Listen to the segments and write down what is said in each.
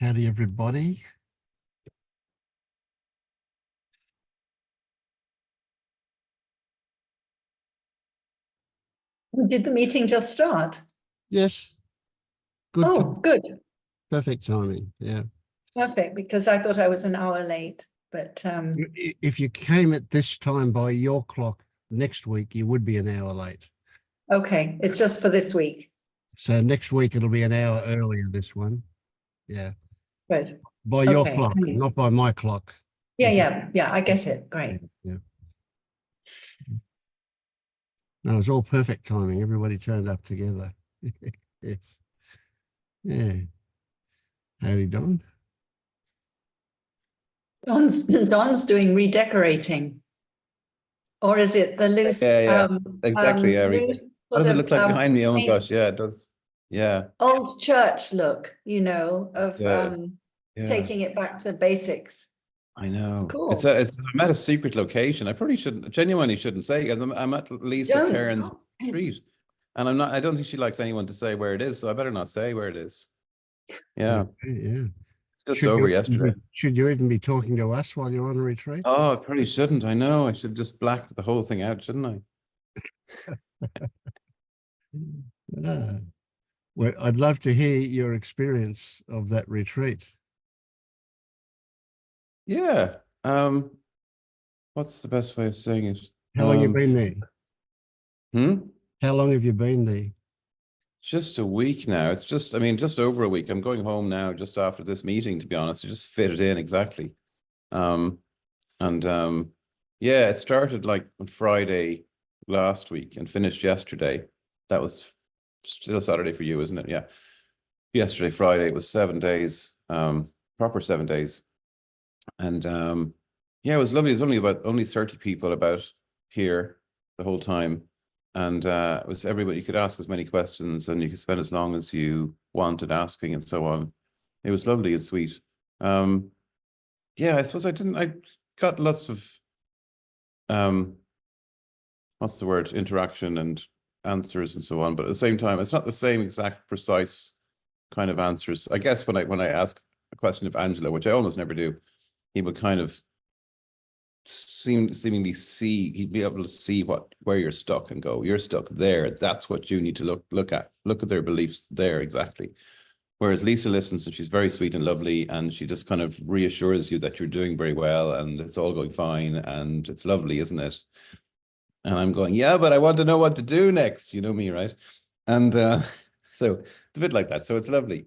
Howdy, everybody. Did the meeting just start? Yes. Good. Oh, good. Perfect timing. Yeah. Perfect, because I thought I was an hour late, but If you came at this time by your clock next week, you would be an hour late. okay, it's just for this week. So next week it'll be an hour earlier, this one. Yeah. Good. By your Okay. clock, not by my clock. Yeah, I get it. Great. Yeah. No, it was all perfect timing. Everybody turned up together. Yes. Yeah. Howdy, Don. Don's doing redecorating. Or is it the loose? Yeah. Exactly. Yeah. Loose What does sort it look like behind me? Oh my paint, gosh. Yeah, it does. Yeah. old church look, you know, of Yeah. taking it back to basics. I know. It's cool. I'm at a secret location. I probably genuinely shouldn't say, because I'm at Lisa Cairns' retreat, and I don't think she likes anyone to say where it is, so I better not say where it is. Yeah. Yeah. Just over yesterday. Should you even be talking to us while you're on a retreat? Oh, I probably shouldn't. I know. I should just black the whole thing out, shouldn't I? Well, I'd love to hear your experience of that retreat. Yeah. What's the best way of saying it? How long have you been there? How long have you been there? Just a week now. It's just over a week. I'm going home now just after this meeting, to be honest, to just fit it in exactly. Yeah, it started like on Friday last week and finished yesterday. That was still Saturday for you, isn't it? Yeah. Yesterday, Friday, it was 7 days, proper 7 days. And yeah, it was lovely. There's only 30 people about here the whole time. And it was everybody. You could ask as many questions and you could spend as long as you wanted asking and so on. It was lovely and sweet. Yeah, I suppose I got lots of what's the word, interaction and answers and so on, but at the same time it's not the same exact precise kind of answers. I guess when I ask a question of Angelo, which I almost never do, he would kind of seemingly see, he'd be able to see where you're stuck and go, you're stuck there, that's what you need to look at their beliefs there exactly. Whereas Lisa listens and she's very sweet and lovely, and she just kind of reassures you that you're doing very well and it's all going fine and it's lovely, isn't it? And I'm going, yeah, but I want to know what to do next. You know me, right? And so it's a bit like that. So it's lovely.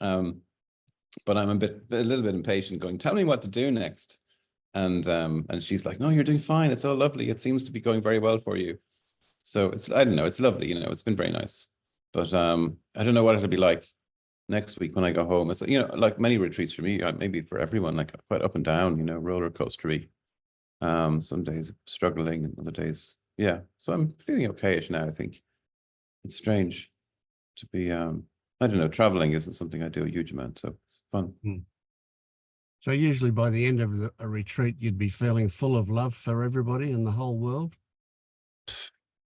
But I'm a little bit impatient, going, tell me what to do next. And she's like, no, you're doing fine. It's all lovely. It seems to be going very well for you. So I don't know, it's lovely, you know, it's been very nice. But I don't know what it'll be like next week when I go home. It's, you know, like many retreats for me, maybe for everyone, like quite up and down, you know, roller coastery. Some days struggling and other days, yeah. So I'm feeling okay-ish now, I think. It's strange to be, I don't know, traveling isn't something I do a huge amount, so it's fun. So usually by the end of a retreat, you'd be feeling full of love for everybody in the whole world?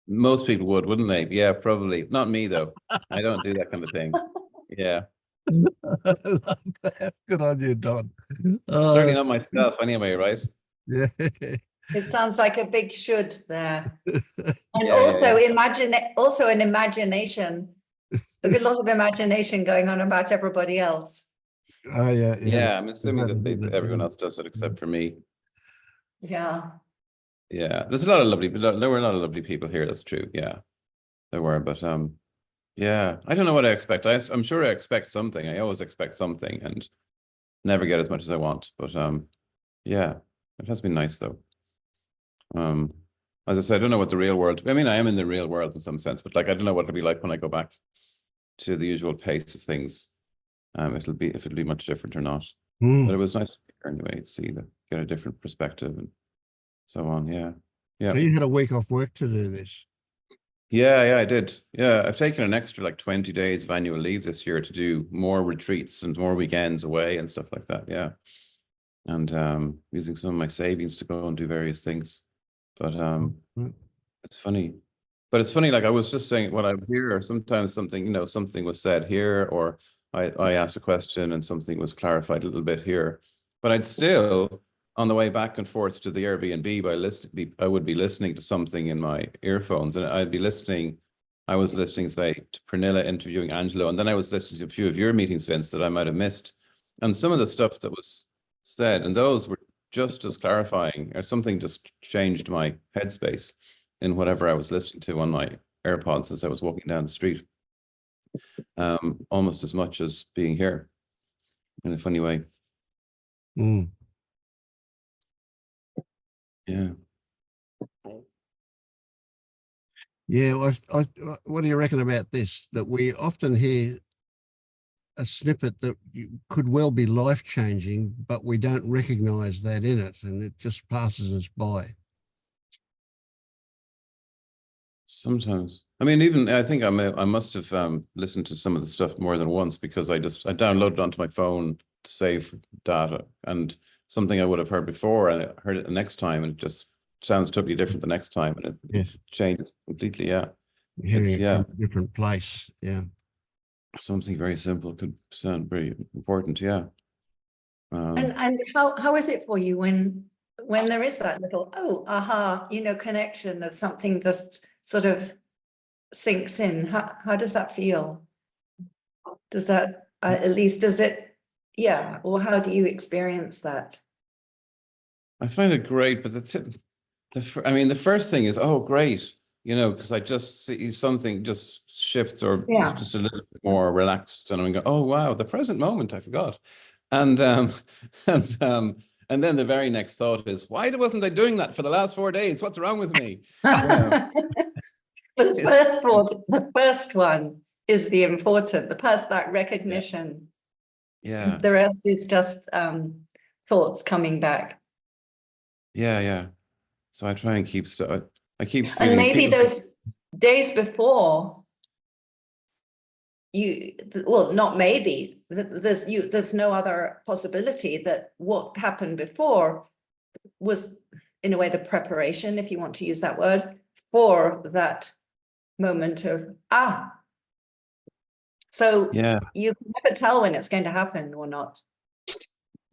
Most people would, wouldn't they? Yeah, probably. Not me, though. I don't do that kind of thing. Yeah. Good on you, Don. Certainly not myself anyway, right? Yeah. It sounds like a big should there. And yeah. also an imagination, a lot of imagination going on about everybody else. Oh, yeah. Yeah, I'm assuming that everyone else does it except for me. Yeah. Yeah, there were a lot of lovely people here, that's true. Yeah, there were, but yeah, I don't know what I expect. I'm sure I expect something. I always expect something and never get as much as I want. But yeah, it has been nice though. As I said, I don't know what the real world, I mean, I am in the real world in some sense, but like I don't know what it'll be like when I go back to the usual pace of things. If it'll be much different or not. But it was nice to hear anyway, get a different perspective and so on. Yeah. So you had a week off work to do this? Yeah, I did. Yeah, I've taken an extra like 20 days of annual leave this year to do more retreats and more weekends away and stuff like that. Yeah. And using some of my savings to go and do various things. But it's funny. But it's funny, like I was just saying, what I hear, or sometimes something, you know, something was said here, or I asked a question and something was clarified a little bit here, but I'd still, on the way back and forth to the Airbnb, I would be listening to something in my earphones, and I'd be listening. I was listening, say, to Pernilla interviewing Angelo, and then I was listening to a few of your meetings, Vince, that I might have missed, and some of the stuff that was said, and those were just as clarifying, or something just changed my headspace in whatever I was listening to on my AirPods as I was walking down the street. Almost as much as being here in a funny way. Mm. Yeah. Yeah, well, what do you reckon about this? That we often hear a snippet that could well be life-changing, but we don't recognize that in it, and it just passes us by. Sometimes. I mean, even I think I must have listened to some of the stuff more than once, because I downloaded onto my phone to save data, and something I would have heard before, and I heard it the next time, and it just sounds totally different the next time, and it Yes, changes completely. Yeah. hearing it yeah. from a different place. Yeah. Something very simple could sound very important. Yeah. And how is it for you when there is that little, oh, aha, connection of something just sort of sinks in? How does that feel? Does that, at least, does it, yeah, or how do you experience that? I find it great, but that's it. I mean, the first thing is, oh, great, because I just see something just shifts, or Yeah. just a little bit more relaxed, and I'm going, oh wow, the present moment, I forgot, and and then the very next thought is, why wasn't I doing that for the last 4 days? What's wrong with me? But the first one is the important, that recognition. Yeah. The rest is just thoughts coming back. Yeah. So I try and keep stuff. I keep And feeling maybe those days before, not maybe, there's no other possibility that what happened before was, in a way, the preparation, if you want to use that word, for that moment of, so Yeah. you can never tell when it's going to happen or not.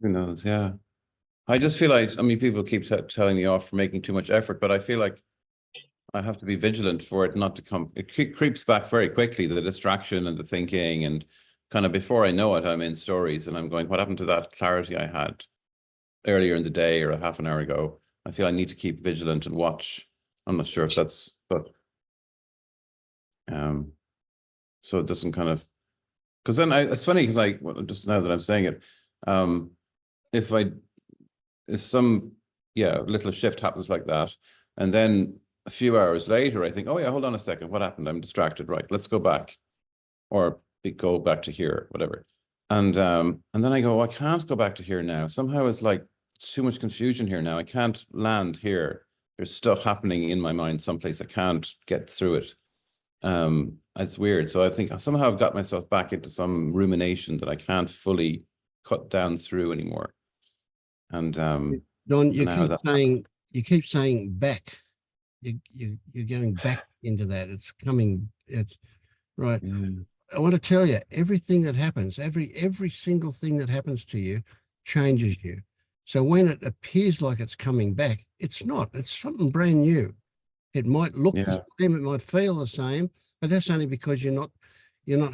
Who knows? Yeah. I just feel like, I mean, people keep telling me off for making too much effort, but I feel like I have to be vigilant for it not to come. It creeps back very quickly, the distraction and the thinking, and kind of before I know it, I'm in stories and I'm going, what happened to that clarity I had earlier in the day or a half an hour ago? I feel I need to keep vigilant and watch. I'm not sure if that's, but so it doesn't kind of, because then it's funny, because just now that I'm saying it, if some little shift happens like that, and then a few hours later I think, oh yeah, hold on a second, what happened? I'm distracted, right? Let's go back, or go back to here, whatever. And then I go, I can't go back to here now. Somehow it's like too much confusion here now. I can't land here. There's stuff happening in my mind someplace. I can't get through it. It's weird. So I think somehow I've got myself back into some rumination that I can't fully cut down through anymore. And Don, you keep saying back. You're going back into that. It's coming. It's right. yeah. I want to tell you, everything that happens, every single thing that happens to you changes you. So when it appears like it's coming back, it's not. It's something brand new. It might look the same, it might feel the same, but that's only because you're not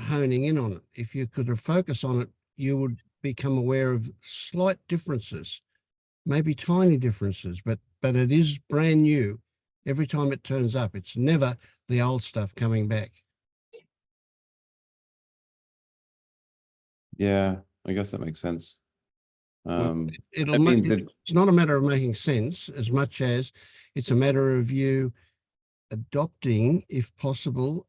honing in on it. If you could focus on it, you would become aware of slight differences, maybe tiny differences, but it is brand new every time it turns up. It's never the old stuff coming back. Yeah, I guess that makes sense. It's not a matter of making sense as much as it's a matter of you adopting, if possible,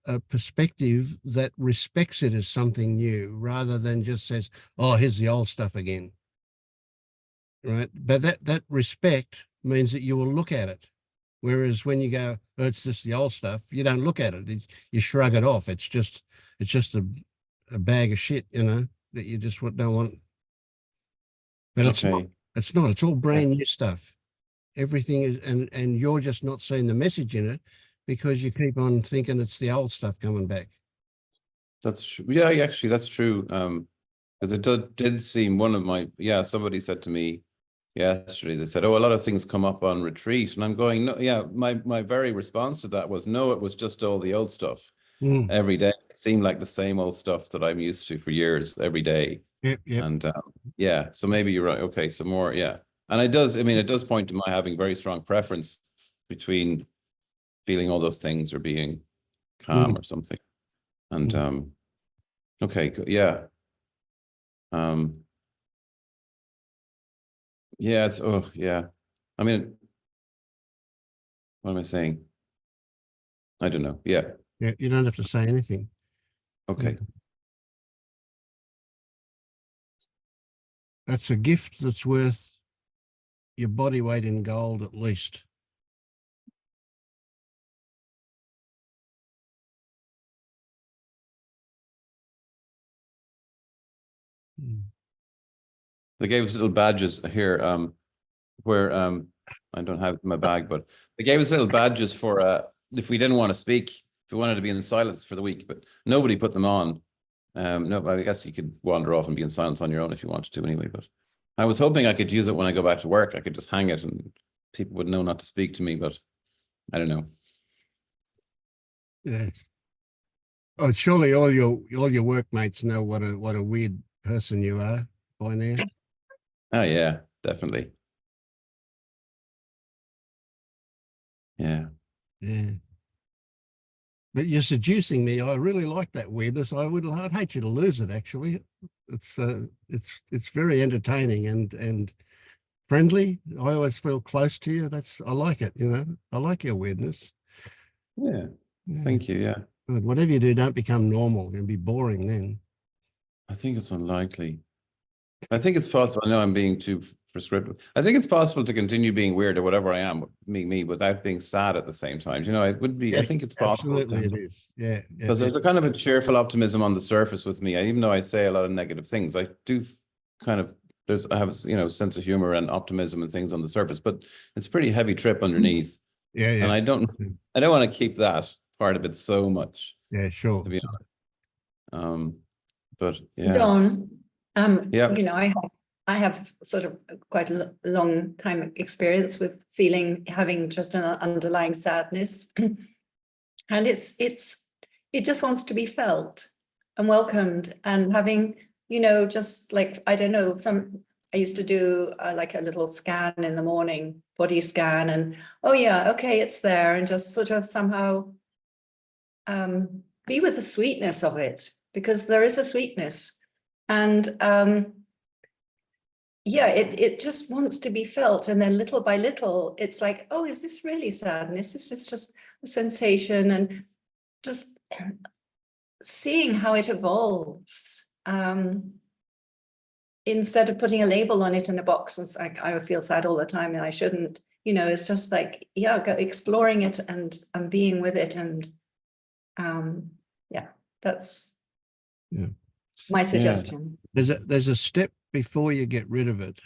a perspective that respects it as something new, rather than just says, oh, here's the old stuff again. Right? But that respect means that you will look at it. Whereas when you go, oh, it's just the old stuff, you don't look at it. You shrug it off. It's just a bag of shit, that you just don't want. But it's not. It's all brand new stuff. Everything is, and you're just not seeing the message in it because you keep on thinking it's the old stuff coming back. That's true. Yeah, actually, that's true. Because it did seem one of my, somebody said to me yesterday, they said, oh, a lot of things come up on retreat. And I'm going, no, yeah, my very response to that was, no, it was just all the old stuff every day. It seemed like the same old stuff that I'm used to for years, every day. Yep. And so maybe you're right. Okay, so more, yeah. And it does point to my having very strong preference between feeling all those things or being calm or something. And okay, yeah. Yeah, it's I mean, what am I saying? I don't know. Yeah. Yeah, you don't have to say anything. Okay. That's a gift that's worth your body weight in gold at least. They gave us little badges here, where I don't have my bag, but they gave us little badges for if we didn't want to speak, if we wanted to be in silence for the week, but nobody put them on. No, I guess you could wander off and be in silence on your own if you wanted to anyway, but I was hoping I could use it when I go back to work. I could just hang it and people would know not to speak to me, but I don't know. Yeah. Oh, surely all your workmates know what a weird person you are by now. Oh yeah, definitely. Yeah. Yeah. But you're seducing me. I really like that weirdness. I'd hate you to lose it, actually. It's very entertaining and friendly. I always feel close to you. I like it, I like your weirdness. Yeah. Thank you. Yeah. Good. Whatever you do, don't become normal. You'll be boring then. I think it's unlikely. I think it's possible. I know I'm being too prescriptive. I think it's possible to continue being weird or whatever I am, me, without being sad at the same time. It would be. Yes, I think it's possible. Absolutely, it is. Yeah. Because there's a kind of a cheerful optimism on the surface with me. Even though I say a lot of negative things, I do kind of. I have a sense of humor and optimism and things on the surface, but it's a pretty heavy trip underneath. Yeah. And I don't want to keep that part of it so much. Yeah, sure. To be honest. But yeah. Don, yeah. I have sort of quite a long time experience with having just an underlying sadness, and it just wants to be felt and welcomed, and having, just like, I don't know, I used to do like a little scan in the morning, body scan, and oh yeah, okay, it's there, and just sort of somehow be with the sweetness of it, because there is a sweetness, and it just wants to be felt, and then little by little it's like, oh, is this really sadness? This is just a sensation, and just seeing how it evolves, instead of putting a label on it in a box and like, I feel sad all the time and I shouldn't, it's just like, go exploring it and being with it, and that's my suggestion. There's a step before you get rid of it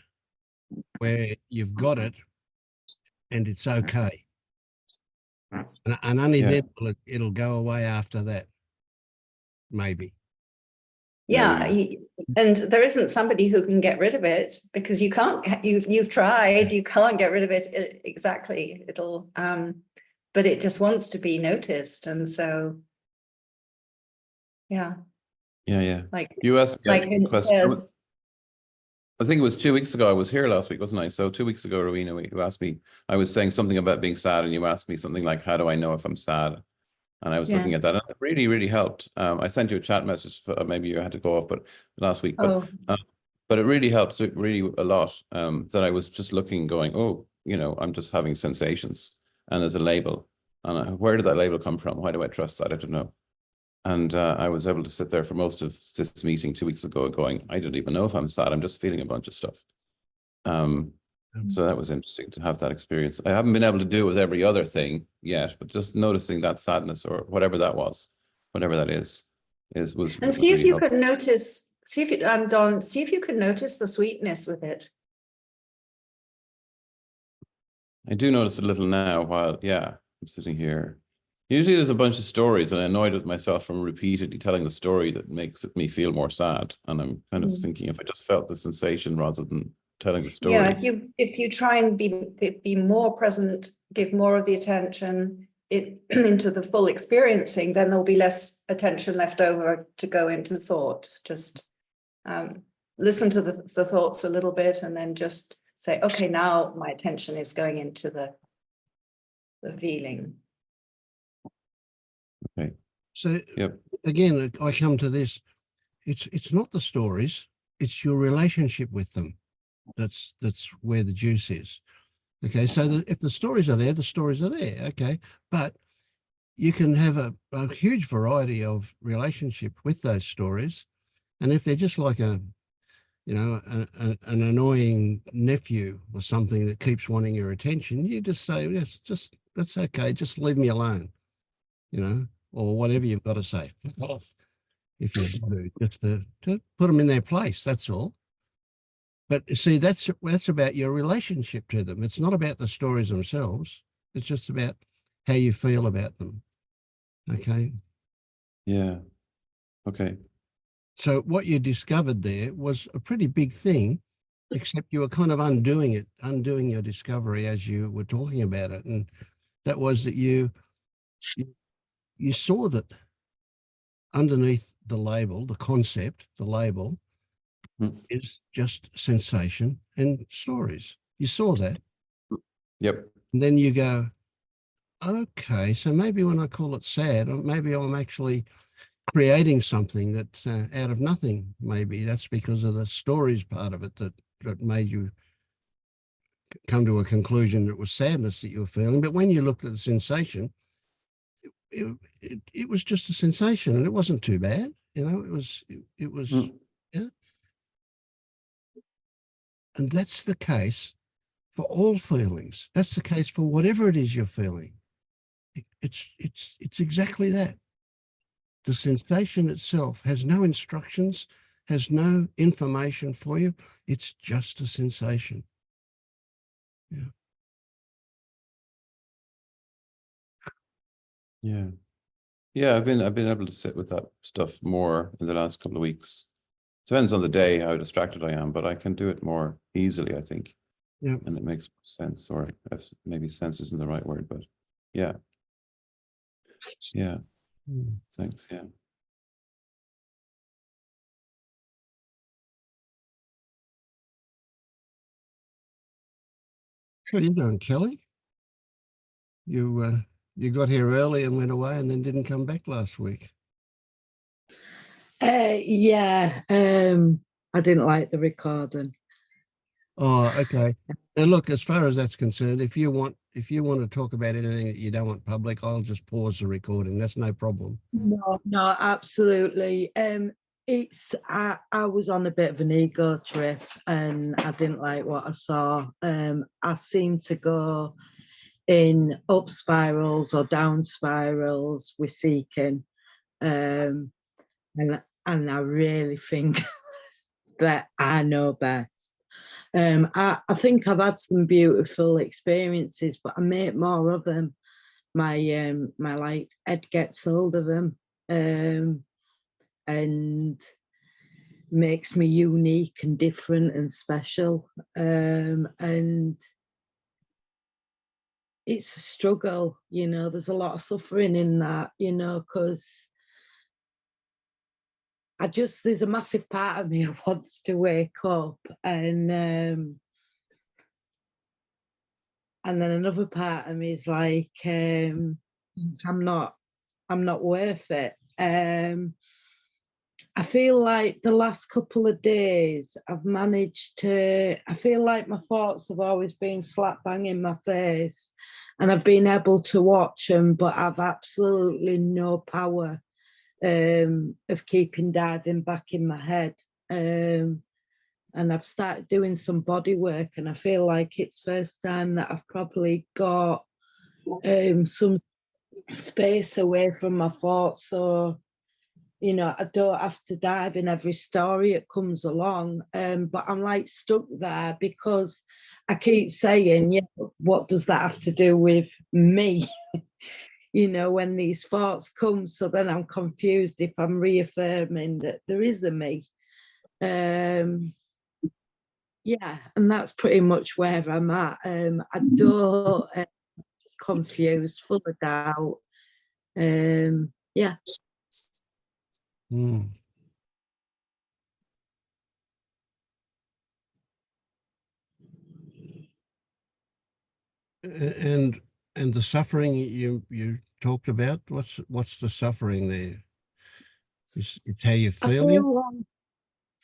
where you've got it and it's okay, and only then it'll go away after that, maybe. And there isn't somebody who can get rid of it, because you can't. You've tried, you can't get rid of it exactly. It'll but it just wants to be noticed, and so yeah. Like you asked me like a question. I think it was 2 weeks ago. I was here last week, wasn't I? So 2 weeks ago, Rowena, you asked me, I was saying something about being sad, and you asked me something like, how do I know if I'm sad? And I was looking at that, and it really, really helped. I sent you a chat message, maybe you had to go off, but last week, but it really helps, really a lot, that I was just looking, going, oh, I'm just having sensations, and there's a label, and where did that label come from? Why do I trust that? I don't know. And I was able to sit there for most of this meeting 2 weeks ago going, I don't even know if I'm sad. I'm just feeling a bunch of stuff. So that was interesting to have that experience. I haven't been able to do it with every other thing yet, but just noticing that sadness or whatever that was, whatever that is was. And see if you could notice, Don, see if you could notice the sweetness with it. I do notice a little now while, I'm sitting here. Usually there's a bunch of stories, and I'm annoyed with myself from repeatedly telling the story that makes me feel more sad. And I'm kind of thinking, if I just felt the sensation rather than telling the story. Yeah, if you try and be more present, give more of the attention into the full experiencing, then there'll be less attention left over to go into thought. Just listen to the thoughts a little bit, and then just say, okay, now my attention is going into the feeling. Okay. So Yep. again, I come to this. It's not the stories, it's your relationship with them. That's where the juice is. Okay, so if the stories are there, the stories are there. Okay, but you can have a huge variety of relationship with those stories, and if they're just like an annoying nephew or something that keeps wanting your attention, you just say, yes, just that's okay, just leave me alone, or whatever you've got to say. If you do, just to put them in their place, that's all. But see, that's about your relationship to them. It's not about the stories themselves. It's just about how you feel about them. Okay. Yeah. Okay. So what you discovered there was a pretty big thing, except you were kind of undoing your discovery as you were talking about it. And that was that you saw that underneath the label, the concept, the label, is just sensation and stories. You saw that. Yep. And then you go, okay, so maybe when I call it sad, or maybe I'm actually creating something that's out of nothing. Maybe that's because of the stories part of it that made you come to a conclusion that it was sadness that you were feeling. But when you looked at the sensation, it was just a sensation, and it wasn't too bad. It was yeah. And that's the case for all feelings. That's the case for whatever it is you're feeling. It's exactly that. The sensation itself has no instructions, has no information for you. It's just a sensation. Yeah. Yeah. Yeah, I've been able to sit with that stuff more in the last couple of weeks. Depends on the day how distracted I am, but I can do it more easily, I think. Yeah. And it makes sense, or if maybe sense isn't the right word, but yeah. Yeah. Thanks. Yeah. How are you doing, Kelly? You got here early and went away and then didn't come back last week. Yeah, I didn't like the recording. Oh, okay. Now look, as far as that's concerned, if you want to talk about anything that you don't want public, I'll just pause the recording. That's no problem. No, absolutely. I was on a bit of an ego trip and I didn't like what I saw. I seemed to go in up spirals or down spirals with seeking. And I really think that I know best. I think I've had some beautiful experiences, but I make more of them. My like Ed gets hold of them, and makes me unique and different and special. And it's a struggle, there's a lot of suffering in that, because there's a massive part of me who wants to wake up, and then another part of me is like, I'm not worth it. I feel like the last couple of days I feel like my thoughts have always been slap bang in my face, and I've been able to watch them, but I've absolutely no power of keeping diving back in my head. And I've started doing some body work, and I feel like it's first time that I've probably got some space away from my thoughts. So, I don't have to dive in every story that comes along, but I'm like stuck there because I keep saying, yeah, what does that have to do with me? you know, when these thoughts come. So then I'm confused if I'm reaffirming that there is a me. Yeah, and that's pretty much where I'm at. I don't, just confused, full of doubt. Yeah. Mm. And the suffering you talked about, what's the suffering there? It's how you I feel. feel like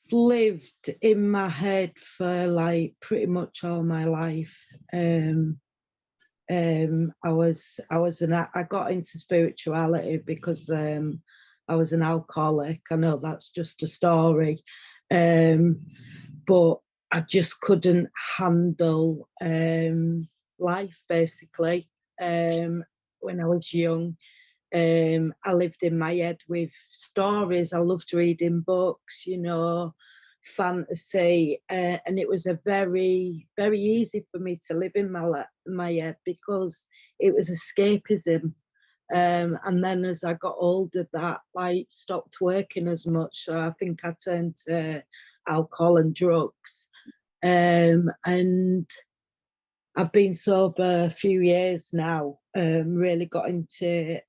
I've lived in my head for like pretty much all my life. I got into spirituality because I was an alcoholic. I know that's just a story, but I just couldn't handle life basically. When I was young, I lived in my head with stories. I loved reading books, you know, fantasy, and it was a very, very easy for me to live in my head because it was escapism. And then as I got older, that like stopped working as much. So I think I turned to alcohol and drugs. And I've been sober a few years now, really got into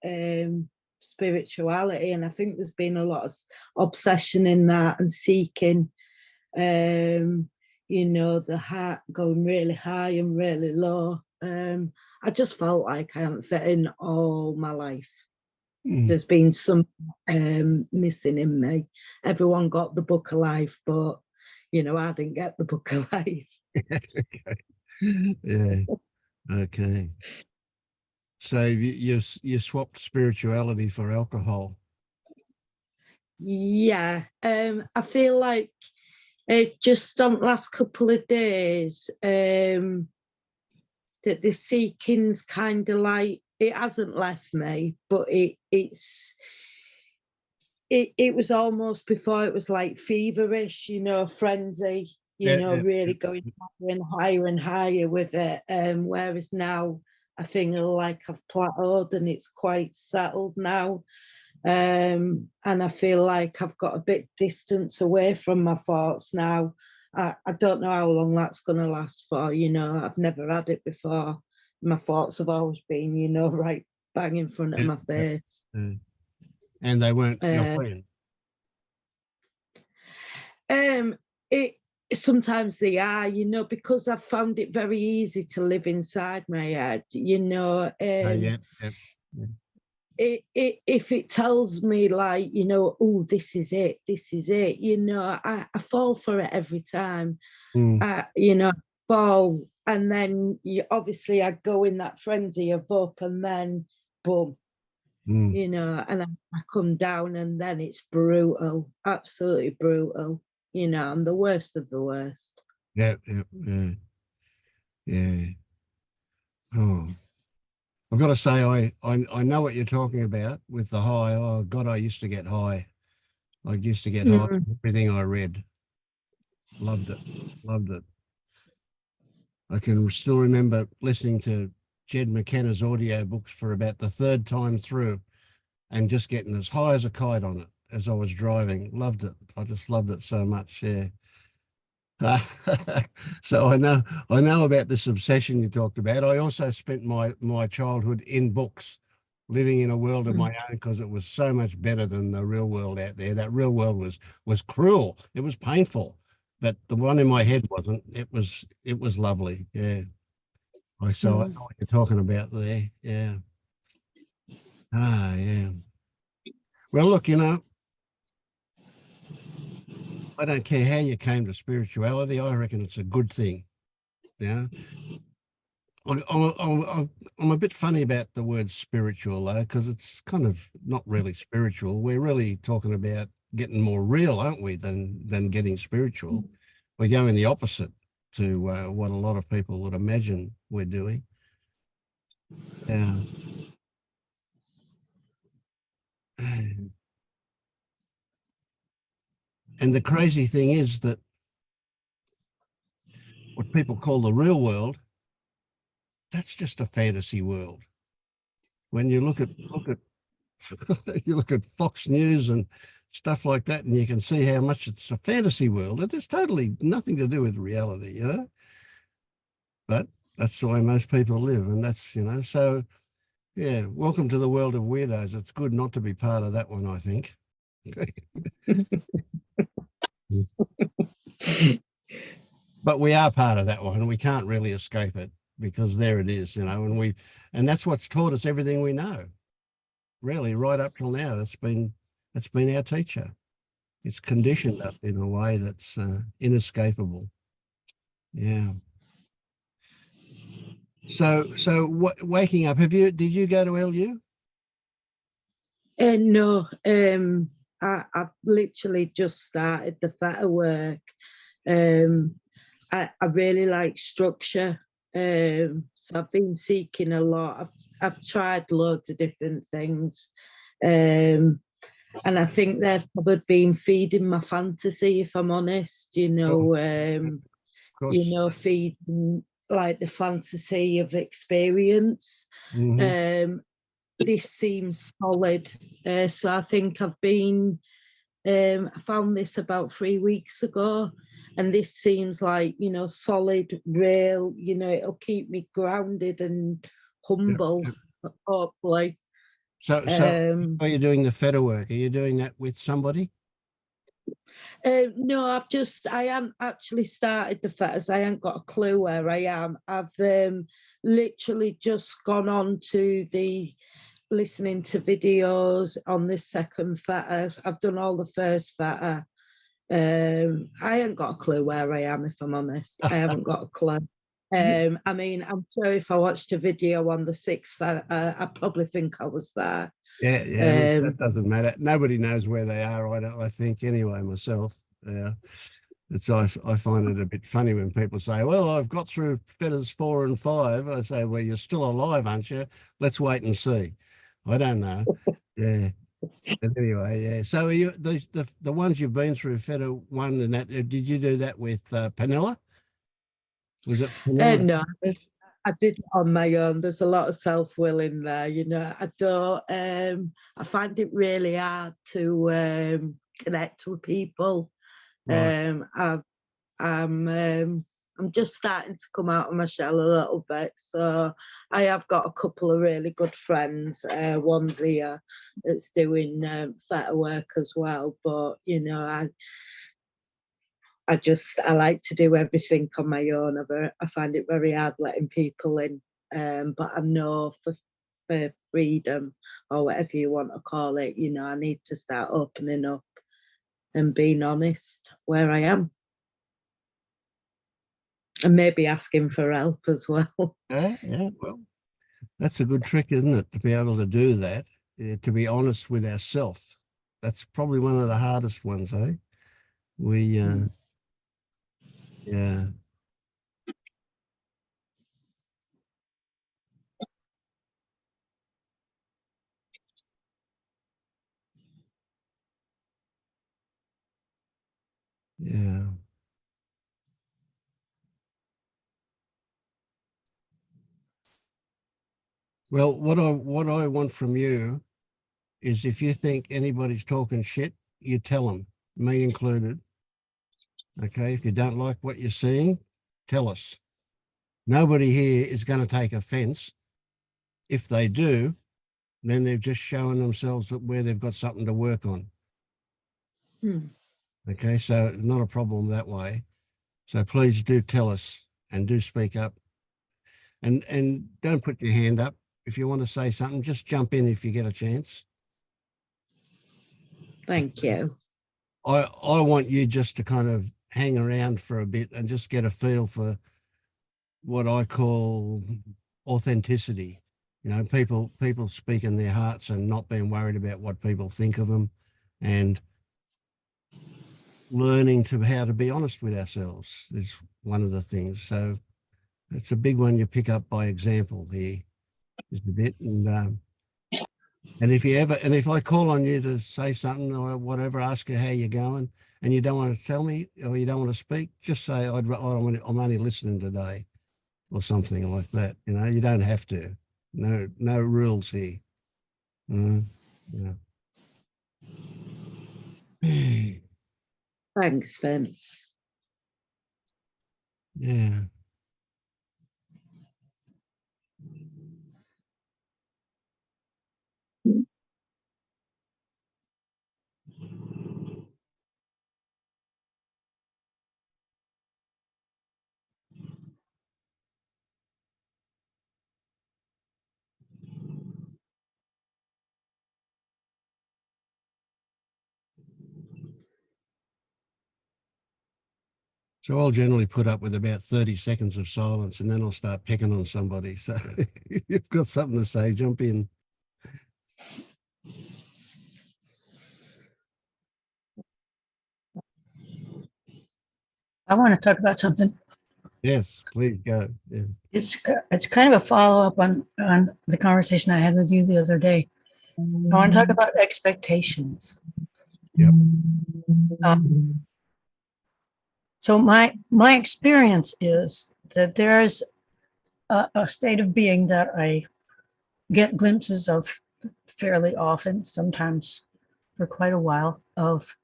spirituality, and I think there's been a lot of obsession in that and seeking, you know, the heart going really high and really low. I just felt like I haven't fit in all my life. There's been some missing in me. Everyone got the book of life, but, you know, I didn't get the book of life. Yeah. Okay. So you swapped spirituality for alcohol. Yeah. I feel like it just on the last couple of days, that the seeking's kind of like, it hasn't left me, but it was almost before it was like feverish, you know, frenzy, you know, really going higher and higher with it. Whereas now I feel like I've plateaued and it's quite settled now. And I feel like I've got a bit distance away from my thoughts now. I don't know how long that's going to last for, you know, I've never had it before. My thoughts have always been, you know, right bang in front of my face. And they weren't your friend. It sometimes they are, you know, because I've found it very easy to live inside my head, you know. If it tells me like, you know, oh, this is it, you know, I fall for it every time. You know, fall, and then obviously I go in that frenzy of up, and then boom. You know, and I come down, and then it's brutal, absolutely brutal. You know, I'm the worst of the worst. Yeah. Oh, I've got to say, I know what you're talking about with the high. Oh God, I used to get high. I used to get high from everything I read. Loved it. I can still remember listening to Jed McKenna's audiobooks for about the third time through, and just getting as high as a kite on it as I was driving. Loved it. I just loved it so much. Yeah. So I know about this obsession you talked about. I also spent my childhood in books, living in a world of my own, because it was so much better than the real world out there. That real world was cruel. It was painful, but the one in my head wasn't. It was lovely. Yeah. I know what you're talking about there. Yeah. Yeah. Well, look, you know, I don't care how you came to spirituality. I reckon it's a good thing. Yeah. I'm a bit funny about the word spiritual, though, because it's kind of not really spiritual. We're really talking about getting more real, aren't we, than getting spiritual. We're going the opposite to what a lot of people would imagine we're doing. Yeah. And the crazy thing is that what people call the real world, that's just a fantasy world. when you look at you look at Fox News and stuff like that, and you can see how much it's a fantasy world. It is totally nothing to do with reality, you know. But that's the way most people live, and that's, you know, so yeah, welcome to the world of weirdos. It's good not to be part of that one, I think. But we are part of that one, and we can't really escape it, because there it is, you know, and that's what's taught us everything we know. Really, right up till now, that's been our teacher. It's conditioned us in a way that's inescapable. Yeah. So waking up, did you go to LU? No, I've literally just started the theta work. I really like structure. So I've been seeking a lot. I've tried loads of different things. And I think they've probably been feeding my fantasy, if I'm honest, you know, feeding like the fantasy of experience. Mm-hmm. This seems solid. So I think I've been, I found this about 3 weeks ago, and this seems like, you know, solid, real, you know, it'll keep me grounded and humble, hopefully. So are you doing the theta work? Are you doing that with somebody? No, I haven't actually started the fetters. I ain't got a clue where I am. I've literally just gone on to listening to videos on this second feta. I've done all the first feta. I ain't got a clue where I am, if I'm honest. I haven't got a clue. I mean, I'm sure if I watched a video on the sixth feta, I probably think I was there. Yeah, that doesn't matter. Nobody knows where they are, I think, anyway, myself. Yeah. I find it a bit funny when people say, well, I've got through fetters 4 and 5. I say, well, you're still alive, aren't you? Let's wait and see. I don't know. Yeah. But anyway, yeah. So are you the ones you've been through, feta 1 and that, did you do that with Penella? Was it Penella? No, I did it on my own. There's a lot of self-will in there, you know. I don't I find it really hard to connect with people. Right. I'm just starting to come out of my shell a little bit. So I have got a couple of really good friends. One's here that's doing theta work as well. But, you know, I like to do everything on my own. I find it very hard letting people in. But I know for freedom, or whatever you want to call it, you know, I need to start opening up and being honest where I am. And maybe asking for help as well. Yeah, well, that's a good trick, isn't it? To be able to do that, to be honest with ourselves. That's probably one of the hardest ones, eh? Yeah. Yeah. Well, what I want from you is, if you think anybody's talking shit, you tell them, me included. Okay, if you don't like what you're seeing, tell us. Nobody here is going to take offense. If they do, then they've just shown themselves that where they've got something to work on. Okay, so not a problem that way. So please do tell us and do speak up. And don't put your hand up. If you want to say something, just jump in if you get a chance. Thank you. I want you just to kind of hang around for a bit and just get a feel for what I call authenticity. You know, people speaking their hearts and not being worried about what people think of them, and learning how to be honest with ourselves is one of the things. So it's a big one you pick up by example here, just a bit. And if I call on you to say something or whatever, ask you how you're going, and you don't want to tell me or you don't want to speak, just say, I'm only listening today, or something like that. You know, you don't have to. No rules here. Yeah. Thanks, Vince. Yeah. So I'll generally put up with about 30 seconds of silence and then I'll start picking on somebody. So if you've got something to say, jump in. I want to talk about something. Yes, please go. Yeah. It's kind of a follow-up on the conversation I had with you the other day. I want to talk about expectations. Yep. So my experience is that there's a state of being that I get glimpses of fairly often, sometimes for quite a while, of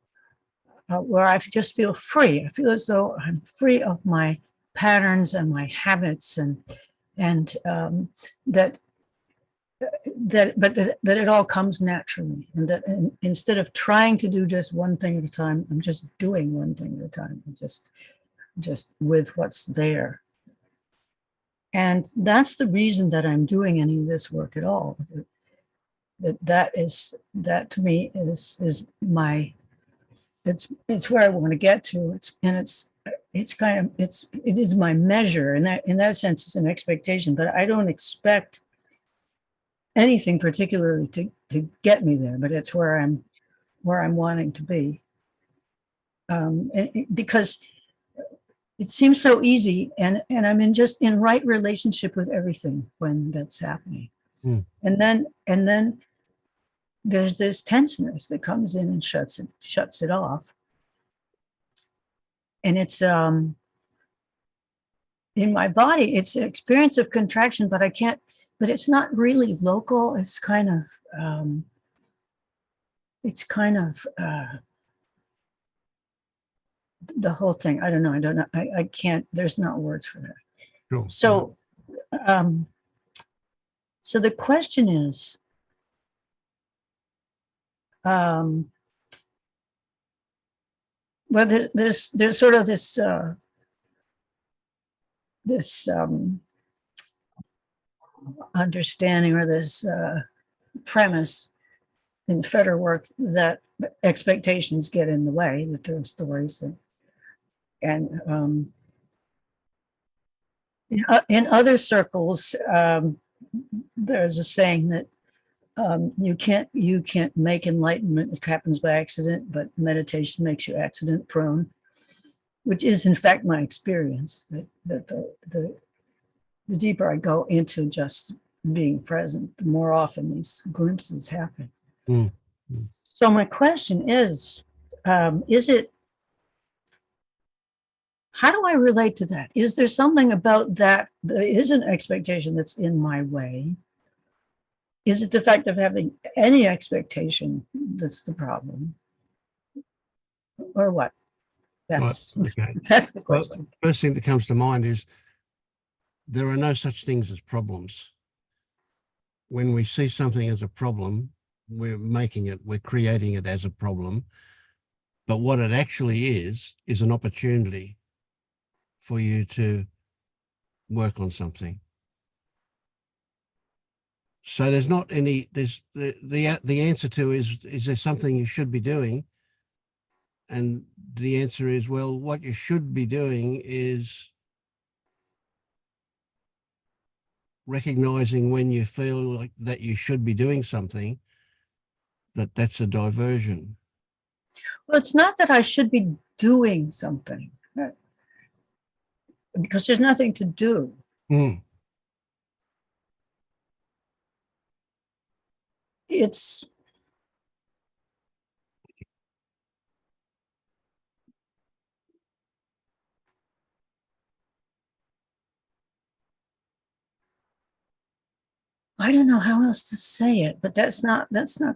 where I just feel free. I feel as though I'm free of my patterns and my habits, and that it all comes naturally, and that instead of trying to do just one thing at a time, I'm just doing one thing at a time, and just with what's there. And that's the reason that I'm doing any of this work at all. That to me is my, it's where I want to get to. It is my measure, and that in that sense it's an expectation, but I don't expect anything particularly to get me there, but it's where I'm wanting to be. Because it seems so easy, and I'm in right relationship with everything when that's happening. Mm. And then there's this tenseness that comes in and shuts it off. And it's in my body, it's an experience of contraction, but it's not really local. It's kind of the whole thing. I don't know. I can't, there's not words for that. Sure. So, so the question is, well, there's sort of this understanding, or this premise in federal work, that expectations get in the way, that there are stories, and in other circles, there's a saying that you can't make enlightenment. It happens by accident, but meditation makes you accident prone, which is in fact my experience. That the deeper I go into just being present, the more often these glimpses happen. Mm. So my question is it, how do I relate to that? Is there something about that is an expectation that's in my way? Is it the fact of having any expectation that's the problem? Or what? That's okay. That's the question. Well, first thing that comes to mind is there are no such things as problems. When we see something as a problem, we're creating it as a problem. But what it actually is an opportunity for you to work on something. So there's not any, there's the answer to is there something you should be doing? And the answer is, well, what you should be doing is recognizing when you feel like that you should be doing something, that's a diversion. Well, it's not that I should be doing something, because there's nothing to do. Mm. It's I don't know how else to say it, but that's not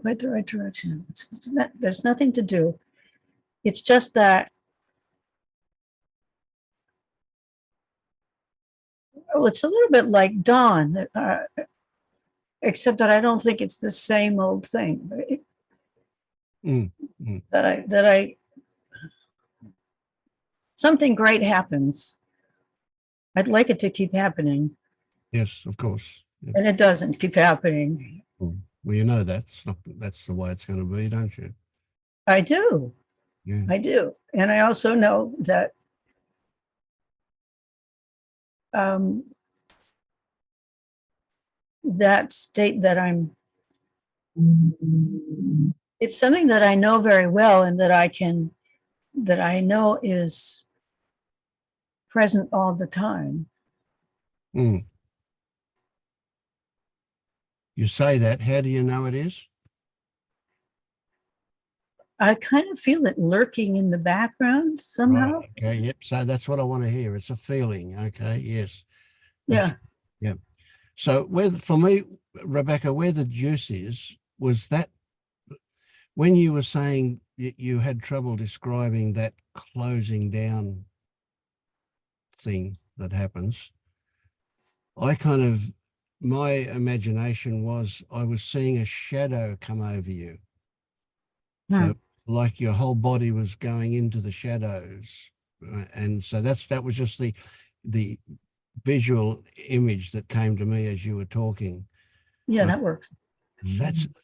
quite the right direction. It's not, there's nothing to do. It's just that, oh, it's a little bit like dawn, except that I don't think it's the same old thing. That I something great happens. I'd like it to keep happening, Yes, of course. Yeah. and it doesn't keep happening. Well, you know that's not, that's the way it's going to be, don't you? I do. Yeah. I do. And I also know that that state that I'm, it's something that I know very well and that I know is present all the time. Mm. You say that, how do you know it is? I kind of feel it lurking in the background somehow. Right. Okay. Yep. So that's what I want to hear. It's a feeling. Okay. Yes. Yeah. Yep. So for me, Rebecca, where the juice is, was that when you were saying that you had trouble describing that closing down thing that happens, my imagination was I was seeing a shadow come over you. So like your whole body was going into the shadows. And so that was just the visual image that came to me as you were talking. Yeah, that works.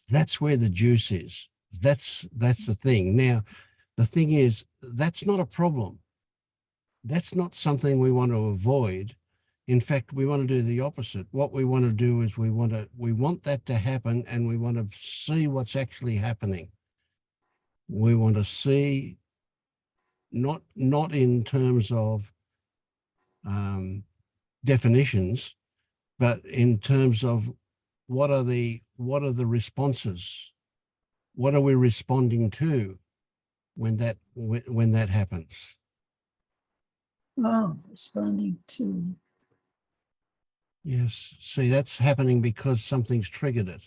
That's where the juice is. That's the thing. Now, the thing is, that's not a problem. That's not something we want to avoid. In fact, we want to do the opposite. What we want to do is we want that to happen, and we want to see what's actually happening. We want to see not in terms of definitions, but in terms of what are the responses? What are we responding to when that happens? Oh, responding to. Yes. See, that's happening because something's triggered it.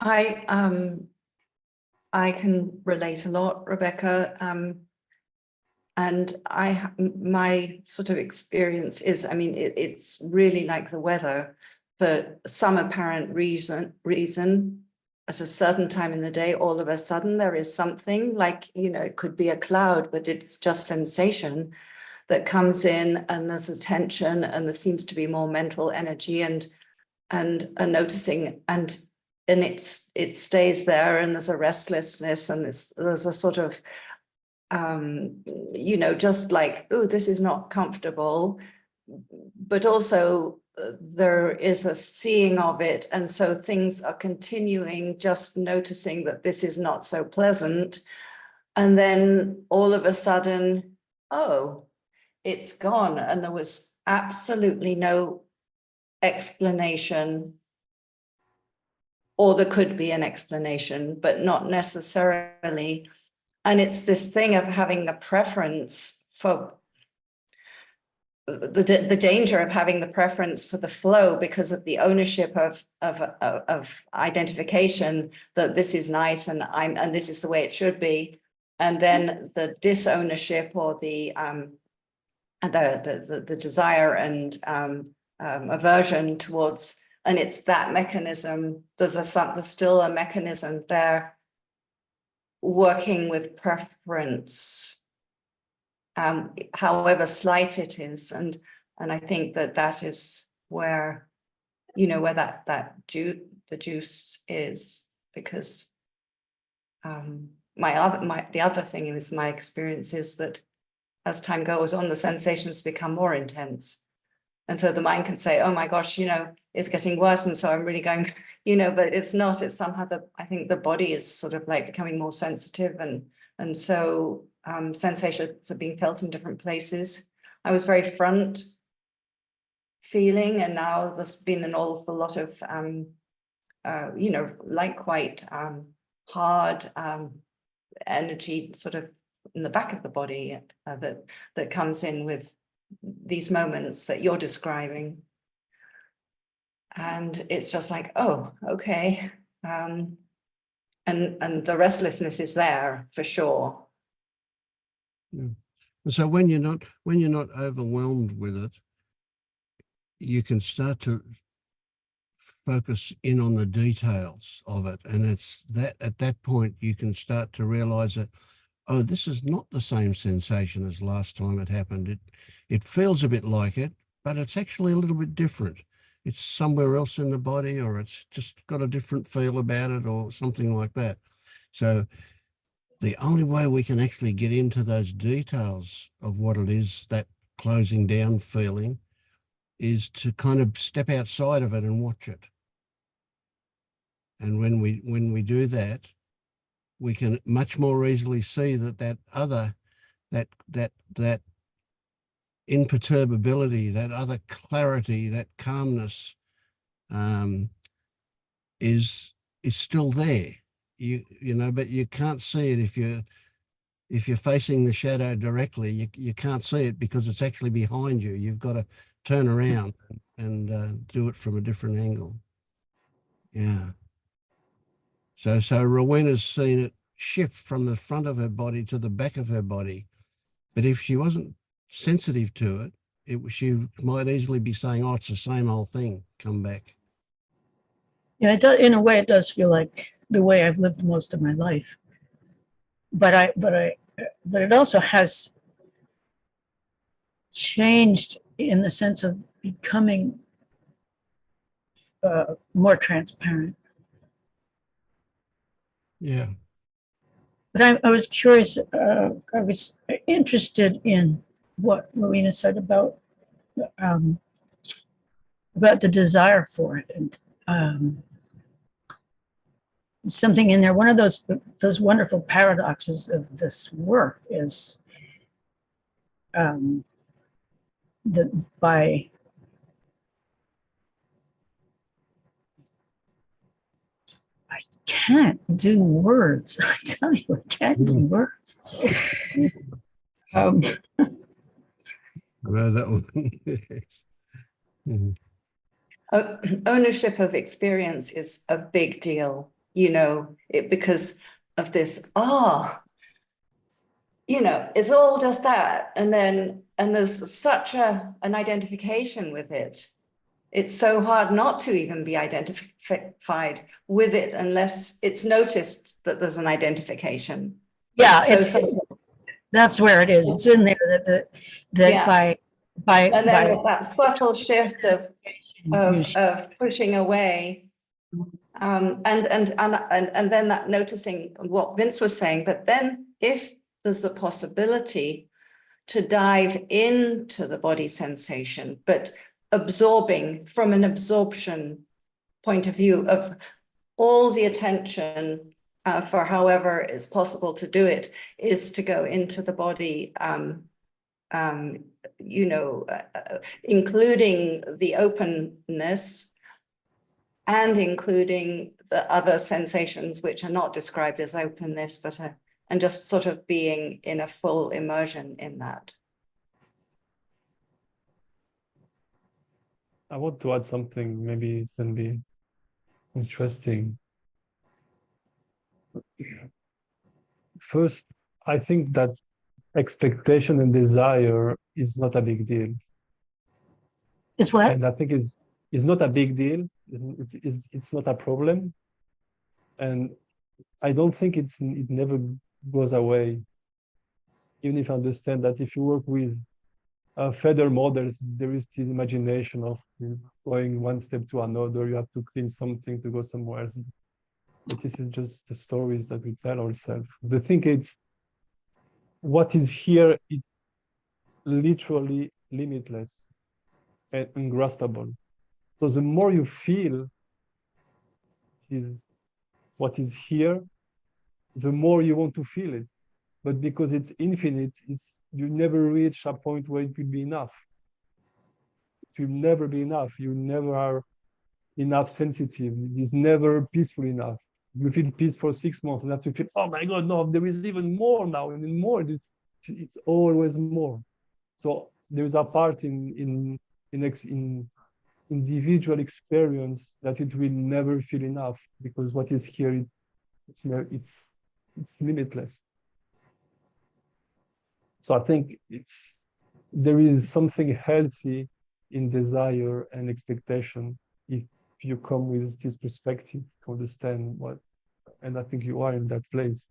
I can relate a lot, Rebecca. And my sort of experience is, I mean, it's really like the weather. For some apparent reason, at a certain time in the day, all of a sudden there is something like, you know, it could be a cloud, but it's just sensation that comes in, and there's a tension, and there seems to be more mental energy and a noticing, and it stays there, and there's a restlessness, and there's a sort of you know, just like, oh, this is not comfortable, but also there is a seeing of it, and so things are continuing, just noticing that this is not so pleasant, and then all of a sudden, oh, it's gone, and there was absolutely no explanation, or there could be an explanation, but not necessarily. And it's this thing of having a preference for the danger of having the preference for the flow because of the ownership of identification that this is nice and this is the way it should be, and then the disownership or the desire and aversion towards, and it's that mechanism. There's still a mechanism there working with preference, however slight it is, and I think that is where, you know, where the juice is, because the other thing is, my experience is that as time goes on, the sensations become more intense. And so the mind can say, oh my gosh, you know, it's getting worse. And so I'm really going, you know, but it's not, it's somehow I think the body is sort of like becoming more sensitive. And so sensations are being felt in different places. I was very front feeling, and now there's been an awful lot of, you know, like quite hard energy sort of in the back of the body that comes in with these moments that you're describing. And it's just like, oh, okay. And the restlessness is there for sure. And so when you're not overwhelmed with it, you can start to focus in on the details of it. And it's that at that point you can start to realize that, oh, this is not the same sensation as last time it happened. It feels a bit like it, but it's actually a little bit different. It's somewhere else in the body, or it's just got a different feel about it, or something like that. So the only way we can actually get into those details of what it is, that closing down feeling, is to kind of step outside of it and watch it. And when we do that, we can much more easily see that imperturbability, that other clarity, that calmness is still there. You know, but you can't see it if you're facing the shadow directly. You can't see it because it's actually behind you. You've got to turn around and do it from a different angle. Yeah. So Rowena's seen it shift from the front of her body to the back of her body. But if she wasn't sensitive to it, she might easily be saying, oh, it's the same old thing, come back. Yeah, it does, in a way, it does feel like the way I've lived most of my life. But it also has changed in the sense of becoming more transparent. Yeah. But I was curious, I was interested in what Rowena said about the desire for it, and something in there. One of those wonderful paradoxes of this work is that I can't do words. I tell you, I can't do words. I know that one. Yes. Mhm. Ownership of experience is a big deal, you know, because of this, you know, it's all just that. And there's such an identification with it. It's so hard not to even be identified with it unless it's noticed that there's an identification. Yeah, So that's where it is. It's in there that yeah. by and then with that subtle shift of pushing away, and then that noticing what Vince was saying. But then if there's the possibility to dive into the body sensation, but absorbing from an absorption point of view of all the attention for however it's possible to do it is to go into the body, you know, including the openness and including the other sensations which are not described as openness, but and just sort of being in a full immersion in that. I want to add something, maybe it can be interesting. First, I think that expectation and desire is not a big deal. It's what? And I think it's not a big deal. It's not a problem. And I don't think it never goes away. Even if I understand that if you work with feather models, there is the imagination of going one step to another. You have to clean something to go somewhere else. But this is just the stories that we tell ourselves. The thing is, what is here is literally limitless and ungraspable. So the more you feel what is here, the more you want to feel it. But because it's infinite, you never reach a point where it will be enough. It will never be enough. You never are enough sensitive. It is never peaceful enough. You feel peace for 6 months, and after you feel, oh my God, no, there is even more now, and more. It's always more. So there is a part in individual experience that it will never feel enough, because what is here, it's limitless. So I think there is something healthy in desire and expectation if you come with this perspective to understand what, and I think you are in that place,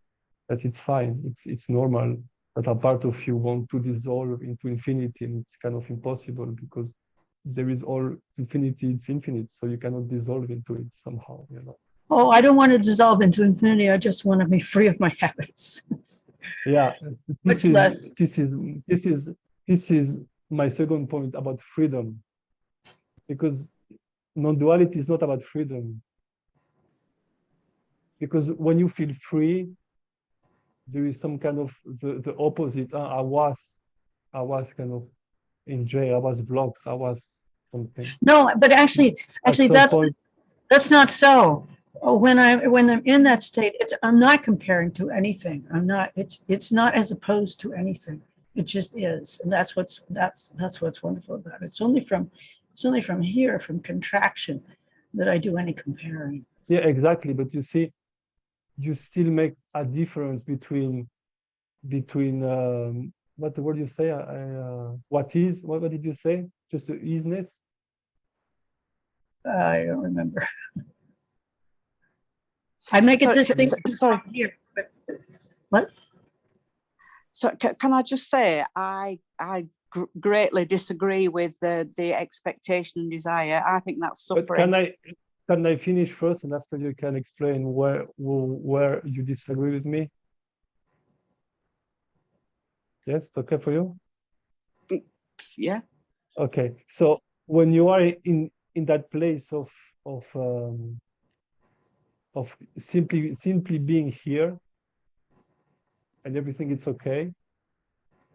that it's fine, it's normal, that a part of you want to dissolve into infinity, and it's kind of impossible because there is all infinity, it's infinite, so you cannot dissolve into it somehow, you know. Oh, I don't want to dissolve into infinity. I just want to be free of my habits. Yeah, Much less. this is my second point about freedom, because non-duality is not about freedom. Because when you feel free, there is some kind of the opposite. I was kind of in jail. I was blocked. I was something. No, but actually, that's not so. When I'm in that state, I'm not comparing to anything. It's not as opposed to anything. It just is, and that's what's wonderful about it. It's only from here, from contraction, that I do any comparing. Yeah, exactly. But you see, you still make a difference between what the word you say? What did you say? Just the isness? I don't remember. I make a distinction here. But what? So can I just say, I greatly disagree with the expectation and desire. I think that's suffering. But can I finish first, and after you can explain where you disagree with me? Yes, it's okay for you? Yeah. Okay. So when you are in that place of simply being here, and everything is okay,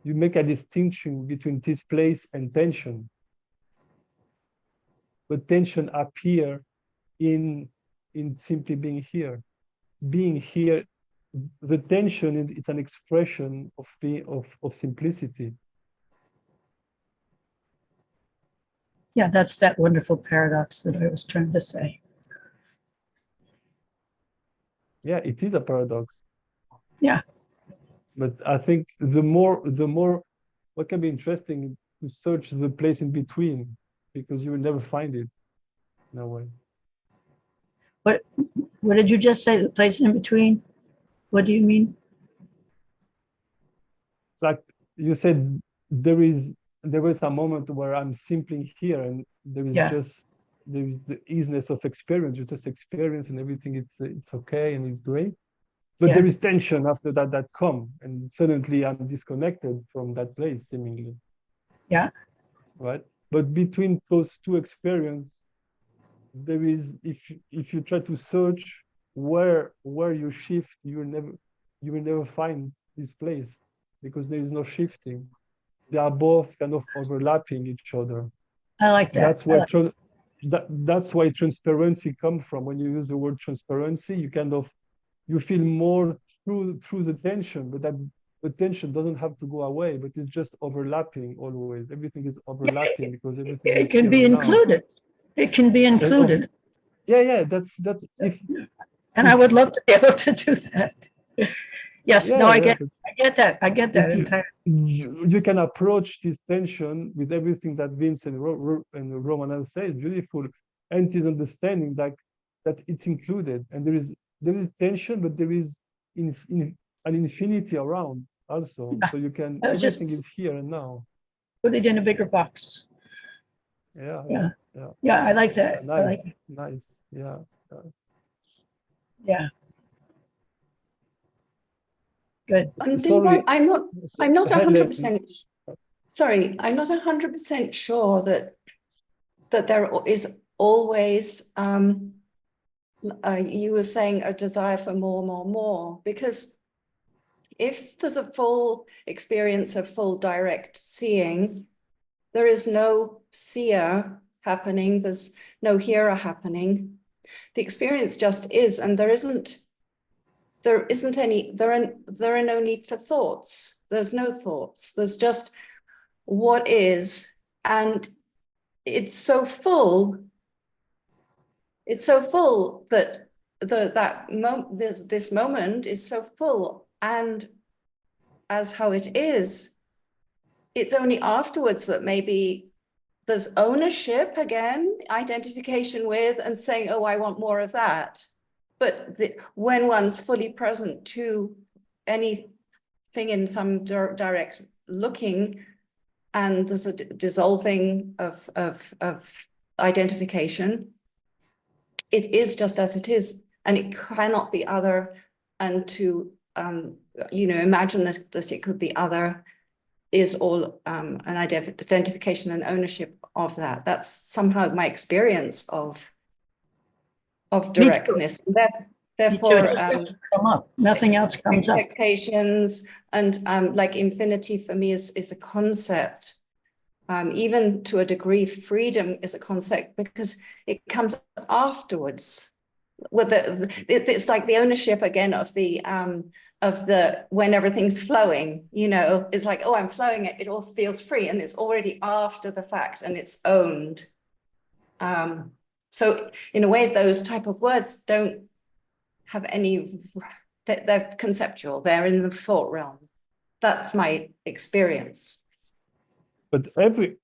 you make a distinction between this place and tension. But tension appear in simply being here. Being here, the tension it's an expression of simplicity. Yeah, that's that wonderful paradox that I was trying to say. Yeah, it is a paradox. Yeah. But I think the more what can be interesting to search the place in between, because you will never find it in a way. What did you just say? The place in between? What do you mean? Like you said, there was a moment where I'm simply here, and there is there is the easiness of experience. You just experience, and everything it's okay and it's great. But there is tension after that come, and suddenly I'm disconnected from that place, seemingly. Yeah. Right. But between those two experiences, there is, if you try to search where you shift, you will never find this place, because there is no shifting. They are both kind of overlapping each other. I like that. That's why transparency comes from. When you use the word transparency, you feel more through the tension, but that the tension doesn't have to go away, but it's just overlapping always. Everything is overlapping because everything it can be included. It can be included. Yeah, that's and I would love to be able to do that. Yes, no, I get that entirely. You can approach this tension with everything that Vince and Roman says, beautiful, and it is understanding that it's included, and there is tension, but there is an infinity around also. So you can, everything is here and now. Put it in a bigger box. Yeah, I like that. Nice, I like it. Nice. Yeah. Yeah. Good. I'm not 100%. Sorry, I'm not 100% sure that there is always you were saying a desire for more, because if there's a full experience of full direct seeing, there is no seer happening, there's no hearer happening. The experience just is, and there are no need for thoughts. There's no thoughts. There's just what is, and it's so full. It's so full that this moment is so full, and as how it is, it's only afterwards that maybe there's ownership again, identification with, and saying, oh, I want more of that. But when one's fully present to anything in some direct looking, and there's a dissolving of identification, it is just as it is, and it cannot be other. And to imagine that it could be other is all an identification and ownership of that. That's somehow my experience of directness. Therefore, it just doesn't come up. Nothing else comes up. Expectations and like infinity for me is a concept. Even to a degree, freedom is a concept because it comes afterwards. It's like the ownership again of the when everything's flowing, it's like, oh, I'm flowing, it all feels free, and it's already after the fact and it's owned. So in a way, those type of words don't have any, they're conceptual, they're in the thought realm. That's my experience. But every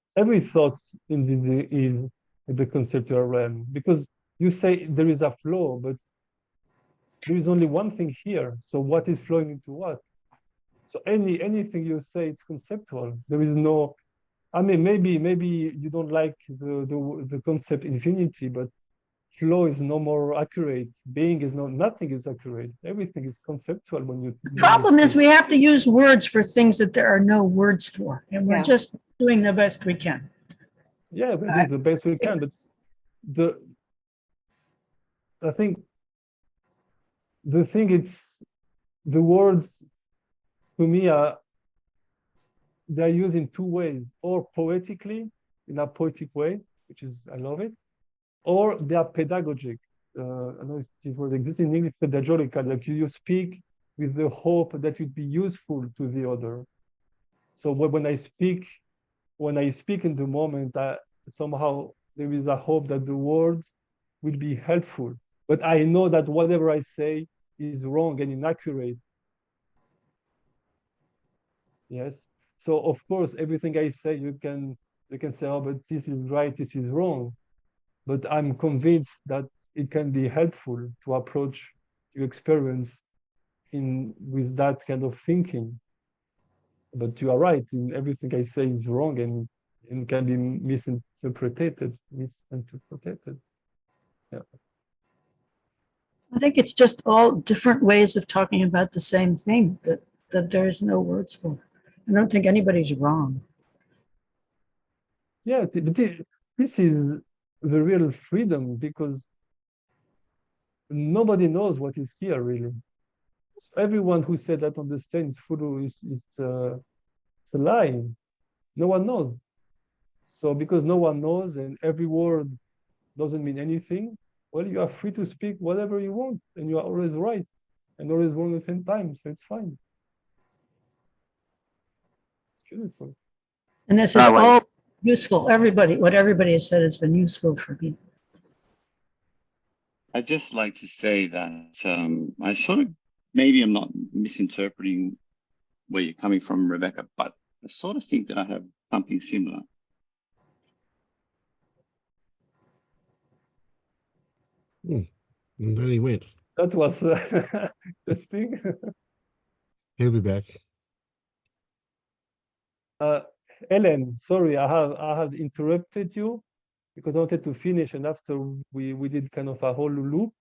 thought in the conceptual realm, because you say there is a flow, but there is only one thing here. So what is flowing into what? So anything you say, it's conceptual. There is no, I mean, maybe you don't like the concept infinity, but flow is no more accurate. Being is nothing is accurate. Everything is conceptual when you. The problem is we have to use words for things that there are no words for, and we're just doing the best we can. Yeah, we're doing the best we can, but I think the thing it's the words to me they're used in two ways, or poetically in a poetic way, which is I love it, or they are pedagogic. I know this word exists in English, pedagogical, like you speak with the hope that it would be useful to the other. So when I speak in the moment, somehow there is a hope that the words will be helpful. But I know that whatever I say is wrong and inaccurate. Yes. So of course, everything I say, you can say, oh, but this is right, this is wrong. But I'm convinced that it can be helpful to approach your experience with that kind of thinking. But you are right, in everything I say is wrong and can be misinterpreted. Yeah. I think it's just all different ways of talking about the same thing that there's no words for. I don't think anybody's wrong. Yeah, this is the real freedom, because nobody knows what is here really. Everyone who said that understands Fudu it's a lie. No one knows. So because no one knows and every word doesn't mean anything, well, you are free to speak whatever you want, and you are always right and always wrong at the same time. So it's fine. It's beautiful. And this is all useful. What everybody has said has been useful for me. I'd just like to say that I sort of, maybe I'm not misinterpreting where you're coming from, Rebecca, but I sort of think that I have something similar. And then he went. That was interesting. He'll be back. Ellen, sorry, I have interrupted you because I wanted to finish, and after we did kind of a whole loop.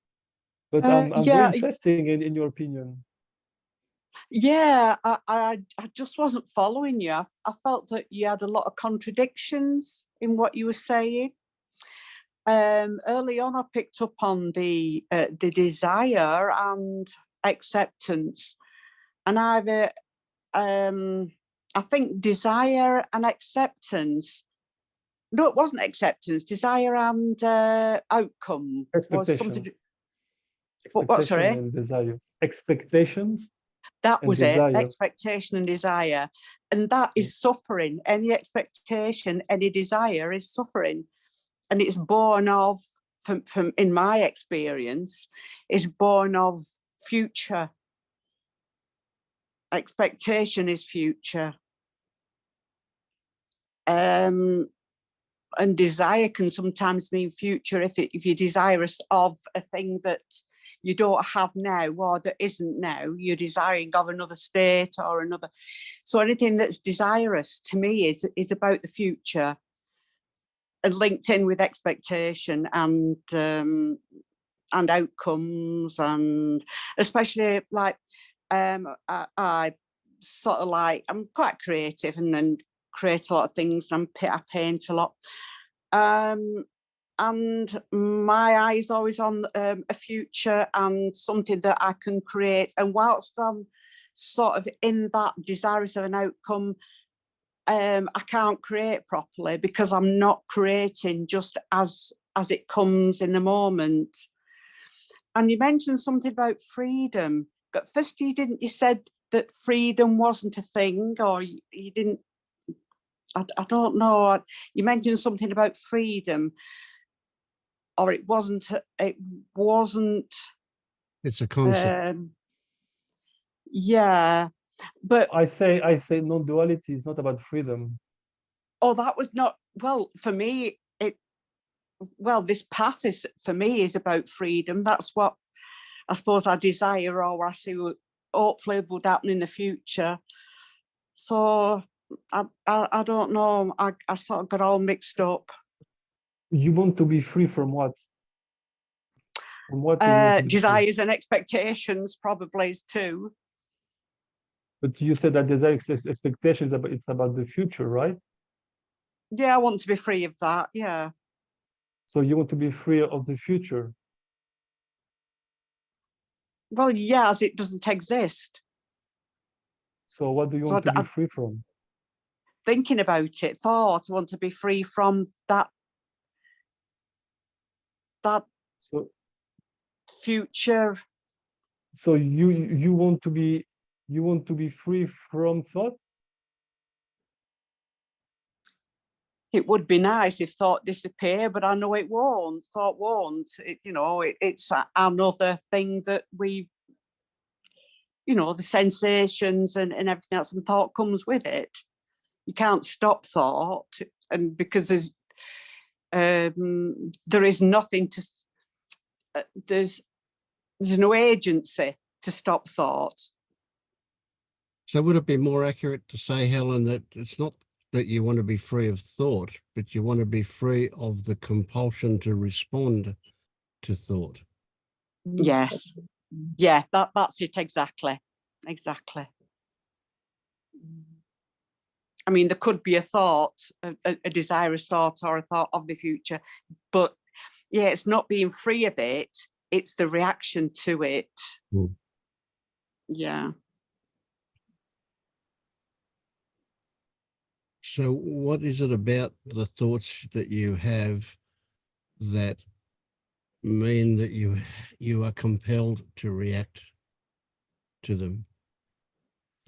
But I'm very interested in your opinion. Yeah, I just wasn't following you. I felt that you had a lot of contradictions in what you were saying. Early on, I picked up on the desire and acceptance, and either I think desire and acceptance. No, it wasn't acceptance. Desire and outcome was something. What? Sorry. And desire. Expectations. That And was desire. it, expectation and desire. And that is suffering. Any expectation, any desire is suffering. And it's born of, from in my experience, is born of future. Expectation is future. And desire can sometimes mean future if you're desirous of a thing that you don't have now or that isn't now. You're desiring of another state or another. So anything that's desirous to me is about the future and linked in with expectation and outcomes, and especially like I sort of like, I'm quite creative and create a lot of things, and I paint a lot. And my eye is always on a future and something that I can create. And whilst I'm sort of in that desirous of an outcome, I can't create properly because I'm not creating just as it comes in the moment. And you mentioned something about freedom. But first, you said that freedom wasn't a thing, or you didn't. I don't know. You mentioned something about freedom, or it wasn't. It's a concept. Yeah, but I say non-duality is not about freedom. Oh, that was not, well, for me, this path is, for me, is about freedom. That's what I suppose I desire, or I see hopefully would happen in the future. So I don't know. I sort of got all mixed up. You want to be free from what? From what? Do you want to be free? Desires and expectations probably is too. But you said that desire expectations, it's about the future, right? Yeah, I want to be free of that. Yeah. So you want to be free of the future? Well, yeah, as it doesn't exist. So what do you want to be free from? Thinking about it, thought. I want to be free from that future. So you want to be free from thought? It would be nice if thought disappeared, but I know it won't. Thought won't. It's another thing that we, the sensations and everything else, and thought comes with it. You can't stop thought, and because there is nothing to. There's no agency to stop thought. So would it be more accurate to say, Helen, that it's not that you want to be free of thought, but you want to be free of the compulsion to respond to thought? Yes. Yeah, that's it exactly. Exactly. I mean, there could be a thought, a desirous thought or a thought of the future, but yeah, it's not being free of it. It's the reaction to it. Mm. Yeah. So what is it about the thoughts that you have that mean that you are compelled to react to them?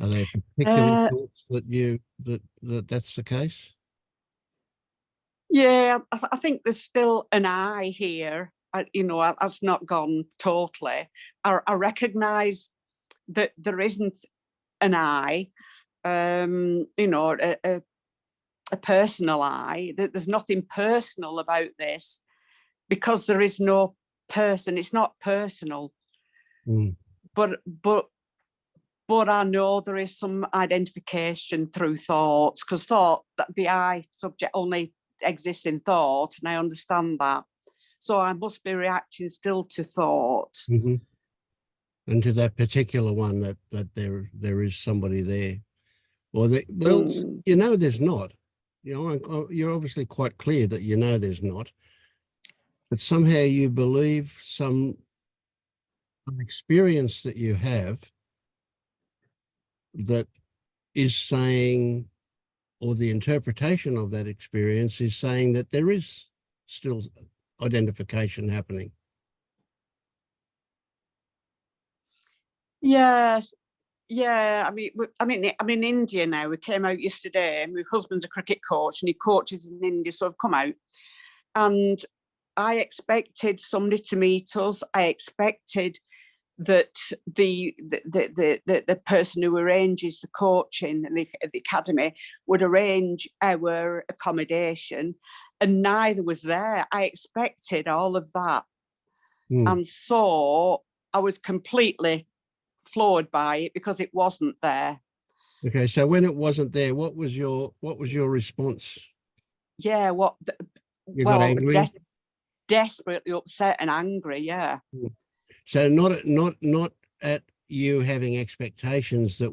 Are there particular thoughts that that's the case? Yeah, I think there's still an I here. That's not gone totally. I recognise that there isn't an I, a personal I, that there's nothing personal about this because there is no person. It's not personal. Mm. But I know there is some identification through thoughts, because thought, that the I subject only exists in thought, and I understand that. So I must be reacting still to thought. Mm-hmm. And to that particular one that there is somebody there. Or there's not. You're obviously quite clear that there's not. But somehow you believe some experience that you have that is saying, or the interpretation of that experience is saying that there is still identification happening. Yes. Yeah, I'm in India now. We came out yesterday. My husband's a cricket coach and he coaches in India, so I've come out. And I expected somebody to meet us. I expected that the person who arranges the coaching at the academy would arrange our accommodation, and neither was there. I expected all of that. And so I was completely floored by it because it wasn't there. Okay, so when it wasn't there, what was your response? Yeah, You got angry? Desperately upset and angry. Yeah. So not at you having expectations that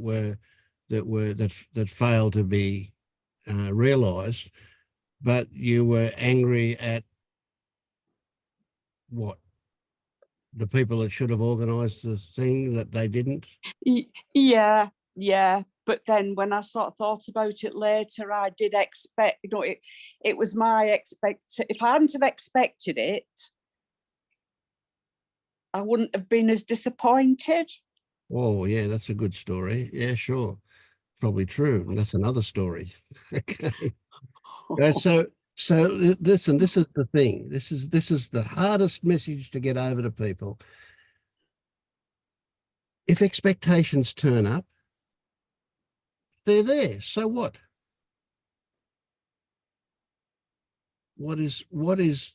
failed to be realized, but you were angry at what? The people that should have organized the thing that they didn't? Yeah. But then when I sort of thought about it later, I did expect, it was my if I hadn't have expected it, I wouldn't have been as disappointed. Oh, yeah, that's a good story. Yeah, sure. Probably true. And that's another story. Okay. So listen, this is the thing. This is the hardest message to get over to people. If expectations turn up, they're there. So what? What is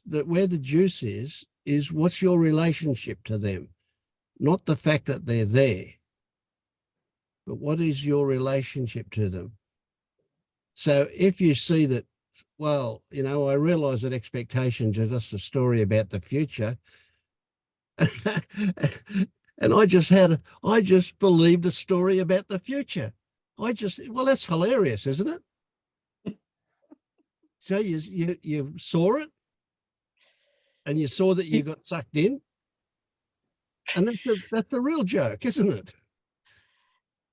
that? Where the juice is what's your relationship to them? Not the fact that they're there, but what is your relationship to them? So if you see that, well, I realize that expectations are just a story about the future. And I just believed a story about the future. Well, that's hilarious, isn't it? So you saw it and you saw that you got sucked in. And that's a real joke, isn't it?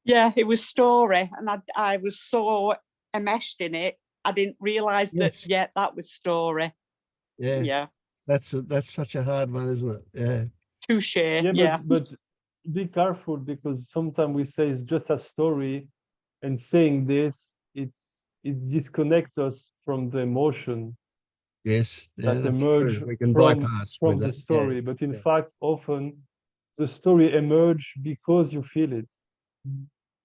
Yeah, it was story. And I was so enmeshed in it. I didn't realize that, that was story. Yeah. That's such a hard one, isn't it? Yeah. Touche. Yeah. But be careful, because sometimes we say it's just a story, and saying this, it disconnects us from the emotion. Yes, that emerge we can from bypass with the that. story. Yeah. But in fact, often the story emerge because you feel it.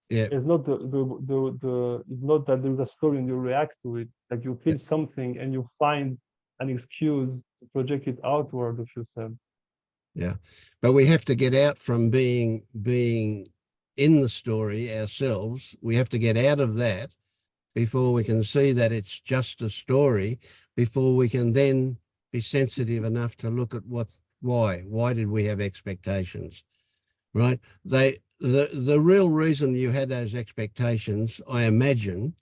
Yeah. It's not it's not that there's a story and you react to it. It's like you feel something and you find an excuse to project it outward of yourself. Yeah, but we have to get out from being in the story ourselves. We have to get out of that before we can see that it's just a story, before we can then be sensitive enough to look at why did we have expectations, right? The real reason you had those expectations, I imagine,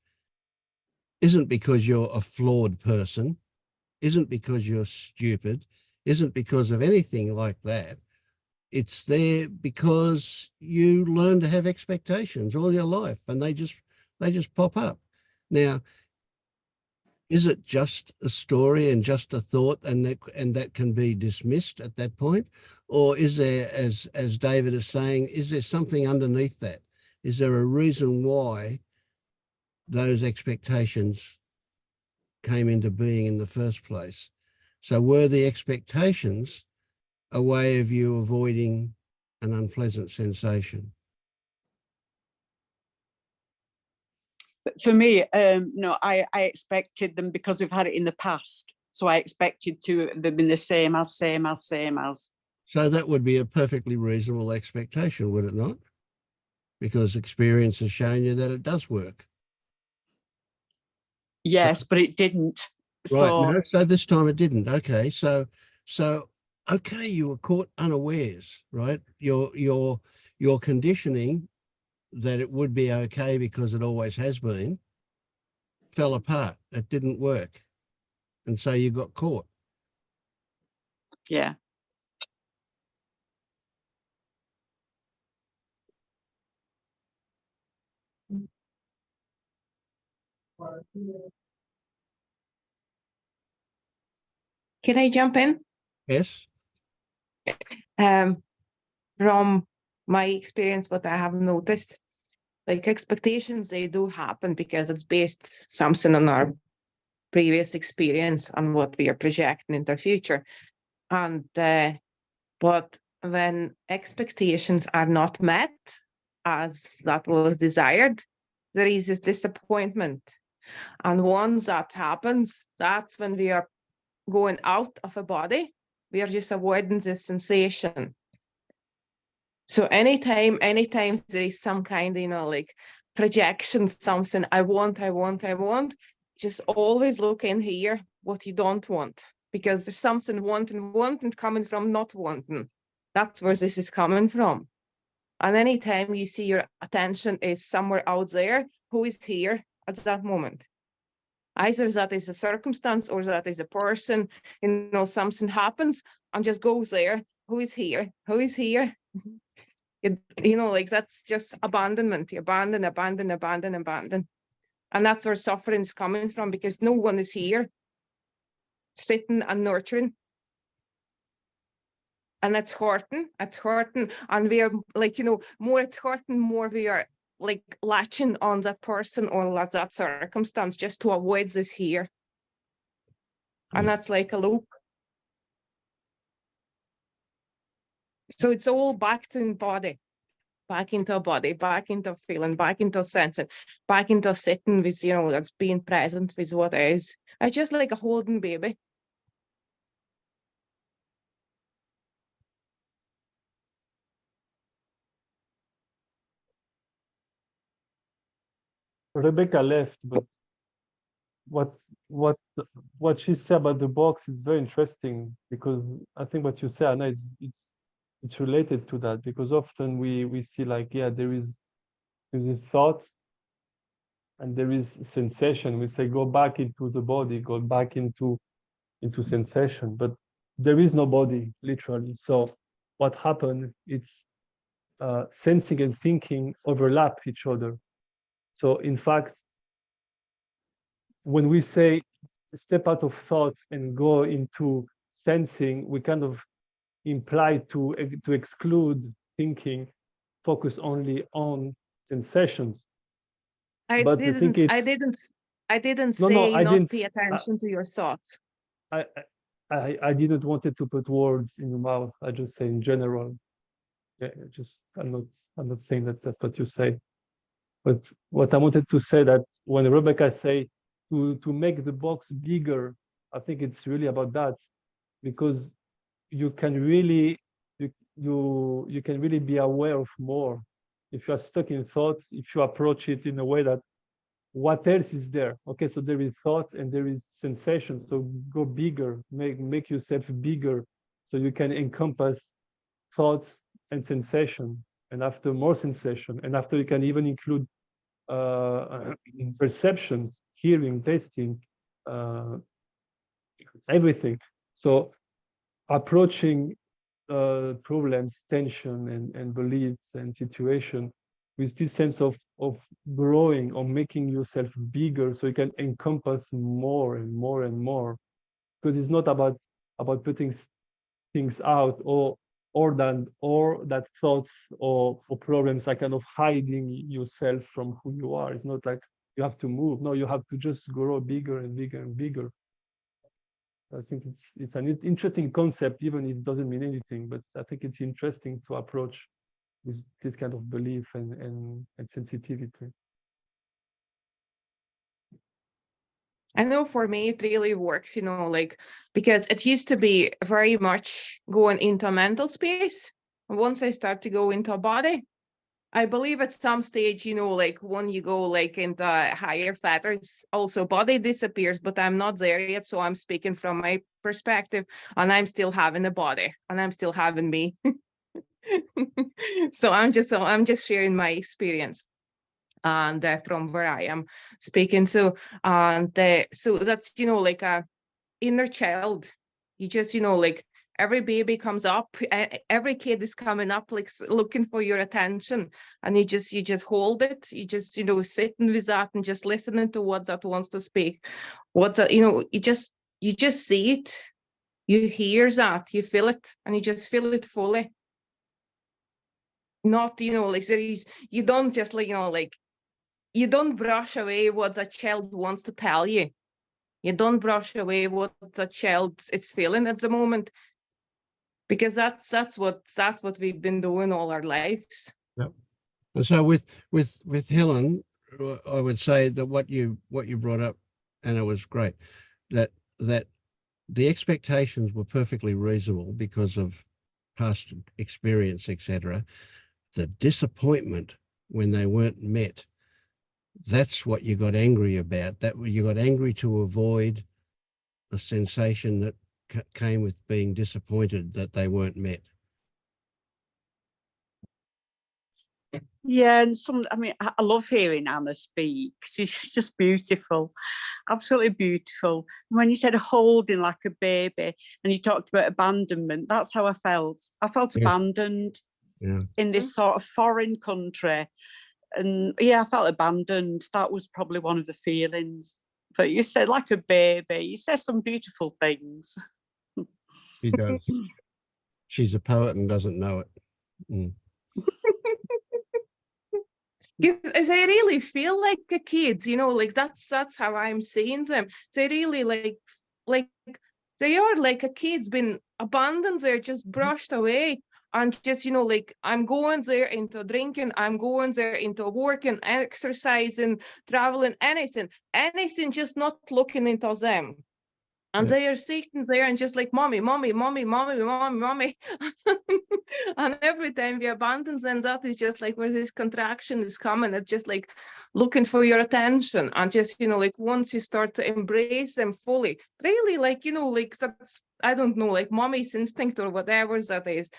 isn't because you're a flawed person, isn't because you're stupid, isn't because of anything like that. It's there because you learn to have expectations all your life, and they just pop up. Now, is it just a story and just a thought, and that can be dismissed at that point? Or is there, as David is saying, is there something underneath that? Is there a reason why those expectations came into being in the first place? So were the expectations a way of you avoiding an unpleasant sensation? But for me, no, I expected them because we've had it in the past. So I expected to have been the same as. So that would be a perfectly reasonable expectation, would it not? Because experience has shown you that it does work. Yes, but it didn't. Right. No, so this time it didn't. Okay. So okay, you were caught unawares, right? Your conditioning that it would be okay because it always has been fell apart. It didn't work. And so you got caught. Yeah. Can I jump in? Yes. From my experience, what I have noticed like expectations, they do happen because it's based something on our previous experience and what we are projecting into the future. And but when expectations are not met as that was desired, there is this disappointment. And once that happens, that's when we are going out of a body. We are just avoiding the sensation. So anytime there is some kind, like projection, something I want, just always look in here what you don't want, because there's something wanting coming from not wanting. That's where this is coming from. And anytime you see your attention is somewhere out there, who is here at that moment? Either that is a circumstance or that is a person, something happens and just goes there. Who is here? Who is here? Like that's just abandonment. You abandon. And that's where suffering is coming from, because no one is here sitting and nurturing. And it's hurting. And we are like, more it's hurting, more we are like latching on that person or that circumstance just to avoid this here. And that's like a loop. So it's all back to body, back into body, back into feeling, back into sensing, back into sitting with, that's being present with what is. It's just like a holding baby. Rebecca left, but what she said about the box is very interesting, because I think what you say, Anna, it's related to that, because often we see like, yeah, there's a thought and there is sensation. We say go back into the body, go back into sensation, but there is no body, literally. So what happened, it's sensing and thinking overlap each other. So in fact, when we say step out of thought and go into sensing, we kind of imply to exclude thinking, focus only on sensations. I didn't say not pay attention to your thoughts. I didn't want to put words in your mouth. I just say in general. Yeah, I'm not saying that that's what you say. But what I wanted to say, that when Rebecca say to make the box bigger, I think it's really about that, because you can really you can really be aware of more if you are stuck in thoughts, if you approach it in a way that what else is there. Okay, so there is thought and there is sensation, so go bigger, make yourself bigger, so you can encompass thoughts and sensation, and after more sensation, and after you can even include perceptions, hearing, tasting, everything. So approaching problems, tension, and beliefs and situation with this sense of growing or making yourself bigger, so you can encompass more and more and more, because it's not about putting things out or that thoughts or problems are kind of hiding yourself from who you are. It's not like you have to move. No, you have to just grow bigger and bigger and bigger. I think it's an interesting concept, even if it doesn't mean anything, but I think it's interesting to approach with this kind of belief and sensitivity. I know for me it really works, like, because it used to be very much going into a mental space. Once I start to go into a body, I believe at some stage, like when you go like into higher feathers, also body disappears, but I'm not there yet. So I'm speaking from my perspective, and I'm still having a body, and I'm still having me. So I'm just sharing my experience, and from where I am speaking to, and so that's like a inner child. You just like every baby comes up, every kid is coming up like looking for your attention, and you just hold it, you just sitting with that and just listening to what that wants to speak, what's that, you just see it, you hear that, you feel it, and you just feel it fully. not, like there is, you don't just like, like, you don't brush away what the child wants to tell you. You don't brush away what the child is feeling at the moment, because that's what we've been doing all our lives. Yep. And so with Helen, I would say that what you brought up, and it was great, that the expectations were perfectly reasonable because of past experience, etc. The disappointment when they weren't met, that's what you got angry about. That you got angry to avoid the sensation that came with being disappointed that they weren't met. Yeah, and I love hearing Anna speak. She's just beautiful, absolutely beautiful. When you said holding like a baby and you talked about abandonment, that's how I felt. I felt abandoned in this sort of foreign country. And yeah, I felt abandoned. That was probably one of the feelings. But you said like a baby, you said some beautiful things. She does. She's a poet and doesn't know it. Because they really feel like a kids, like that's how I'm seeing them. They really like they are like a kids, been abandoned, they're just brushed away, and just like I'm going there into drinking, I'm going there into working, exercising, traveling, anything, just not looking into them. And they are sitting there and just like, mommy, mommy, mommy, mommy, mommy, mommy. And every time we abandon them, that is just like where this contraction is coming. It's just like looking for your attention. And just, like once you start to embrace them fully, really like, like that's, I don't know, like mommy's instinct or whatever that is.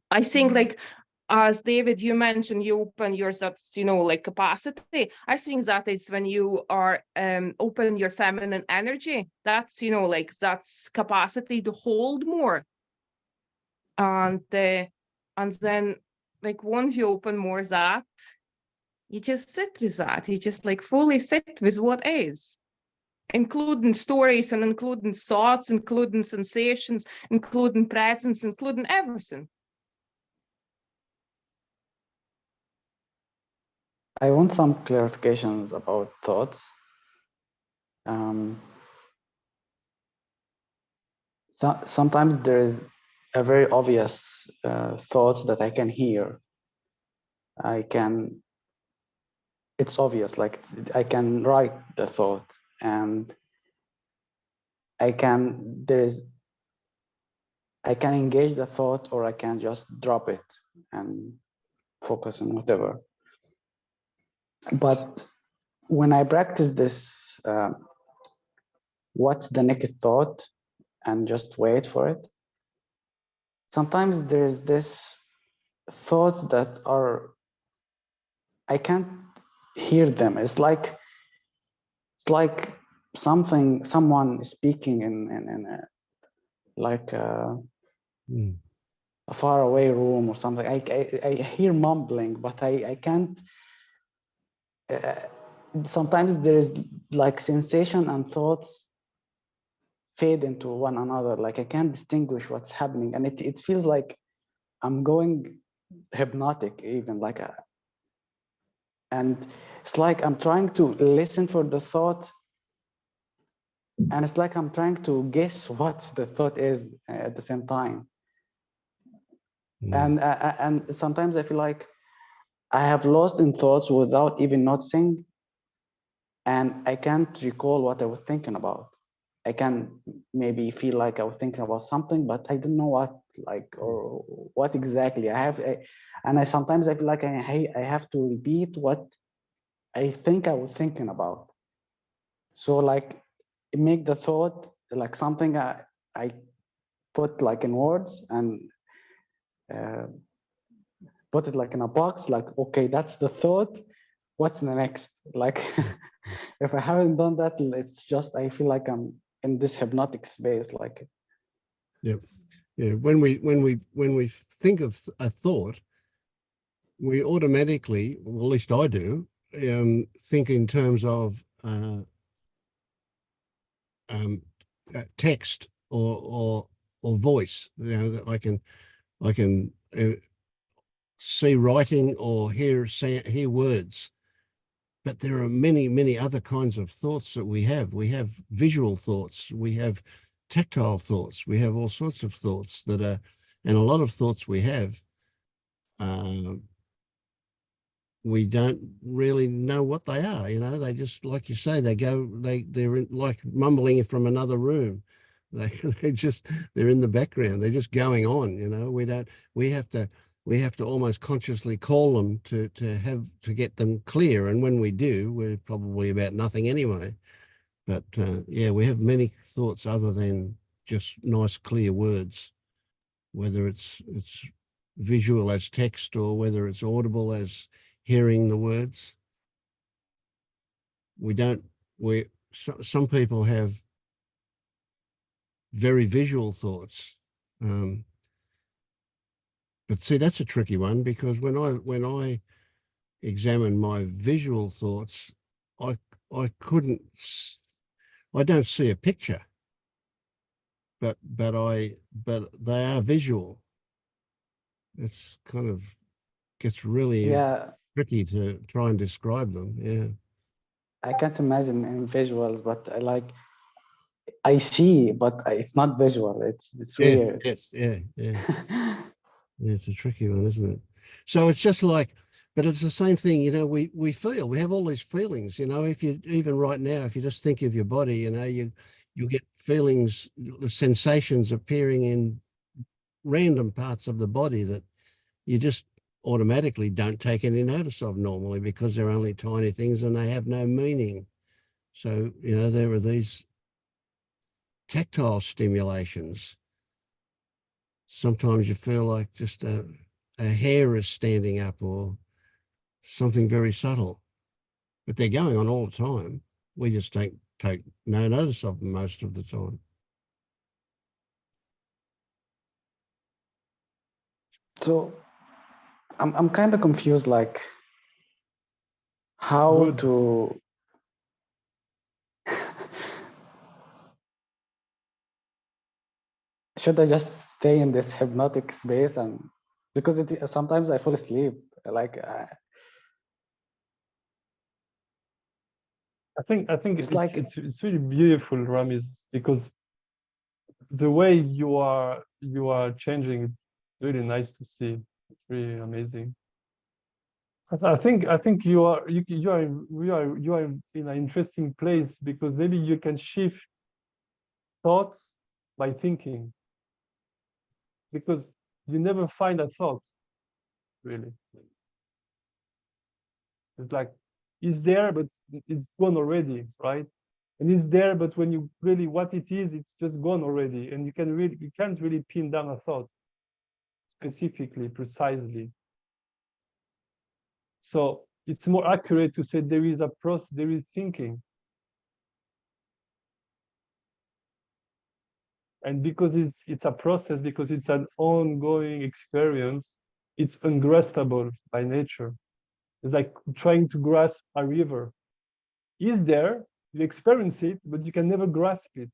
I think like, as David, you mentioned, you open your, that's, like capacity. I think that is when you are open your feminine energy. That's, like that's capacity to hold more. And then like once you open more that, you just sit with that. You just like fully sit with what is, including stories and including thoughts, including sensations, including presence, including everything. I want some clarifications about thoughts. Sometimes there is a very obvious thoughts that I can hear. It's obvious, like I can write the thought, and I can engage the thought, or I can just drop it and focus on whatever. But when I practice this, what's the next thought, and just wait for it, sometimes there's this thoughts that are, I can't hear them. It's like someone speaking in a, like a far away room or something. I hear mumbling, but I can't. Sometimes there's like sensation and thoughts fade into one another. Like I can't distinguish what's happening, and it feels like I'm going hypnotic, even like a. And it's like I'm trying to listen for the thought, and it's like I'm trying to guess what the thought is at the same time. And sometimes I feel like I have lost in thoughts without even noticing, and I can't recall what I was thinking about. I can maybe feel like I was thinking about something, but I don't know what, like, or what exactly. Sometimes I feel like I have to repeat what I think I was thinking about. So like, make the thought like something I put like in words, and put it like in a box, like, okay, that's the thought. What's the next? Like, if I haven't done that, it's just, I feel like I'm in this hypnotic space. Like, yeah. When we think of a thought, we automatically, well, at least I do, think in terms of text or voice. That I can see writing or hear words. But there are many, many other kinds of thoughts that we have. We have visual thoughts, we have tactile thoughts, we have all sorts of thoughts that are, and a lot of thoughts we have, we don't really know what they are. You know, they just, like you say, they're like mumbling from another room. They're in the background. They're just going on. You know, we have to almost consciously call them to get them clear. And when we do, we're probably about nothing anyway. But yeah, we have many thoughts other than just nice, clear words, whether it's visual as text or whether it's audible as hearing the words. Some people have very visual thoughts. But see, that's a tricky one, because when I examine my visual thoughts, I don't see a picture, but they are visual. It's kind of gets really tricky to try and describe them. Yeah. I can't imagine in visuals, but I see, but it's not visual. It's weird. Yes, yeah. Yeah, it's a tricky one, isn't it? So it's just like, but it's the same thing, you know, we feel, we have all these feelings, you know, if you, even right now, if you just think of your body, you know, you'll get feelings, sensations appearing in random parts of the body that you just automatically don't take any notice of normally, because they're only tiny things and they have no meaning. So, you know, there are these tactile stimulations. Sometimes you feel like just a hair is standing up or something very subtle, but they're going on all the time. We just take no notice of them most of the time. So I'm kind of confused, like how to should I just stay in this hypnotic space, and because sometimes I fall asleep, like I think it's really beautiful, Ramis, because the way you are changing, it's really nice to see. It's really amazing. I think you are in an interesting place, because maybe you can shift thoughts by thinking, because you never find a thought, really. It's like, it's there, but it's gone already, right? And it's there, but when you really what it is, it's just gone already, and you can't really pin down a thought specifically, precisely. So it's more accurate to say there is a process, there is thinking. And because it's a process, because it's an ongoing experience, it's ungraspable by nature. It's like trying to grasp a river. It's there, you experience it, but you can never grasp it.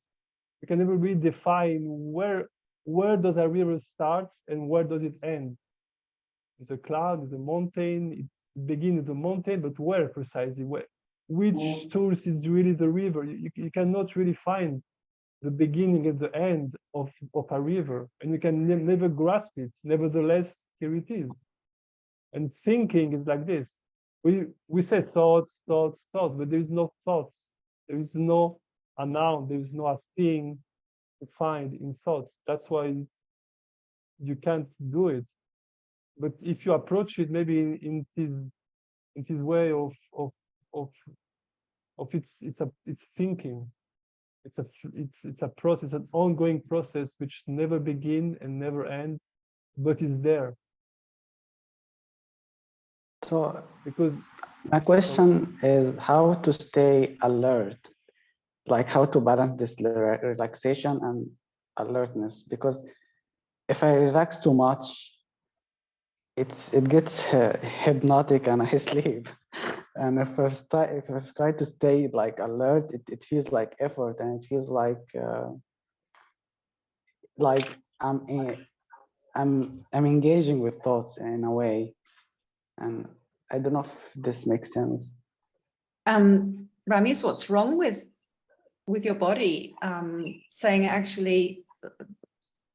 You can never really define where does a river start and where does it end. It's a cloud, it's a mountain, it begins with a mountain, but where precisely? Which source is really the river? You cannot really find the beginning and the end of a river, and you can never grasp it. Nevertheless, here it is. And thinking is like this. We say thoughts, but there is no thoughts. There is no a noun, there is no a thing to find in thoughts. That's why you can't do it. But if you approach it maybe in this way of it's thinking. It's a process, an ongoing process which never begin and never end, but is there. So because my question is how to stay alert, like how to balance this relaxation and alertness, because if I relax too much, it gets hypnotic and I sleep. And if I try to stay like alert, it feels like effort, and it feels like I'm engaging with thoughts in a way. And I don't know if this makes sense. Ramis, what's wrong with your body saying, actually,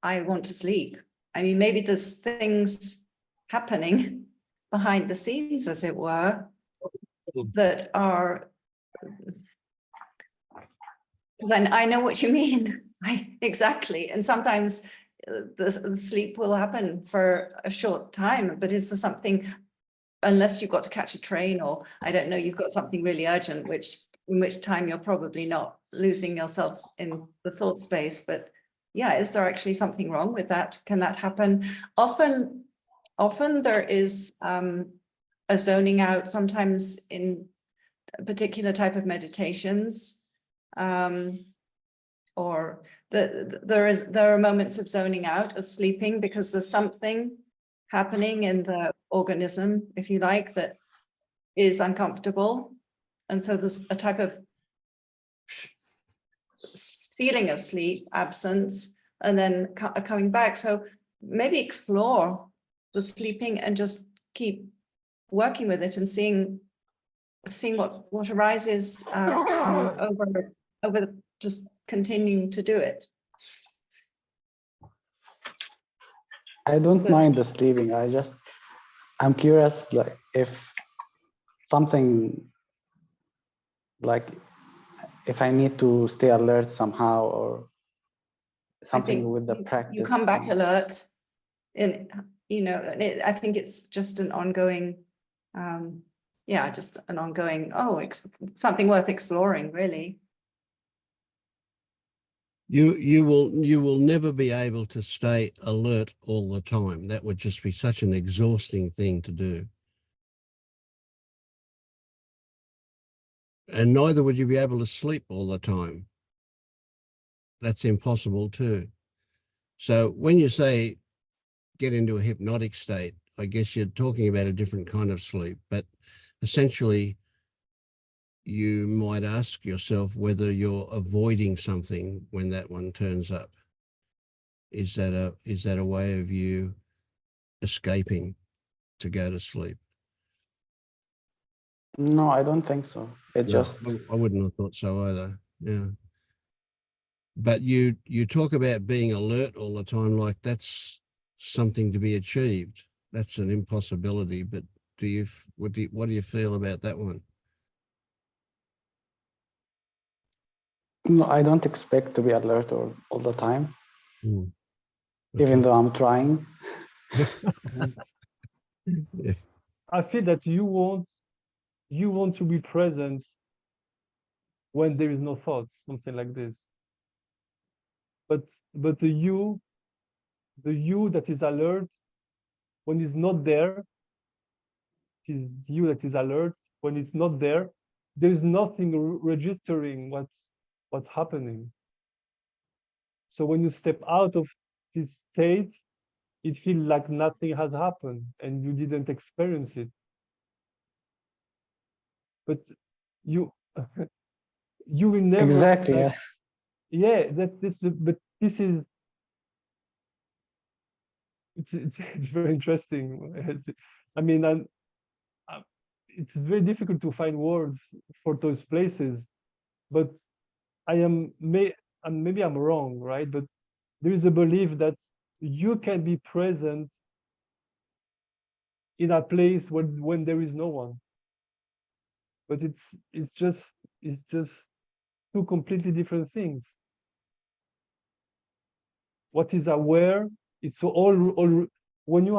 I want to sleep? I mean, maybe there's things happening behind the scenes, as it were, that are, because I know what you mean. Exactly. And sometimes the sleep will happen for a short time, but is there something, unless you've got to catch a train, or I don't know, you've got something really urgent, in which time you're probably not losing yourself in the thought space. But yeah, is there actually something wrong with that? Can that happen? Often there is a zoning out, sometimes in a particular type of meditations, or there are moments of zoning out, of sleeping, because there's something happening in the organism, if you like, that is uncomfortable. And so there's a type of feeling of sleep, absence, and then coming back. So maybe explore the sleeping and just keep working with it and seeing what arises over just continuing to do it. I don't mind the sleeping. I'm curious, like if something, like if I need to stay alert somehow, or something with the practice. You come back alert, and I think it's just an ongoing, just an ongoing. Something worth exploring, really. You will never be able to stay alert all the time. That would just be such an exhausting thing to do. And neither would you be able to sleep all the time. That's impossible too. So when you say get into a hypnotic state, I guess you're talking about a different kind of sleep, but essentially you might ask yourself whether you're avoiding something when that one turns up. Is that a way of you escaping to go to sleep? No, I don't think so. I wouldn't have thought so either. Yeah. But you talk about being alert all the time, like that's something to be achieved. That's an impossibility. But what do you feel about that one? No, I don't expect to be alert all the time, Okay. even though I'm trying. Yeah. I feel that you want to be present when there is no thoughts, something like this. But the you that is alert when it's not there, it is you that is alert when it's not there. There is nothing registering what's happening. So when you step out of this state, it feels like nothing has happened and you didn't experience it. But you will never. Exactly. Like, yeah. But this is. It's very interesting. I mean, it's very difficult to find words for those places, but maybe I'm wrong, right? But there is a belief that you can be present in a place when there is no one. But it's just two completely different things. What is aware? It's all when you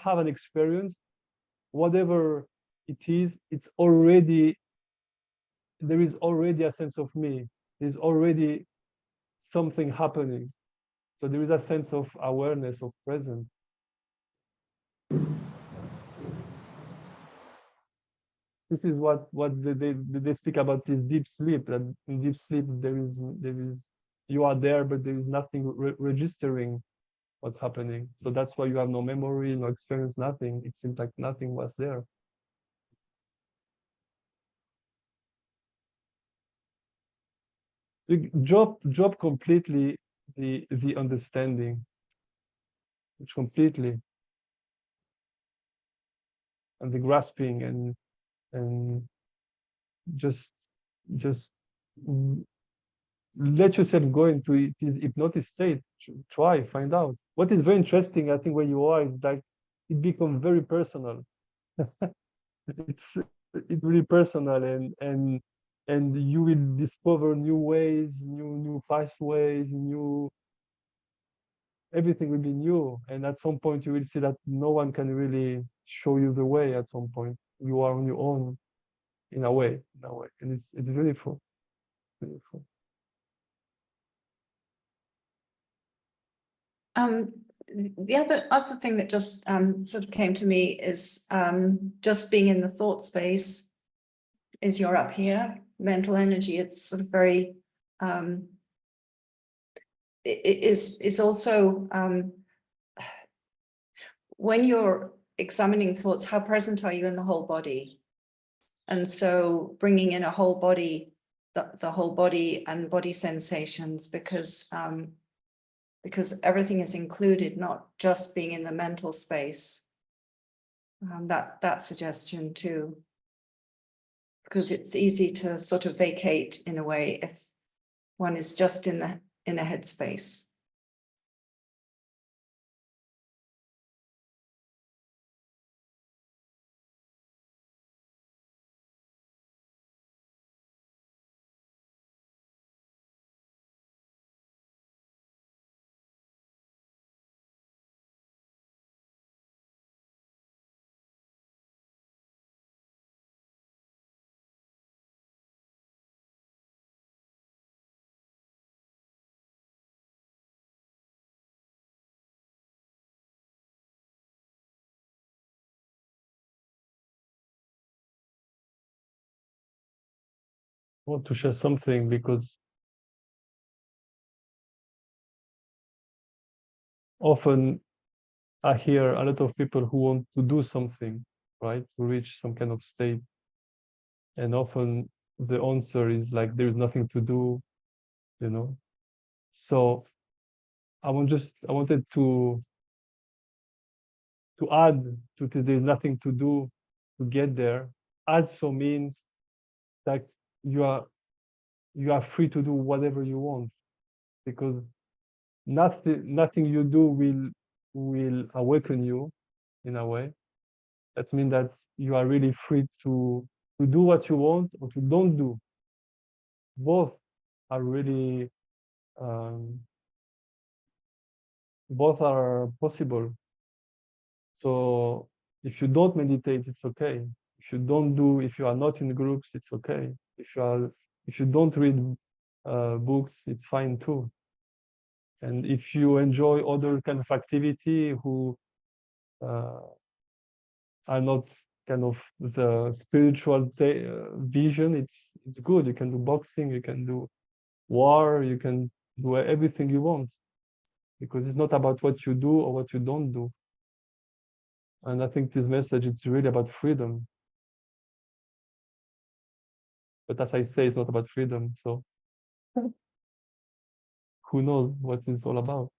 have an experience, whatever it is, there is already a sense of me. There's already something happening. So there is a sense of awareness, of presence. This is what they speak about, this deep sleep. That in deep sleep there is you are there, but there is nothing registering what's happening. So that's why you have no memory, no experience, nothing. It seems like nothing was there. You drop completely the understanding, which completely. and the grasping and just let yourself go into this hypnotic state. Try, find out. What is very interesting, I think, where you are is like it becomes very personal. It's really personal, and you will discover new ways, new pathways, everything will be new. And at some point you will see that no one can really show you the way. At some point you are on your own in a way, and it's beautiful. The other thing that just sort of came to me is just being in the thought space. Is you're up here, mental energy. It's sort of very. It is also when you're examining thoughts, how present are you in the whole body? And so bringing in a whole body, the whole body and body sensations, because everything is included, not just being in the mental space. That suggestion too, because it's easy to sort of vacate in a way if one is just in a headspace. I want to share something because often I hear a lot of people who want to do something, right, to reach some kind of state. And often the answer is like, there is nothing to do, you know. So I wanted to add to there's nothing to do to get there also means that you are free to do whatever you want, because nothing you do will awaken you in a way. That means that you are really free to do what you want or to don't do. Both are really both are possible. So if you don't meditate, it's okay. If you are not in groups, it's okay. If you don't read books, it's fine too. And if you enjoy other kind of activity who are not kind of the spiritual vision, it's good. You can do boxing, you can do war, you can do everything you want, because it's not about what you do or what you don't do. And I think this message, it's really about freedom. But as I say, it's not about freedom. So who knows what it's all about?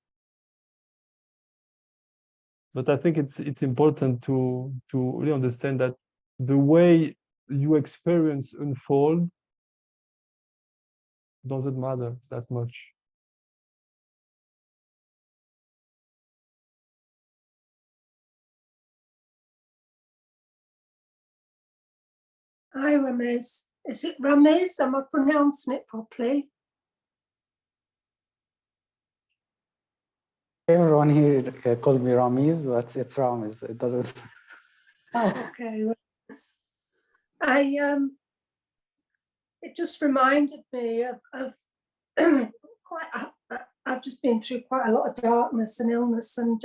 But I think it's important to really understand that the way you experience unfold doesn't matter that much. Hi, Ramez. Is it Ramez? Am I pronouncing it properly? Everyone here called me Ramiz, but it's Ramiz. It doesn't. Oh, okay. It just reminded me of I've just been through quite a lot of darkness and illness, and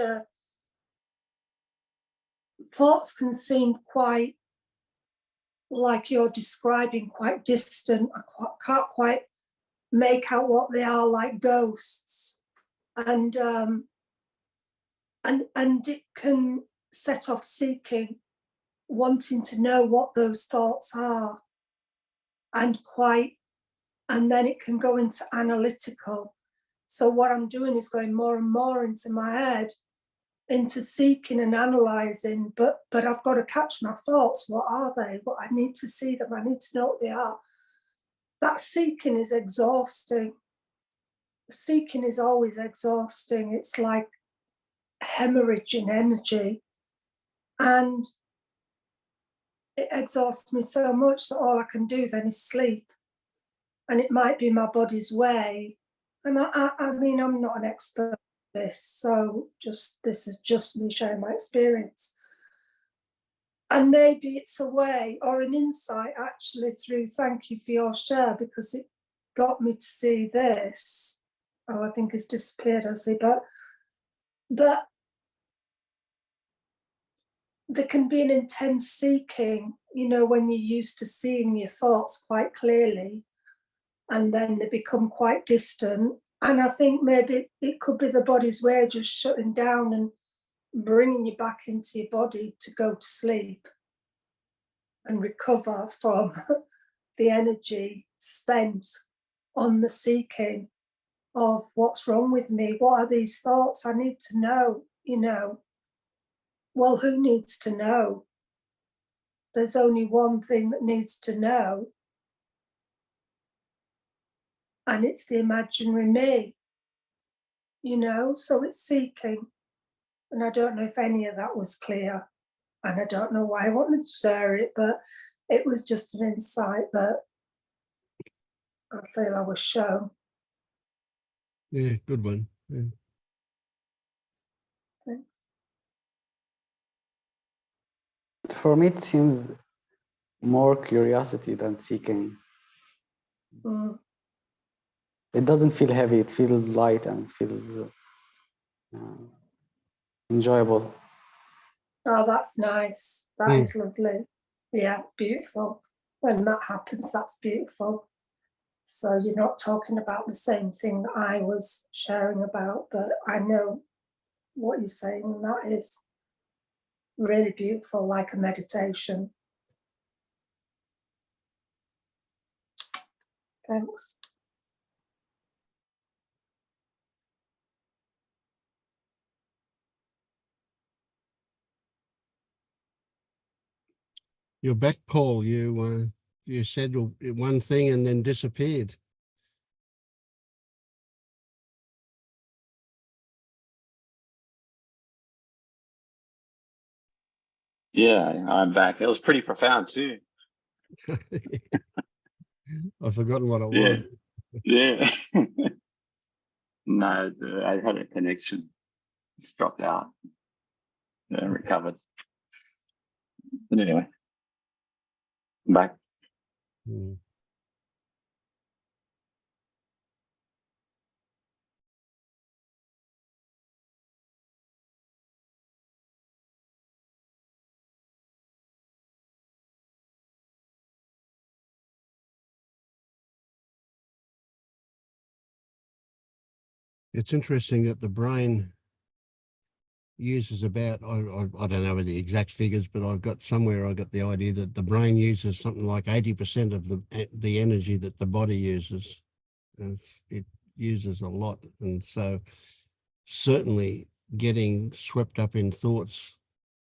thoughts can seem quite, like you're describing, quite distant. I can't quite make out what they are, like ghosts, and it can set off seeking, wanting to know what those thoughts are, and then it can go into analytical. So what I'm doing is going more and more into my head into seeking and analysing, but I've got to catch my thoughts. What are they? What I need to see them. I need to know what they are. That seeking is exhausting. Seeking is always exhausting. It's like hemorrhaging energy. And it exhausts me so much that all I can do then is sleep. And it might be my body's way. And I mean, I'm not an expert at this, so this is just me sharing my experience. And maybe it's a way or an insight actually through, thank you for your share, because it got me to see this. Oh, I think it's disappeared, I see, but that there can be an intense seeking, you know, when you're used to seeing your thoughts quite clearly, and then they become quite distant. And I think maybe it could be the body's way of just shutting down and bringing you back into your body to go to sleep and recover from the energy spent on the seeking of what's wrong with me. What are these thoughts? I need to know, you know. Well, who needs to know? There's only one thing that needs to know. And it's the imaginary me, you know, so it's seeking. And I don't know if any of that was clear. And I don't know why I wanted to share it, but it was just an insight that I feel I was shown. Yeah, good one. Yeah. Thanks. For me, it seems more curiosity than seeking. Mm. It doesn't feel heavy, it feels light and it feels enjoyable. Oh, that's nice. That is lovely. Yeah, beautiful. When that happens, that's beautiful. So you're not talking about the same thing that I was sharing about, but I know what you're saying, and that is really beautiful, like a meditation. Thanks. You're back, Paul. You said one thing and then disappeared. Yeah, I'm back. That was pretty profound too. I've forgotten what it Yeah. was. Yeah. No, I had a connection. It's dropped out. Yeah, recovered. But anyway, I'm back. Mm. It's interesting that the brain uses about, I don't know the exact figures, but I got the idea that the brain uses something like 80% of the energy that the body uses. It uses a lot. And so certainly getting swept up in thoughts,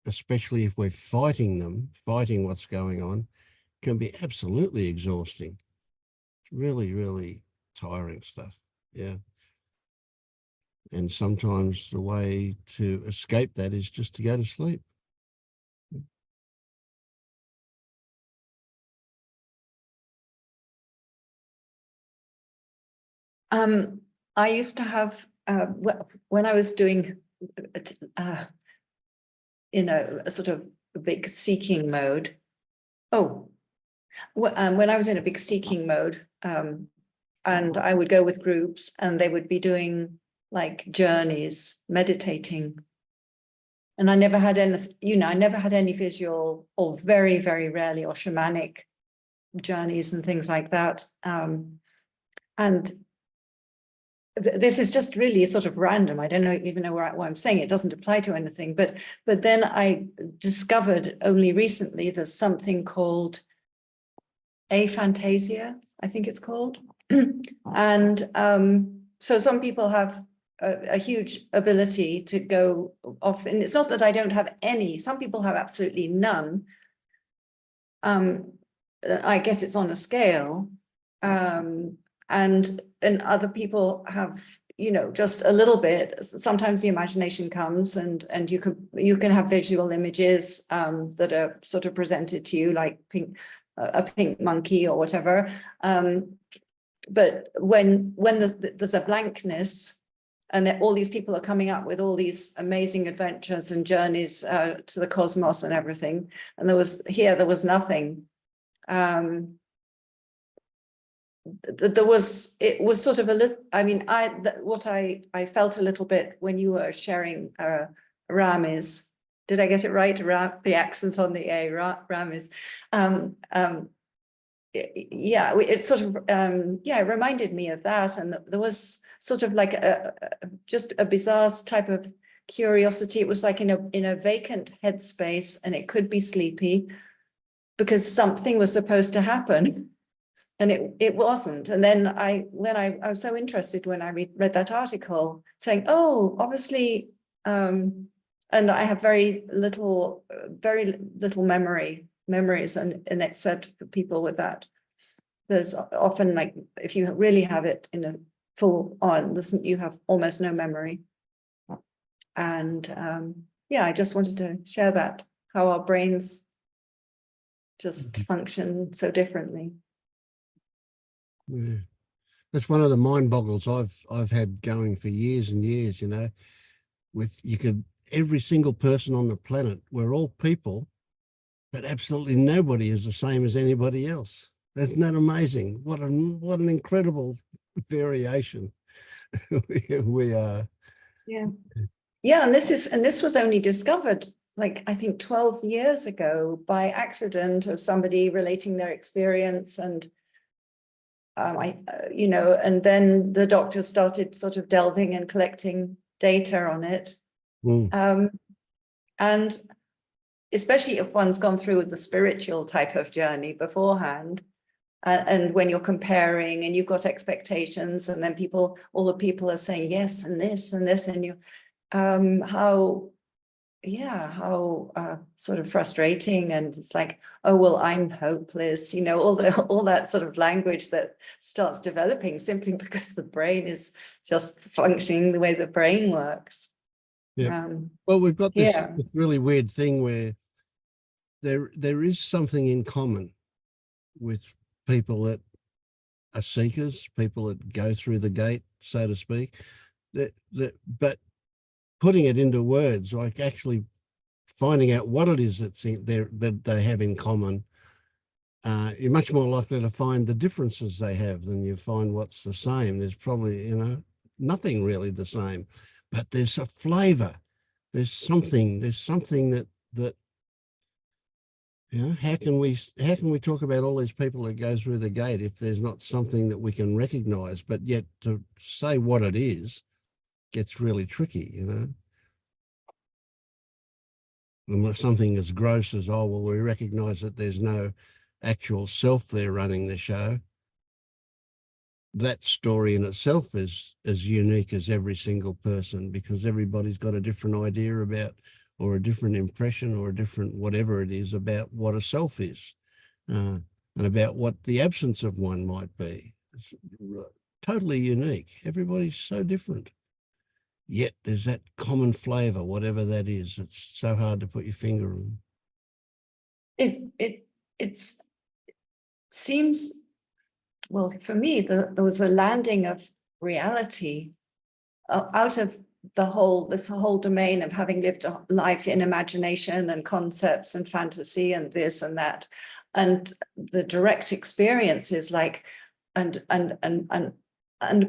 especially if we're fighting what's going on, can be absolutely exhausting. It's really, really tiring stuff. Yeah. And sometimes the way to escape that is just to go to sleep. I used to have, when I was doing, in a sort of big seeking mode. When I was in a big seeking mode, and I would go with groups and they would be doing like journeys, meditating. And I never had any, I never had any visual, or very, very rarely, or shamanic journeys and things like that. And this is just really sort of random. I don't even know why I'm saying it. It doesn't apply to anything. But then I discovered only recently there's something called aphantasia, I think it's called. And so some people have a huge ability to go off. And it's not that I don't have any. Some people have absolutely none. I guess it's on a scale. And other people have, you know, just a little bit. Sometimes the imagination comes and you can have visual images that are sort of presented to you, like a pink monkey or whatever. But when there's a blankness, and all these people are coming up with all these amazing adventures and journeys to the cosmos and everything, and there was nothing. It was sort of a little, I mean, I felt a little bit when you were sharing Ram is, did I get it right? The accent on the A, Ram is, yeah, it sort of, yeah, it reminded me of that. And there was sort of like just a bizarre type of curiosity. It was like in a vacant headspace, and it could be sleepy because something was supposed to happen. And it wasn't. And then I was so interested when I read that article saying, oh, obviously, and I have very little memories, and it said for people with that, there's often, like, if you really have it in a full on, listen, you have almost no memory. And yeah, I just wanted to share that, how our brains just function so differently. Yeah. That's one of the mind boggles I've had going for years and years, you know, every single person on the planet, we're all people, but absolutely nobody is the same as anybody else. Isn't that amazing? What an incredible variation we are. Yeah. Yeah, and this was only discovered, like, I think 12 years ago by accident, of somebody relating their experience, and you know, and then the doctors started sort of delving and collecting data on it. And especially if one's gone through with the spiritual type of journey beforehand, and when you're comparing and you've got expectations, and then all the people are saying yes and this and this, and you, how sort of frustrating. And it's like, oh, well, I'm hopeless, you know, all that sort of language that starts developing simply because the brain is just functioning the way the brain works. Yeah. Well, we've got this really weird thing where there is something in common with people that are seekers, people that go through the gate, so to speak, but putting it into words, like actually finding out what it is that they have in common, you're much more likely to find the differences they have than you find what's the same. There's probably, you know, nothing really the same, but there's a flavor. There's something that you know, how can we talk about all these people that go through the gate if there's not something that we can recognize? But yet to say what it is gets really tricky, you know. And something as gross as, oh, well, we recognize that there's no actual self there running the show. That story in itself is as unique as every single person, because everybody's got a different idea about, or a different impression, or a different whatever it is about what a self is, and about what the absence of one might be. It's totally unique. Everybody's so different. Yet there's that common flavor, whatever that is. It's so hard to put your finger on. It seems, well, for me, there was a landing of reality out of this whole domain of having lived a life in imagination and concepts and fantasy and this and that, and the direct experiences, like, and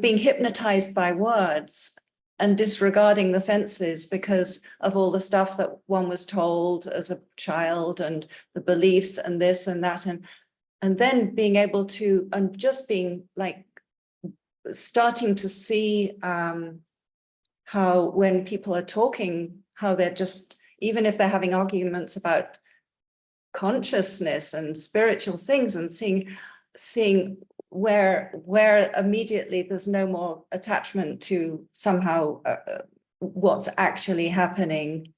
being hypnotized by words and disregarding the senses because of all the stuff that one was told as a child, and the beliefs and this and that, and then being able to, and just being like, starting to see how when people are talking, how they're just, even if they're having arguments about consciousness and spiritual things, and seeing where immediately there's no more attachment to somehow what's actually happening,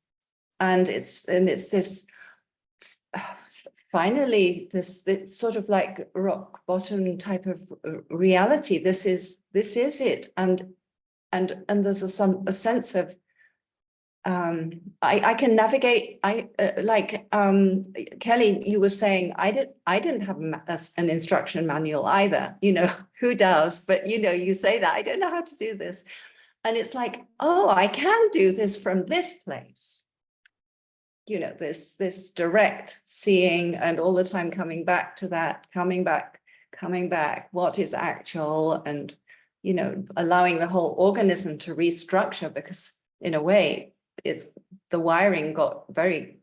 and it's this finally it's sort of like rock bottom type of reality. This is it, and there's a sense of I can navigate. Kelly, you were saying I didn't have an instruction manual either. You know, who does? But you know, you say that I don't know how to do this, and it's like, oh, I can do this from this place. You know, this direct seeing, and all the time coming back to that, coming back. What is actual, and you know, allowing the whole organism to restructure, because in a way, it's the wiring got very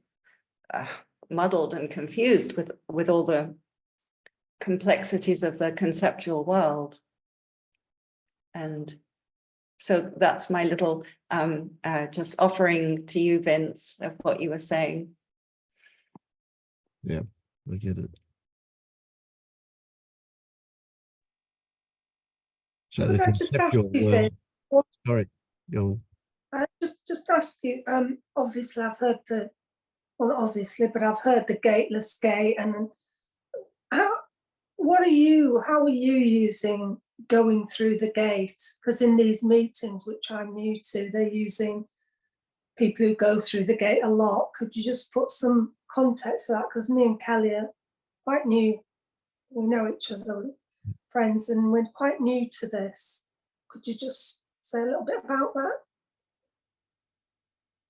muddled and confused with all the complexities of the conceptual world. And so that's my little just offering to you, Vince, of what you were saying. Yeah, I get it. So the Could I just ask conceptual you, world. Vince, what, Sorry, go on. just ask you, obviously I've heard well, not obviously, but I've heard the gateless gate, and how are you using going through the gate? Because in these meetings, which I'm new to, they're using people who go through the gate a lot. Could you just put some context to that? Because me and Kelly are quite new. We know each other, friends, and we're quite new to this. Could you just say a little bit about that?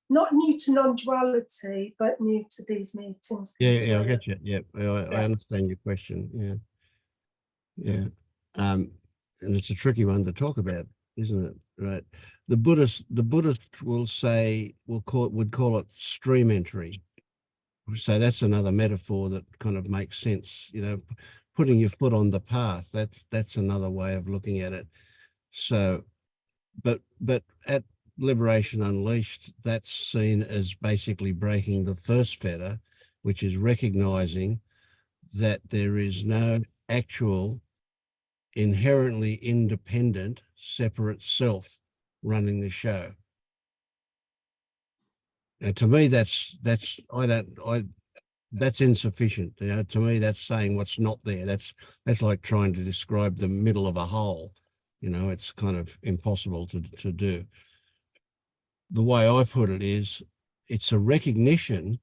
Not new to non-duality, but new to these meetings. Yeah, I get you. Yeah, I understand your question. Yeah. And it's a tricky one to talk about, isn't it? Right. The Buddhist will say, would call it stream entry. So that's another metaphor that kind of makes sense. You know, putting your foot on the path. That's another way of looking at it. So, but at Liberation Unleashed, that's seen as basically breaking the first fetter, which is recognizing that there is no actual inherently independent separate self running the show. And to me, that's insufficient. You know, to me, that's saying what's not there. That's like trying to describe the middle of a hole. You know, it's kind of impossible to do. The way I put it is, it's a recognition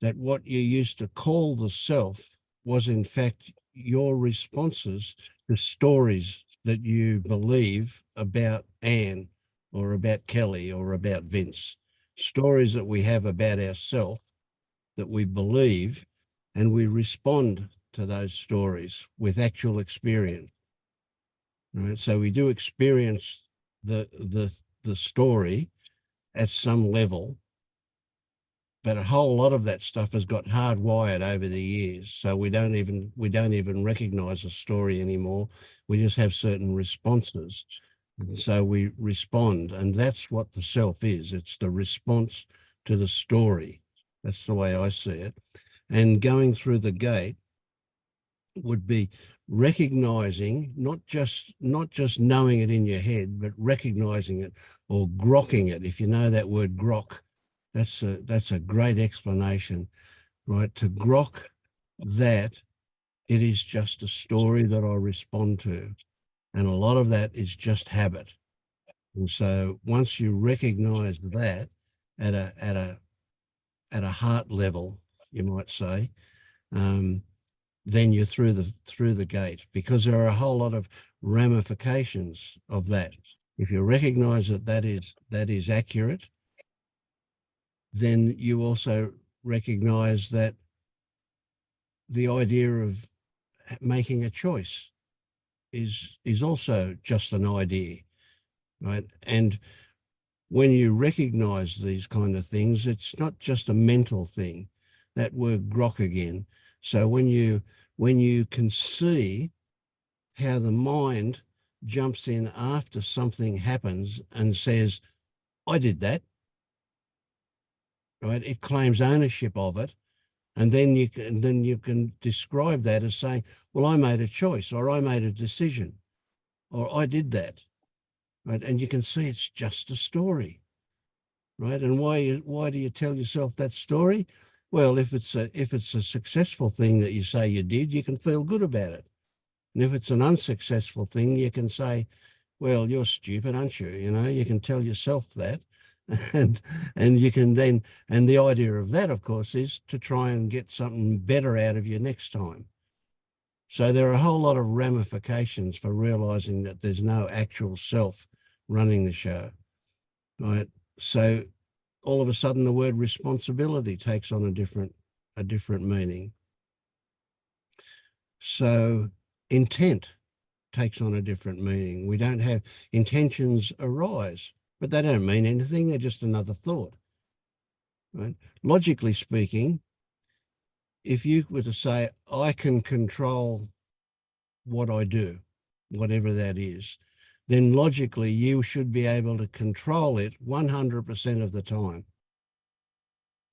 that what you used to call the self was in fact your responses to stories that you believe about Anne or about Kelly or about Vince, stories that we have about ourselves that we believe, and we respond to those stories with actual experience. Right? So we do experience the story at some level, but a whole lot of that stuff has got hardwired over the years. So we don't even recognize a story anymore. We just have certain responses. So we respond, and that's what the self is. It's the response to the story. That's the way I see it. And going through the gate would be recognizing, not just knowing it in your head, but recognizing it, or grokking it. If you know that word grok, that's a great explanation, right? To grok that it is just a story that I respond to. And a lot of that is just habit. And so once you recognize that at a heart level, you might say, then you're through the gate, because there are a whole lot of ramifications of that. If you recognize that is accurate, then you also recognize that the idea of making a choice is also just an idea, right? And when you recognize these kind of things, it's not just a mental thing. That word grok again. So when you can see how the mind jumps in after something happens and says, I did that, right? It claims ownership of it, And then you can describe that as saying, well, I made a choice, or I made a decision, or I did that, right? And you can see it's just a story, right? And why do you tell yourself that story? Well, if it's a successful thing that you say you did, you can feel good about it. And if it's an unsuccessful thing, you can say, well, you're stupid, aren't you? You know, you can tell yourself that. And you can then, and the idea of that, of course, is to try and get something better out of you next time. So there are a whole lot of ramifications for realizing that there's no actual self running the show, right? So all of a sudden the word responsibility takes on a different meaning. So intent takes on a different meaning. We don't have intentions arise, but they don't mean anything. They're just another thought, right? Logically speaking, if you were to say, I can control what I do, whatever that is, then logically you should be able to control it 100% of the time,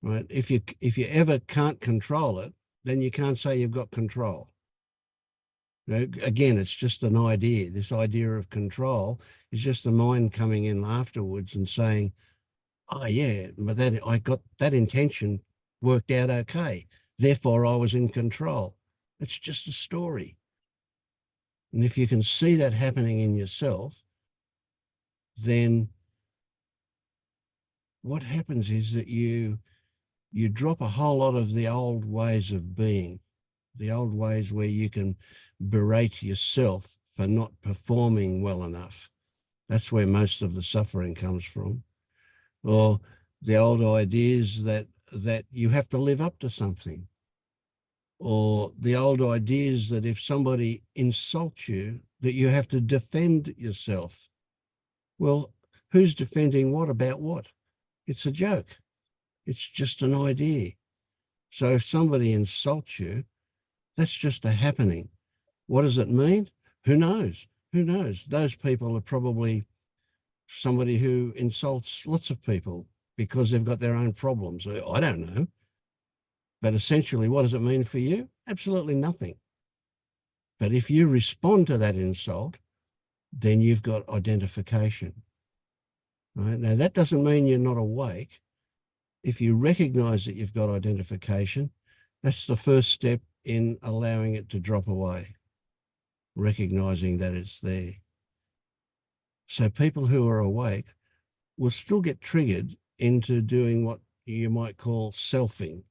right? If you ever can't control it, then you can't say you've got control. Again, it's just an idea. This idea of control is just the mind coming in afterwards and saying, oh yeah, but that I got that intention worked out okay. Therefore, I was in control. It's just a story. And if you can see that happening in yourself, then what happens is that you drop a whole lot of the old ways of being, the old ways where you can berate yourself for not performing well enough. That's where most of the suffering comes from. Or the old ideas that you have to live up to something. Or the old ideas that if somebody insults you, that you have to defend yourself. Well, who's defending what about what? It's a joke. It's just an idea. So if somebody insults you, that's just a happening. What does it mean? Who knows? Who knows? Those people are probably somebody who insults lots of people because they've got their own problems. I don't know. But essentially, what does it mean for you? Absolutely nothing. But if you respond to that insult, then you've got identification. Right? Now, that doesn't mean you're not awake. If you recognize that you've got identification, that's the first step in allowing it to drop away, recognizing that it's there. So people who are awake will still get triggered into doing what you might call selfing.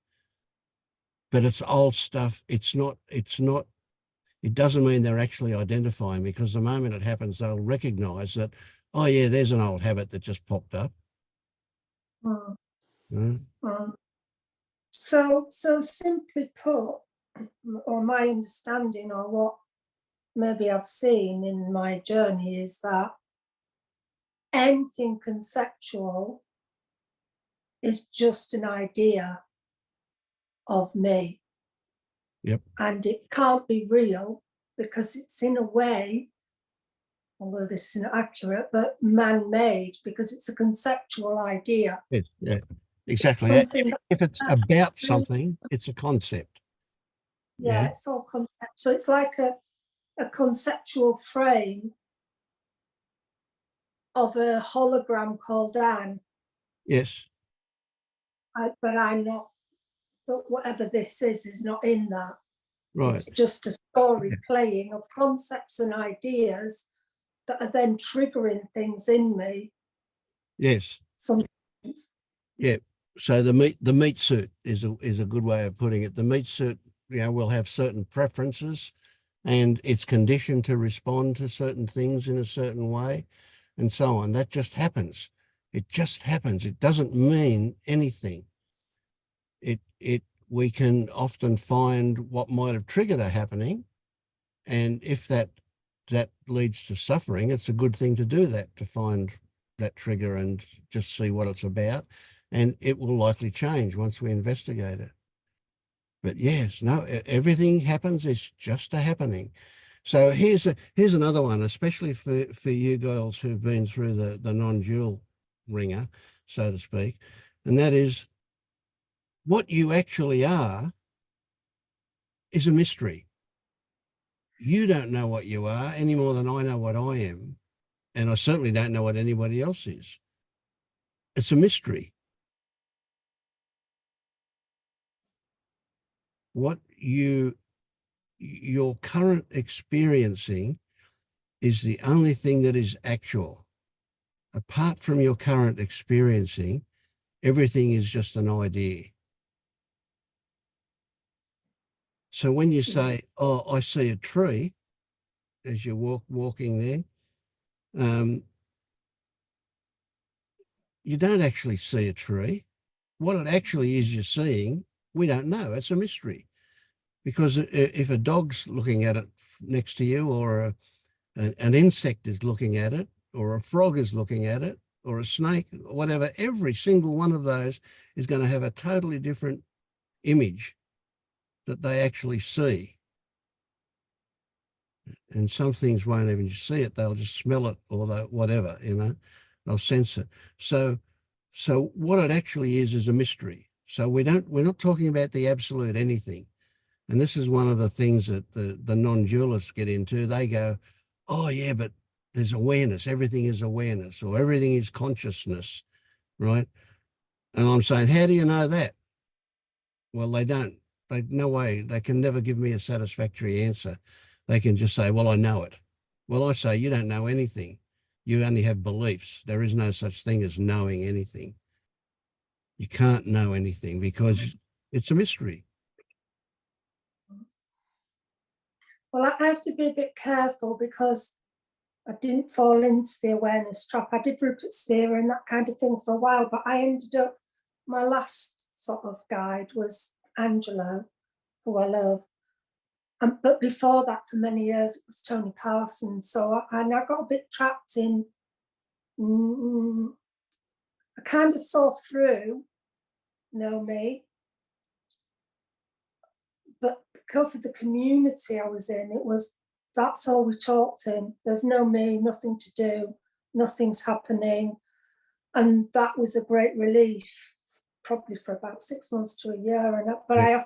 But it's old stuff. It doesn't mean they're actually identifying, because the moment it happens, they'll recognize that, oh yeah, there's an old habit that just popped up. So simply put, or my understanding, or what maybe I've seen in my journey, is that anything conceptual is just an idea of me. Yep. And it can't be real because it's, in a way, although this isn't accurate, but man-made, because it's a conceptual idea. Yeah, exactly. Something if it's about something, it's a concept. Yeah, it's all concept. So it's like a conceptual frame of a hologram called Anne. Yes. But I'm not, but whatever this is not in that. Right. It's just a story playing of concepts and ideas that are then triggering things in me. Yes. Sometimes. Yeah. So the meat suit is a good way of putting it. The meat suit, will have certain preferences, and it's conditioned to respond to certain things in a certain way, and so on. That just happens. It just happens. It doesn't mean anything. We can often find what might have triggered a happening, and if that leads to suffering, it's a good thing to do that, to find that trigger and just see what it's about, and it will likely change once we investigate it. But yes, no, everything happens. It's just a happening. So here's another one, especially for you girls who've been through the non-dual ringer, so to speak, and that is, what you actually are is a mystery. You don't know what you are any more than I know what I am. And I certainly don't know what anybody else is. It's a mystery. What your current experiencing is the only thing that is actual. Apart from your current experiencing, everything is just an idea. So when you say, oh, I see a tree, as you're walking there, you don't actually see a tree. What it actually is you're seeing, we don't know. It's a mystery. Because if a dog's looking at it next to you, or an insect is looking at it, or a frog is looking at it, or a snake, whatever, every single one of those is going to have a totally different image that they actually see. And some things won't even see it, they'll just smell it, or whatever, they'll sense it. So what it actually is a mystery. So we're not talking about the absolute anything. And this is one of the things that the non-dualists get into. They go, oh yeah, but there's awareness, everything is awareness, or everything is consciousness, right? And I'm saying, how do you know that? Well, they don't. No way. They can never give me a satisfactory answer. They can just say, well, I know it. Well, I say, you don't know anything. You only have beliefs. There is no such thing as knowing anything. You can't know anything because it's a mystery. Well, I have to be a bit careful because I didn't fall into the awareness trap. I did Rupert Steer and that kind of thing for a while, but I ended up, my last sort of guide was Angelo, who I love. But before that, for many years, it was Tony Parsons. So I got a bit trapped in, I kind of saw through, know me. But because of the community I was in, that's all we talked in. There's no me, nothing to do, nothing's happening. And that was a great relief, probably for about 6 months to a year. But yeah.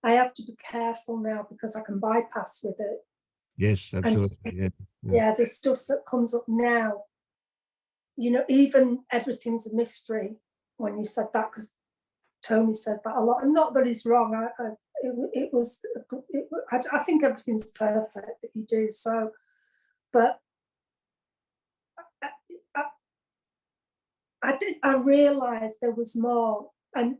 I have to be careful now because I can bypass with it. Yes, absolutely. Yeah, the stuff that comes up now, even everything's a mystery when you said that, because Tony says that a lot. And not that he's wrong. I think everything's perfect that you do. So, but I realized there was more, and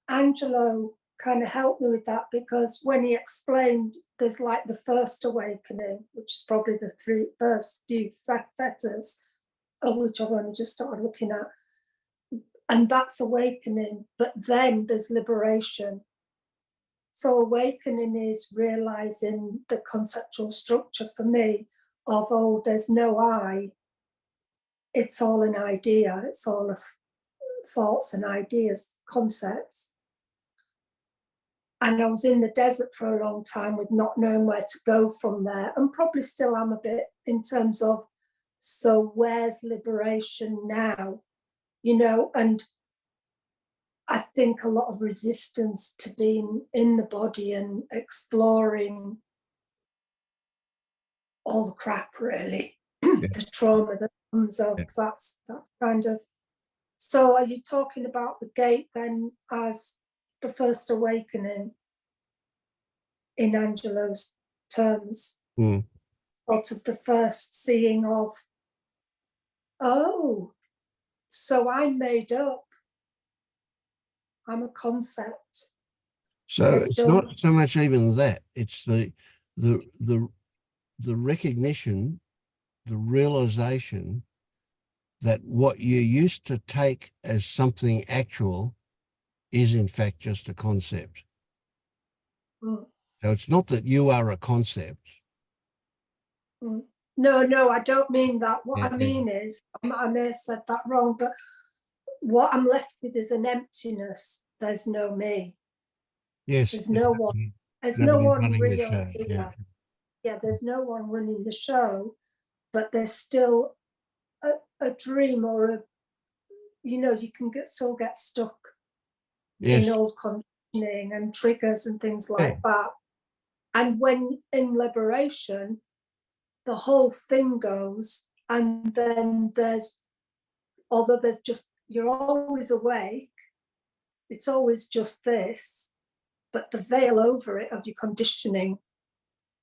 Angelo kind of helped me with that, because when he explained there's like the first awakening, which is probably the first few fetters, of which I've only just started looking at, and that's awakening, but then there's liberation. So awakening is realizing the conceptual structure for me of, oh, there's no I, it's all an idea, it's all thoughts and ideas, concepts. And I was in the desert for a long time with not knowing where to go from there, and probably still am a bit in terms of, so where's liberation now? And I think a lot of resistance to being in the body and exploring all the crap, really, the trauma that comes up, that's kind of. So are you talking about the gate then as the first awakening in Angelo's terms? Sort of the first seeing of, oh, so I'm made up. I'm a concept. So it's not so much even that, it's the recognition, the realization that what you used to take as something actual is in fact just a concept. So it's not that you are a concept. No, I don't mean that. What I mean is, I may have said that wrong, but what I'm left with is an emptiness. There's no me. Yes. There's no one. There's no one real here. Yeah, there's no one running the show, but there's still a dream, or you can still get stuck in old concepts. conditioning and triggers and things like that. And when in liberation, the whole thing goes, and then although there's just, you're always awake, it's always just this, but the veil over it of your conditioning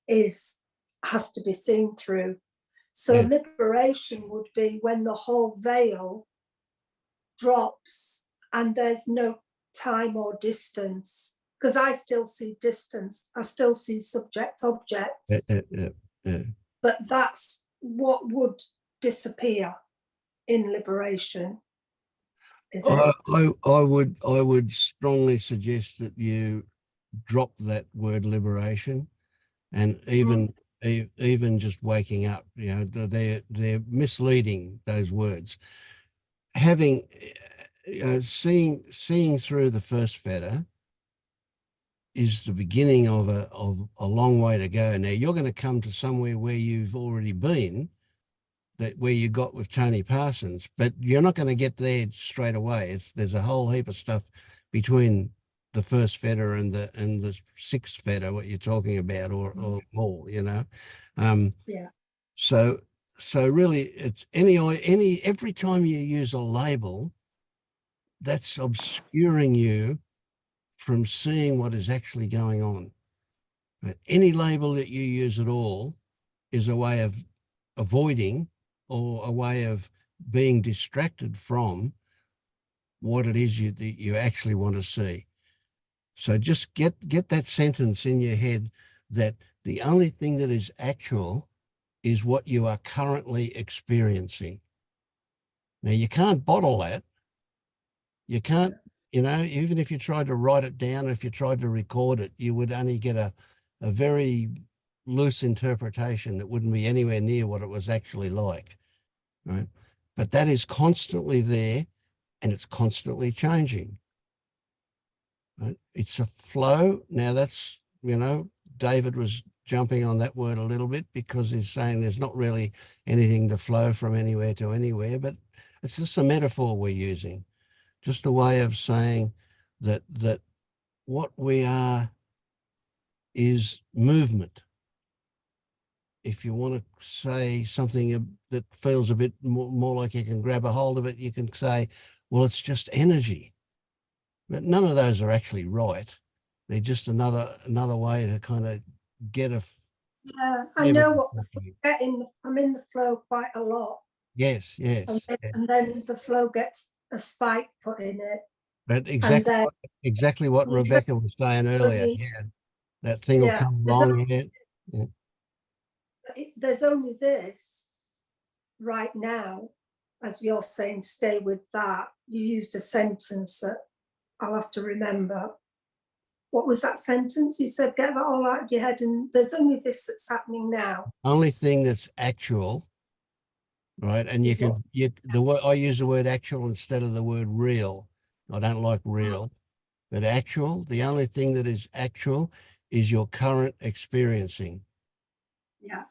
has to be seen through. So liberation would be when the whole veil drops and there's no time or distance, because I still see distance, I still see subject objects, but that's what would disappear in liberation. I would strongly suggest that you drop that word liberation, and even just waking up, you know, they're misleading, those words. Having seeing through the first fetter is the beginning of a long way to go. Now you're going to come to somewhere where you've already been, where you got with Tony Parsons, but you're not going to get there straight away. There's a whole heap of stuff between the first fetter and the sixth fetter, what you're talking about, or more, you know. So really, it's every time you use a label, that's obscuring you from seeing what is actually going on. But any label that you use at all is a way of avoiding, or a way of being distracted from what it is that you actually want to see. So just get that sentence in your head, that the only thing that is actual is what you are currently experiencing. Now, you can't bottle that. You can't, you know, even if you tried to write it down, if you tried to record it, you would only get a very loose interpretation that wouldn't be anywhere near what it was actually like, right? But that is constantly there, and it's constantly changing. Right? It's a flow. Now that's, you know, David was jumping on that word a little bit because he's saying there's not really anything to flow from anywhere to anywhere, but it's just a metaphor we're using, just a way of saying that what we are is movement. If you want to say something that feels a bit more like you can grab a hold of it, you can say, well, it's just energy. But none of those are actually right. They're just another way to kind of get a... Yeah, I know what I'm in the flow quite a lot. Yes. And then the flow gets a spike put in it. But exactly what Rebecca was saying earlier. Yeah, that thing will come along. There's only this right now, as you're saying, stay with that. You used a sentence that I'll have to remember. What was that sentence? You said, get that all out of your head, and there's only this that's happening now. Only thing that's actual, right? And I use the word actual instead of the word real. I don't like real, but actual, the only thing that is actual is your current experiencing. Yeah.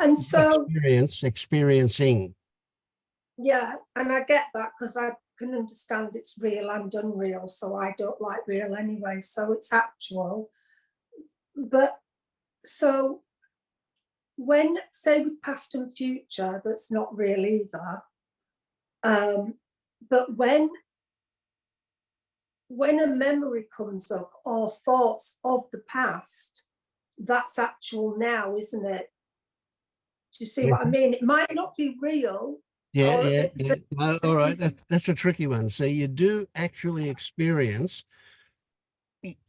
And so experiencing. Yeah, and I get that, because I can understand it's real and unreal, so I don't like real anyway, so it's actual. But so when, say with past and future, that's not real either, but when a memory comes up or thoughts of the past, that's actual now, isn't it? Do you see what I mean? It might not be real. Yeah. No, all right, that's a tricky one. So you do actually experience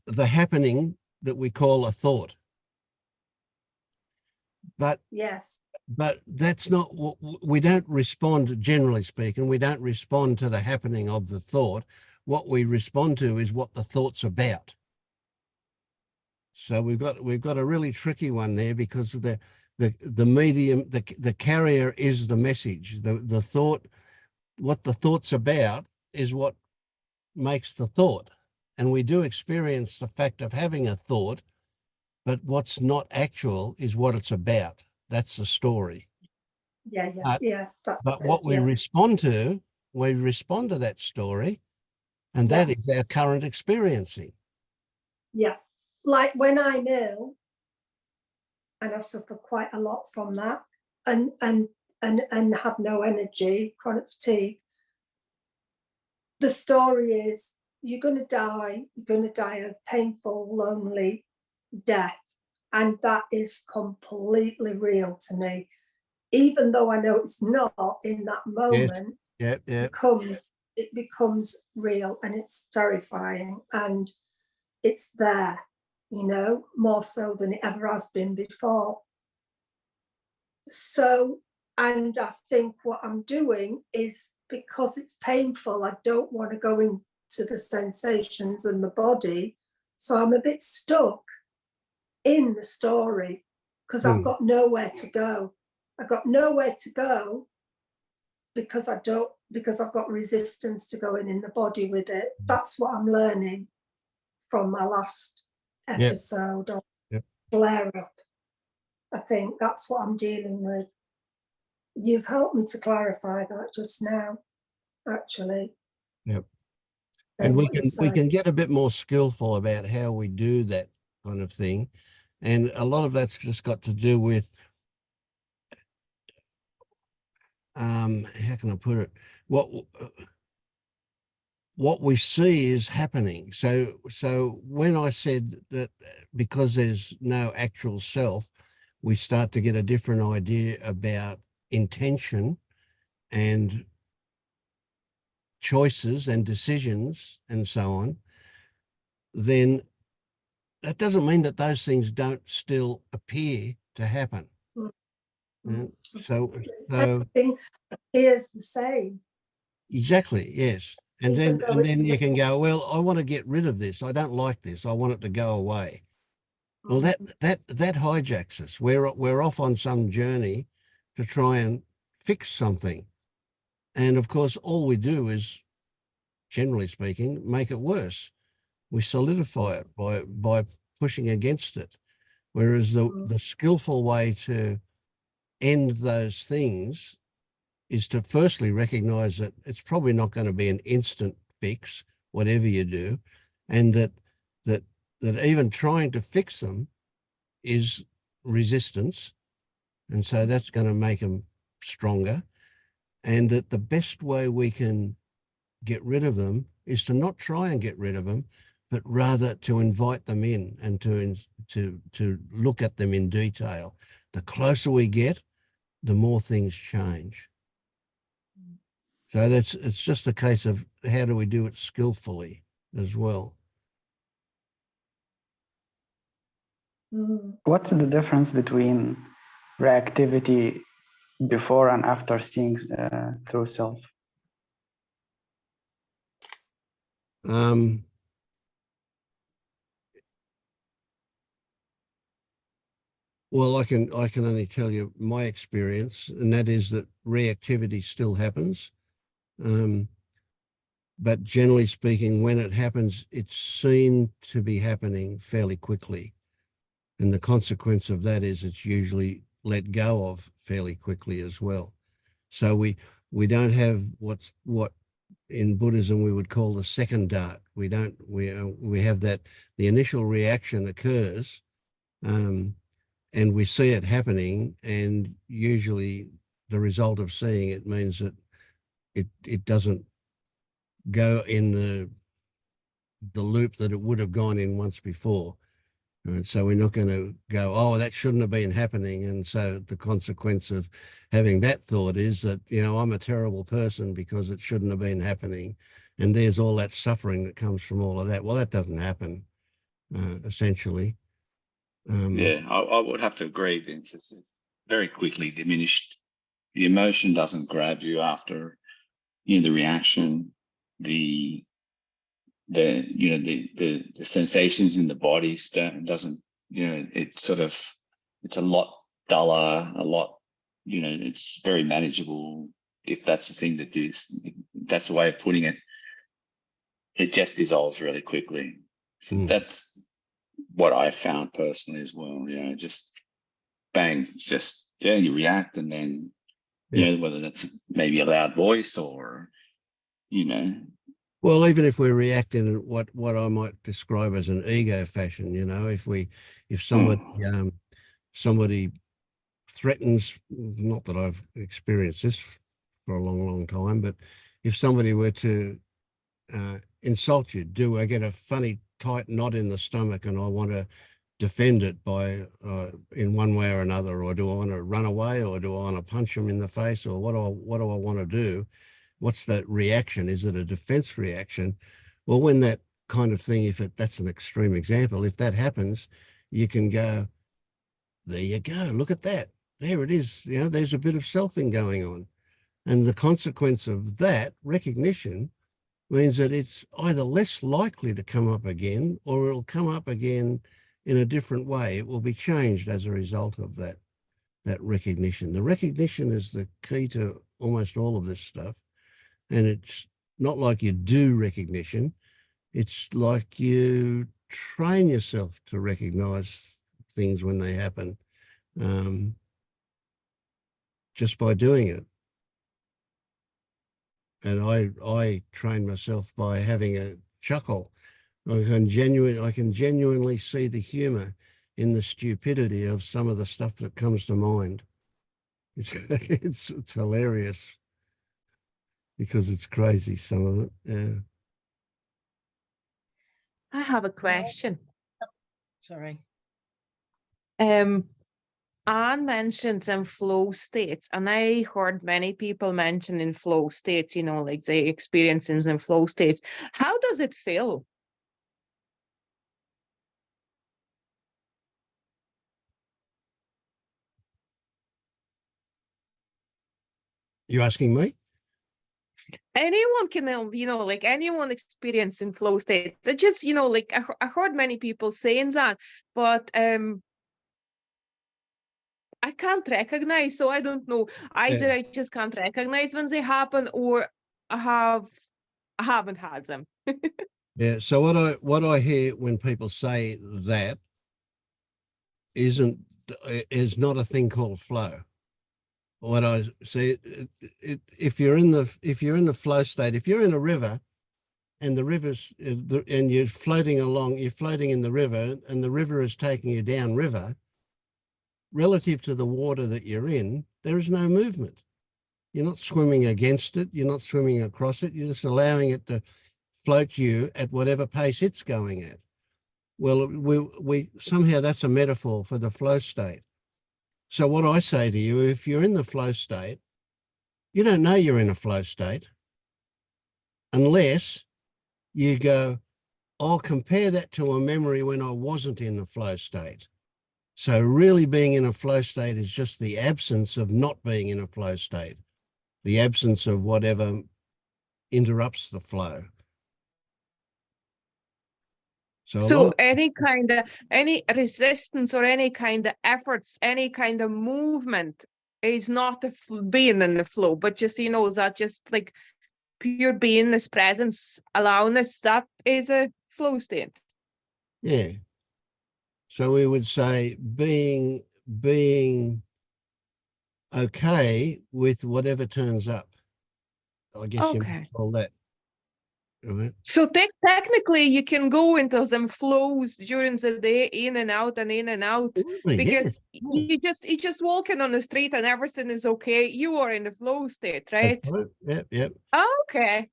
the happening that we call a thought. But yes, but that's not what we don't respond, generally speaking, we don't respond to the happening of the thought. What we respond to is what the thought's about. So we've got a really tricky one there, because of the medium, the carrier is the message. The thought, what the thought's about is what makes the thought. And we do experience the fact of having a thought, but what's not actual is what it's about. That's the story. But what we respond to that story, and that is our current experiencing. Yeah. Like when I'm ill, and I suffer quite a lot from that, and have no energy, chronic fatigue. The story is you're going to die. You're going to die a painful, lonely death, and that is completely real to me. Even though I know it's not in that moment, it becomes real, and it's terrifying, and it's there, you know, more so than it ever has been before. So, and I think what I'm doing is, because it's painful, I don't want to go into the sensations and the body. So I'm a bit stuck in the story because I've got nowhere to go. I've got nowhere to go because I've got resistance to going in the body with it. That's what I'm learning from my last episode of flare up. I think that's what I'm dealing with. You've helped me to clarify that just now, actually. Yep. And we can get a bit more skillful about how we do that kind of thing. And a lot of that's just got to do with, how can I put it? What we see is happening. So when I said that because there's no actual self, we start to get a different idea about intention and choices and decisions and so on, then that doesn't mean that those things don't still appear to happen. So everything appears the same. Exactly, yes. And then you can go, well, I want to get rid of this. I don't like this. I want it to go away. Well, that hijacks us. We're off on some journey to try and fix something. And of course, all we do is, generally speaking, make it worse. We solidify it by pushing against it. Whereas the skillful way to end those things is to firstly recognize that it's probably not going to be an instant fix, whatever you do, and that even trying to fix them is resistance. And so that's going to make them stronger. And that the best way we can get rid of them is to not try and get rid of them, but rather to invite them in and to look at them in detail. The closer we get, the more things change. So it's just a case of how do we do it skillfully as well. What's the difference between reactivity before and after seeing through self? Well, I can only tell you my experience, and that is that reactivity still happens. But generally speaking, when it happens, it's seen to be happening fairly quickly. And the consequence of that is it's usually let go of fairly quickly as well. So we don't have what in Buddhism we would call the second dart. We have that the initial reaction occurs, and we see it happening, and usually the result of seeing it means that it doesn't go in the loop that it would have gone in once before. And so we're not going to go, oh, that shouldn't have been happening. And so the consequence of having that thought is that, I'm a terrible person because it shouldn't have been happening. And there's all that suffering that comes from all of that. Well, that doesn't happen, essentially. I would have to agree, Vince. It's very quickly diminished. The emotion doesn't grab you after, the reaction, the sensations in the body doesn't, it's a lot duller, a lot, it's very manageable. If that's the thing that's the way of putting it. It just dissolves really quickly. So that's what I found personally as well. Just bang, it's just, you react, and then, whether that's maybe a loud voice or, Well, even if we're reacting in what I might describe as an ego fashion, you know, if somebody threatens, not that I've experienced this for a long, long time, but if somebody were to insult you, do I get a funny tight knot in the stomach and I want to defend it by in one way or another, or do I want to run away, or do I want to punch them in the face, or what do I want to do? What's that reaction? Is it a defense reaction? Well, when that kind of thing, that's an extreme example, if that happens, you can go, there you go, look at that. There it is. You know, there's a bit of selfing going on. And the consequence of that recognition means that it's either less likely to come up again, or it'll come up again in a different way. It will be changed as a result of that recognition. The recognition is the key to almost all of this stuff. And it's not like you do recognition. It's like you train yourself to recognize things when they happen, just by doing it. And I train myself by having a chuckle. I can genuinely see the humor in the stupidity of some of the stuff that comes to mind. It's hilarious because it's crazy, some of it. Yeah. I have a question. Sorry. Anne mentioned some flow states, and I heard many people mention in flow states, you know, like they experience in flow states. How does it feel? You asking me? Anyone can, you know, like anyone experience in flow states. It just, you know, like I heard many people saying that, but I can't recognize, so I don't know. Either I just can't recognize when they happen, or I haven't had them. Yeah. So what I hear when people say that is not a thing called flow. What I say, if you're in the flow state, if you're in a river and the river's and you're floating along, you're floating in the river, and the river is taking you down river, relative to the water that you're in, there is no movement. You're not swimming against it. You're not swimming across it. You're just allowing it to float you at whatever pace it's going at. Well, we somehow that's a metaphor for the flow state. So what I say to you, if you're in the flow state, you don't know you're in a flow state unless you go, I'll compare that to a memory when I wasn't in the flow state. So really being in a flow state is just the absence of not being in a flow state, the absence of whatever interrupts the flow. So any resistance or any kind of efforts, any kind of movement is not being in the flow, but just, you know, that just like pure beingness, presence, allowness, that is a flow state. Yeah. So we would say being okay with whatever turns up. I guess you might call that. Right. So technically you can go into some flows during the day, in and out and in and out, because you just walking on the street and everything is okay. You are in the flow state, right? That's right. Yep.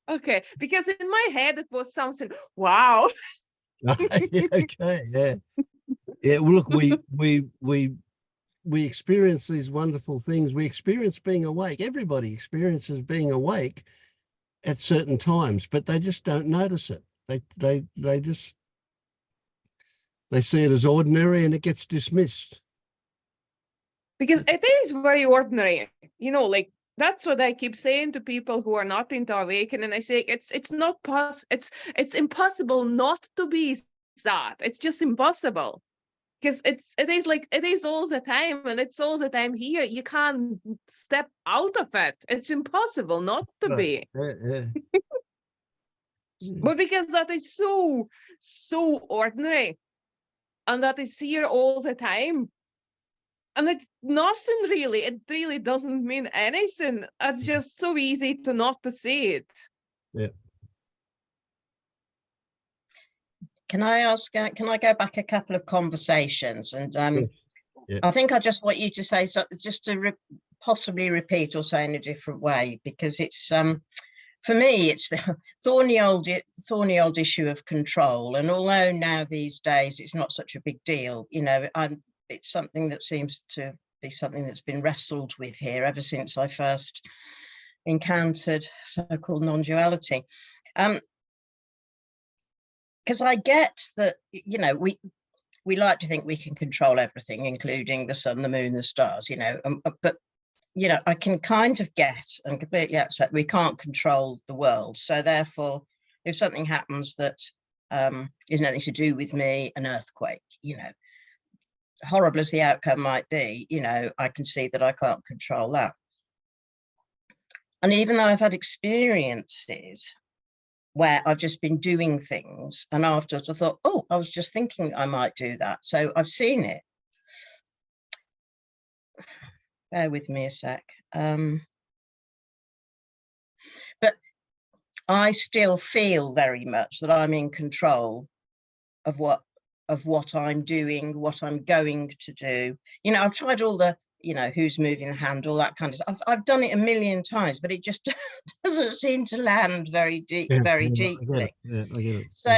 Okay. Because in my head it was something, wow. Okay, yeah. Yeah, well, look, we experience these wonderful things. We experience being awake. Everybody experiences being awake at certain times, but they just don't notice it. They see it as ordinary and it gets dismissed. Because it is very ordinary, you know, like that's what I keep saying to people who are not into awakening. I say it's impossible not to be that. It's just impossible. Because it is all the time, and it's all the time here. You can't step out of it. It's impossible not to be. Yeah. But because that is so ordinary, and that is here all the time, and it's nothing really. It really doesn't mean anything. It's just so easy to not to see it. Yeah. Can I ask, can I go back a couple of conversations? And Yeah. I think I just want you to say something, just to possibly repeat or say in a different way, because it's, for me, it's the thorny old issue of control. And although now these days it's not such a big deal, you know, it's something that seems to be something that's been wrestled with here ever since I first encountered so-called non-duality. Because I get that, you know, we like to think we can control everything, including the sun, the moon, the stars, you know, but, you know, I can kind of get and completely accept we can't control the world. So therefore, if something happens that is nothing to do with me, an earthquake, you know, horrible as the outcome might be, you know, I can see that I can't control that. And even though I've had experiences where I've just been doing things and afterwards I thought, oh, I was just thinking I might do that. So I've seen it. Bear with me a sec. But I still feel very much that I'm in control of what I'm doing, what I'm going to do. You know, I've tried all the, you know, who's moving the hand, all that kind of stuff. I've done it a million times, but it just doesn't seem to land very deep, very deeply. I get it. So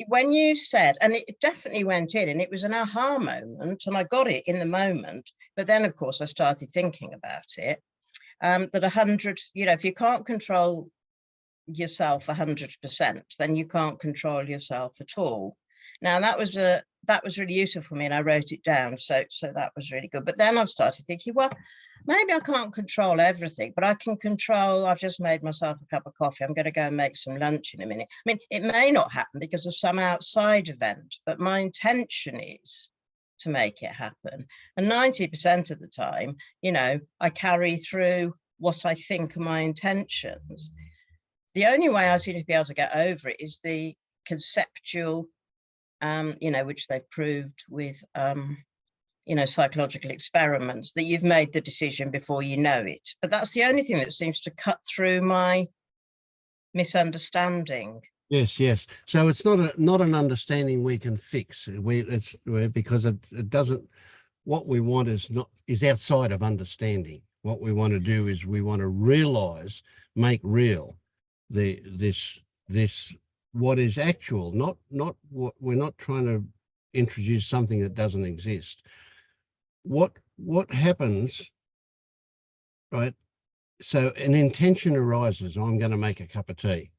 when you said, and it definitely went in, and it was an aha moment, and I got it in the moment, but then of course I started thinking about it, that 100, you know, if you can't control yourself 100%, then you can't control yourself at all. Now that was really useful for me, and I wrote it down, so that was really good. But then I've started thinking, well, maybe I can't control everything, but I can control. I've just made myself a cup of coffee. I'm going to go and make some lunch in a minute. I mean, it may not happen because of some outside event, but my intention is to make it happen. And 90% of the time, you know, I carry through what I think are my intentions. The only way I seem to be able to get over it is the conceptual, you know, which they've proved with, you know, psychological experiments, that you've made the decision before you know it. But that's the only thing that seems to cut through my misunderstanding. Yes, yes. So it's not an understanding we can fix. Because it doesn't. What we want is outside of understanding. What we want to do is we want to realize, make real this what is actual, not what we're not trying to introduce something that doesn't exist. What happens, right? So an intention arises, I'm going to make a cup of tea.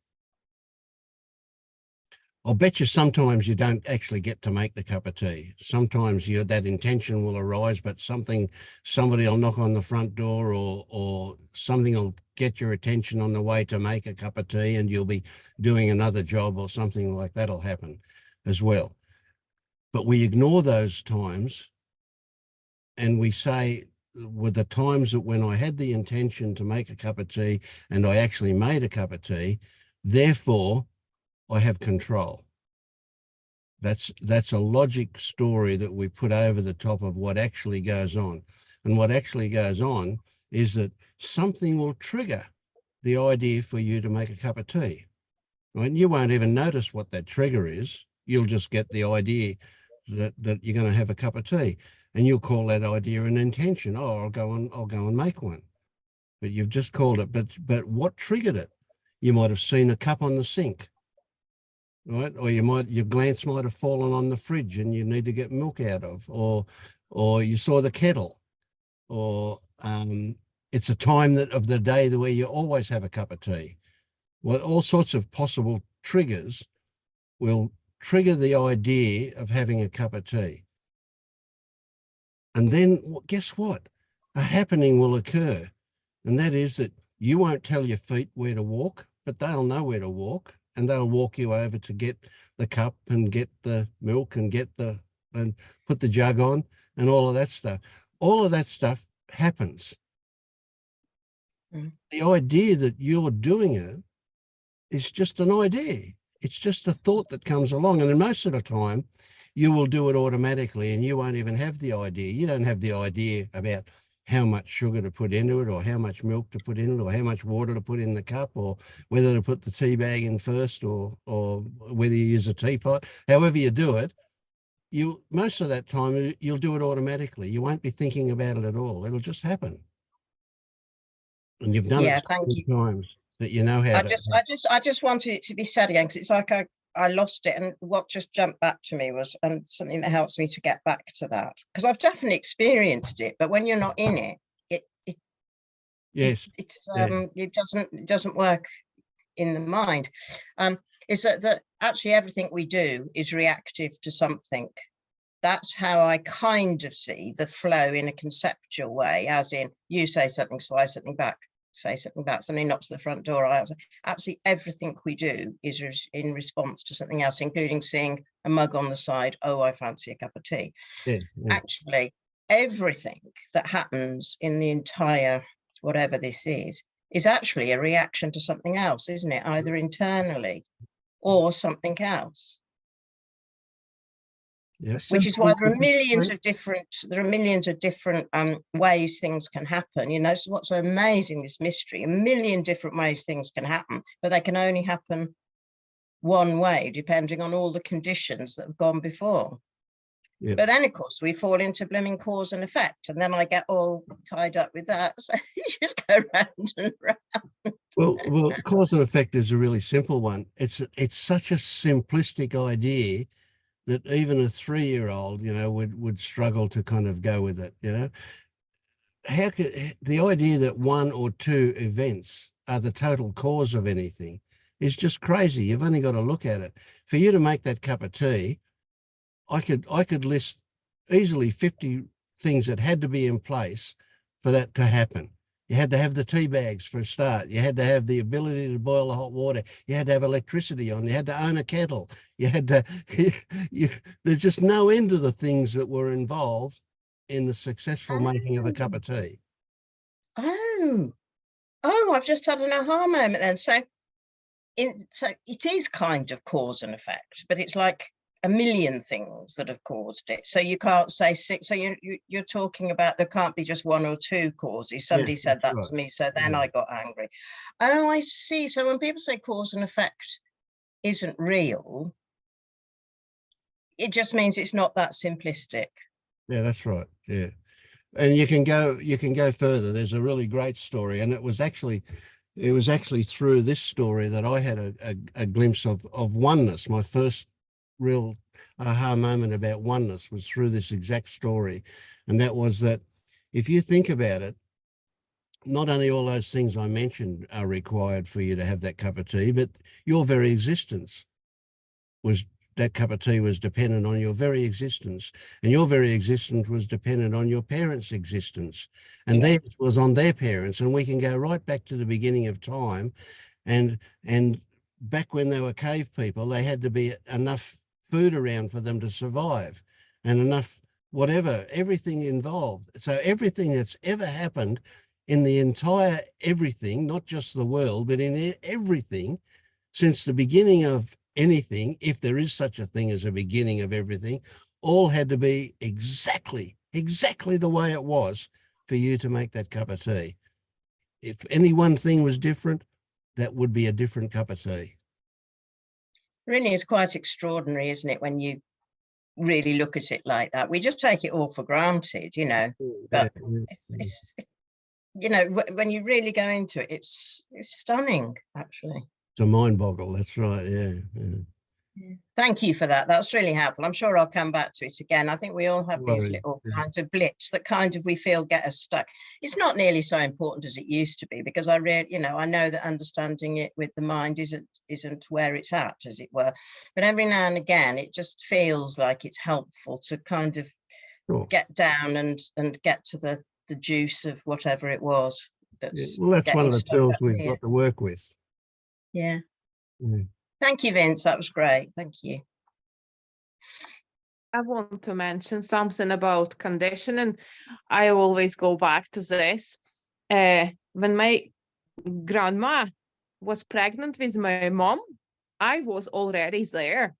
I'll bet you sometimes you don't actually get to make the cup of tea. Sometimes that intention will arise, but somebody will knock on the front door or something will get your attention on the way to make a cup of tea, and you'll be doing another job or something like that'll happen as well. But we ignore those times and we say, with the times that when I had the intention to make a cup of tea and I actually made a cup of tea, therefore I have control. That's a logic story that we put over the top of what actually goes on. And what actually goes on is that something will trigger the idea for you to make a cup of tea. Right? You won't even notice what that trigger is. You'll just get the idea that you're going to have a cup of tea, and you'll call that idea an intention. Oh, I'll go and make one. But you've just called it. But what triggered it? You might have seen a cup on the sink. Right, or your glance might have fallen on the fridge and you need to get milk out of, or you saw the kettle, or it's a time of the day where you always have a cup of tea. Well, all sorts of possible triggers will trigger the idea of having a cup of tea. And then guess what? A happening will occur, and that is that you won't tell your feet where to walk, but they'll know where to walk. And they'll walk you over to get the cup and get the milk and and put the jug on and all of that stuff. All of that stuff happens. The idea that you're doing it is just an idea. It's just a thought that comes along. And then most of the time, you will do it automatically and you won't even have the idea. You don't have the idea about how much sugar to put into it, or how much milk to put in it, or how much water to put in the cup, or whether to put the tea bag in first, or whether you use a teapot. However you do it, you most of that time you'll do it automatically. You won't be thinking about it at all. It'll just happen. And you've done Yeah, it so thank many you. times that you know how I just wanted it to be said again, because it's like I lost it, and what just jumped back to me was something that helps me to get back to that, because I've definitely experienced it, but when you're not in it, yes, it doesn't work in the mind. Is that actually everything we do is reactive to something. That's how I kind of see the flow in a conceptual way, as in you say something, so I something back, say something back, somebody knocks at the front door. Absolutely everything we do is in response to something else, including seeing a mug on the side. Oh, I fancy a cup of tea. yeah. Actually, everything that happens in the entire, whatever this is actually a reaction to something else, isn't it? Either internally or something else. Yes. Which is why there are millions of different ways things can happen. You know, so what's so amazing, this mystery, a million different ways things can happen, but they can only happen one way, depending on all the conditions that have gone before. Yep. But then, of course, we fall into blooming cause and effect, and then I get all tied up with that. So you just go round and round. Well, cause and effect is a really simple one. It's such a simplistic idea that even a 3-year-old, you know, would struggle to kind of go with it. You know, how could the idea that one or two events are the total cause of anything is just crazy. You've only got to look at it. For you to make that cup of tea, I could list easily 50 things that had to be in place for that to happen. You had to have the tea bags for a start. You had to have the ability to boil the hot water. You had to have electricity on. You had to own a kettle. You had to, there's just no end to the things that were involved in the successful making of a cup of tea. Oh, I've just had an aha moment then. So it is kind of cause and effect, but it's like a million things that have caused it. So you can't say six. So you're talking about there can't be just one or two causes. Somebody said that to me, so then I got angry. Oh, I see. So when people say cause and effect isn't real, it just means it's not that simplistic. Yeah, that's right. Yeah, and you can go further. There's a really great story, and it was actually through this story that I had a glimpse of oneness. My first real aha moment about oneness was through this exact story. And that was that if you think about it, not only all those things I mentioned are required for you to have that cup of tea, but your very existence that cup of tea was dependent on your very existence, and your very existence was dependent on your parents' existence, and theirs was on their parents. And we can go right back to the beginning of time, and back when they were cave people, they had to be enough food around for them to survive, and enough everything involved. So everything that's ever happened in the entire everything, not just the world, but in everything since the beginning of anything, if there is such a thing as a beginning of everything, all had to be exactly the way it was for you to make that cup of tea. If any one thing was different, that would be a different cup of tea. Really is quite extraordinary, isn't it, when you really look at it like that? We just take it all for granted, you know, but it's you know, when you really go into it, it's stunning, actually. It's a mind boggle. That's right. Yeah. Thank you for that. That's really helpful. I'm sure I'll come back to it again. I think we all have these little kinds of blips that kind of we feel get us stuck. It's not nearly so important as it used to be, because I know that understanding it with the mind isn't where it's at, as it were. But every now and again, it just feels like it's helpful to kind of get down and get to the juice of whatever it was. That's one of the tools we've got to work with. Yeah. Thank you, Vince. That was great. Thank you. I want to mention something about conditioning. I always go back to this. When my grandma was pregnant with my mom, I was already there.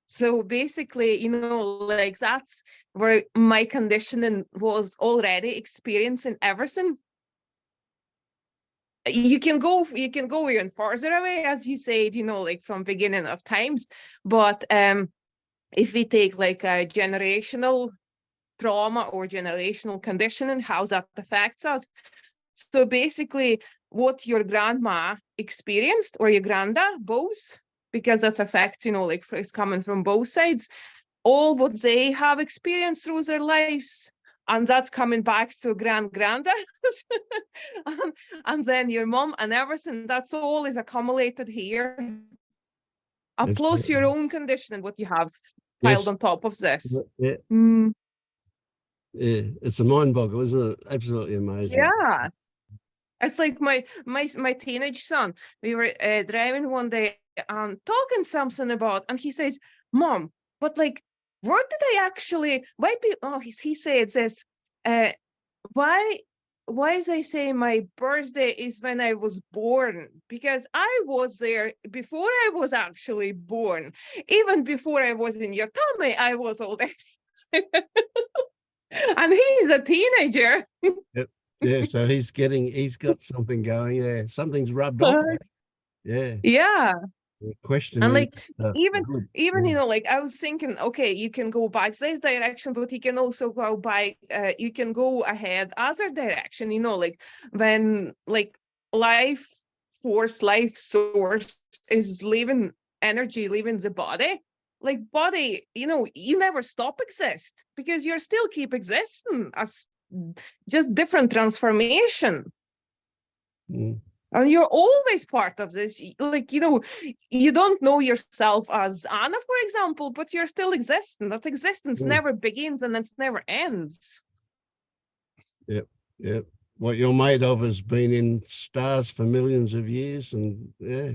So basically, you know, like that's where my conditioning was already experiencing everything. You can go even further away, as you said, you know, like from beginning of times. But if we take like a generational trauma or generational conditioning, how that affects us. So basically, what your grandma experienced or your granda, both, because that's affects, you know, like it's coming from both sides, all what they have experienced through their lives, and that's coming back to granda, and then your mom and everything. That's all is accumulated here, and plus your own conditioning, what you have piled on top of this. Yeah. Yeah, it's a mind boggle, isn't it? Absolutely amazing. Yeah. It's like my teenage son. We were driving one day and talking something about, and he says, "Mom, but like, what did I actually? Why? He said this. Why they say my birthday is when I was born? Because I was there before I was actually born. Even before I was in your tummy, I was already." And he's a teenager. Yep. Yeah, so he's got something going. Yeah, something's rubbed off. Yeah. Yeah. Questioning. And like good. even Yeah. you know, like I was thinking, okay, you can go back this direction, but you can also go back, you can go ahead other direction, you know, like when like life force, life source is leaving energy, leaving the body, like body, you know, you never stop exist because you're still keep existing as just different transformation. And you're always part of this. Like, you know, you don't know yourself as Anna, for example, but you're still existing. That existence never begins and it never ends. Yep. Yep. What you're made of has been in stars for millions of years. And yeah.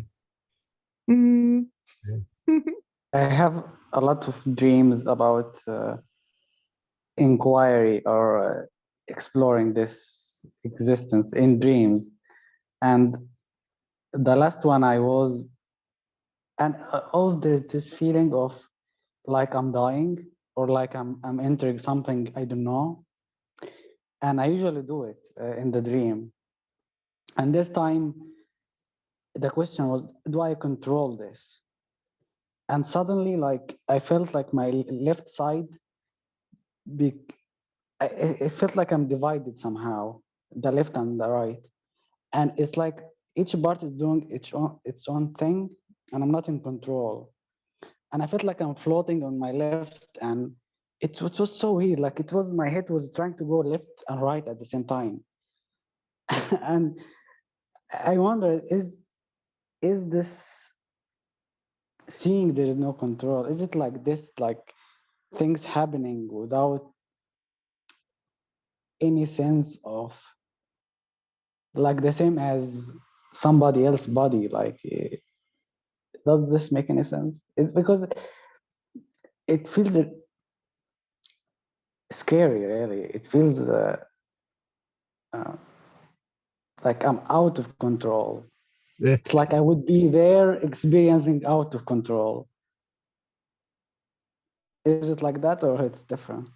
I have a lot of dreams about inquiry or exploring this existence in dreams. And the last one I was, and also there's this feeling of like I'm dying or like I'm entering something I don't know. And I usually do it in the dream. And this time, the question was, do I control this? And suddenly, like, I felt like my left side, it felt like I'm divided somehow, the left and the right. And it's like each part is doing its own thing, and I'm not in control. And I felt like I'm floating on my left, and it was so weird. Like it was, my head was trying to go left and right at the same time. And I wonder, is this seeing there is no control? Is it like this, like things happening without any sense of, like the same as somebody else's body? Like, does this make any sense? It's because it feels scary, really. It feels like I'm out of control. Yeah. It's like I would be there experiencing out of control. Is it like that or it's different?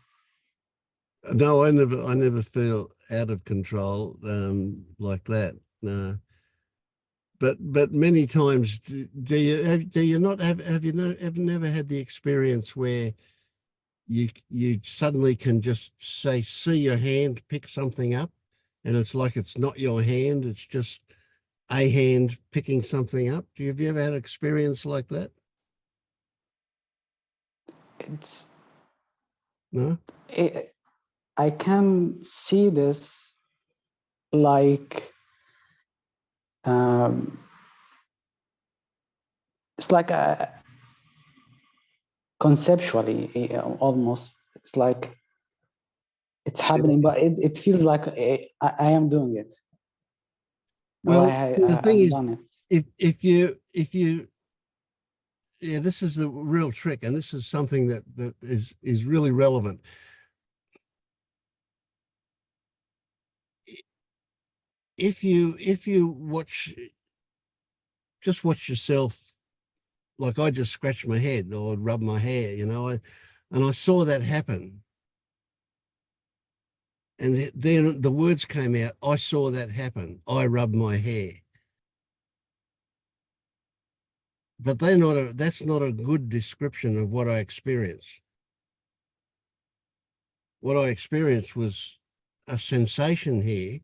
No, I never feel out of control like that. No. But many times, do you have never had the experience where you suddenly can just say, see your hand pick something up, and it's like it's not your hand, it's just a hand picking something up? Have you ever had an experience like that? It's No. I can see this like it's like a conceptually almost. It's like it's happening, but it feels like I am doing it. Well, the thing is, done it. if you yeah, this is the real trick, and this is something that is really relevant. If you watch yourself like I just scratched my head or rub my hair, you know, and I saw that happen. And then the words came out, I saw that happen. I rubbed my hair. But that's not a good description of what I experienced. What I experienced was a sensation here.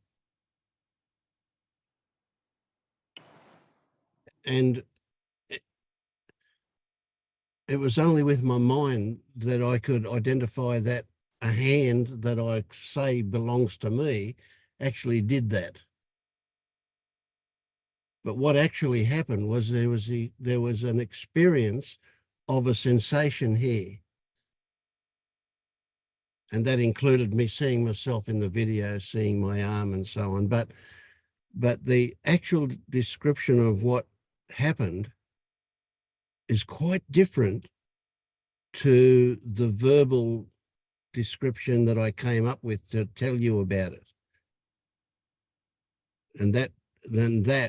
And it was only with my mind that I could identify that a hand that I say belongs to me actually did that. But what actually happened was there was an experience of a sensation here. And that included me seeing myself in the video, seeing my arm and so on. But the actual description of what happened is quite different to the verbal description that I came up with to tell you about it. And that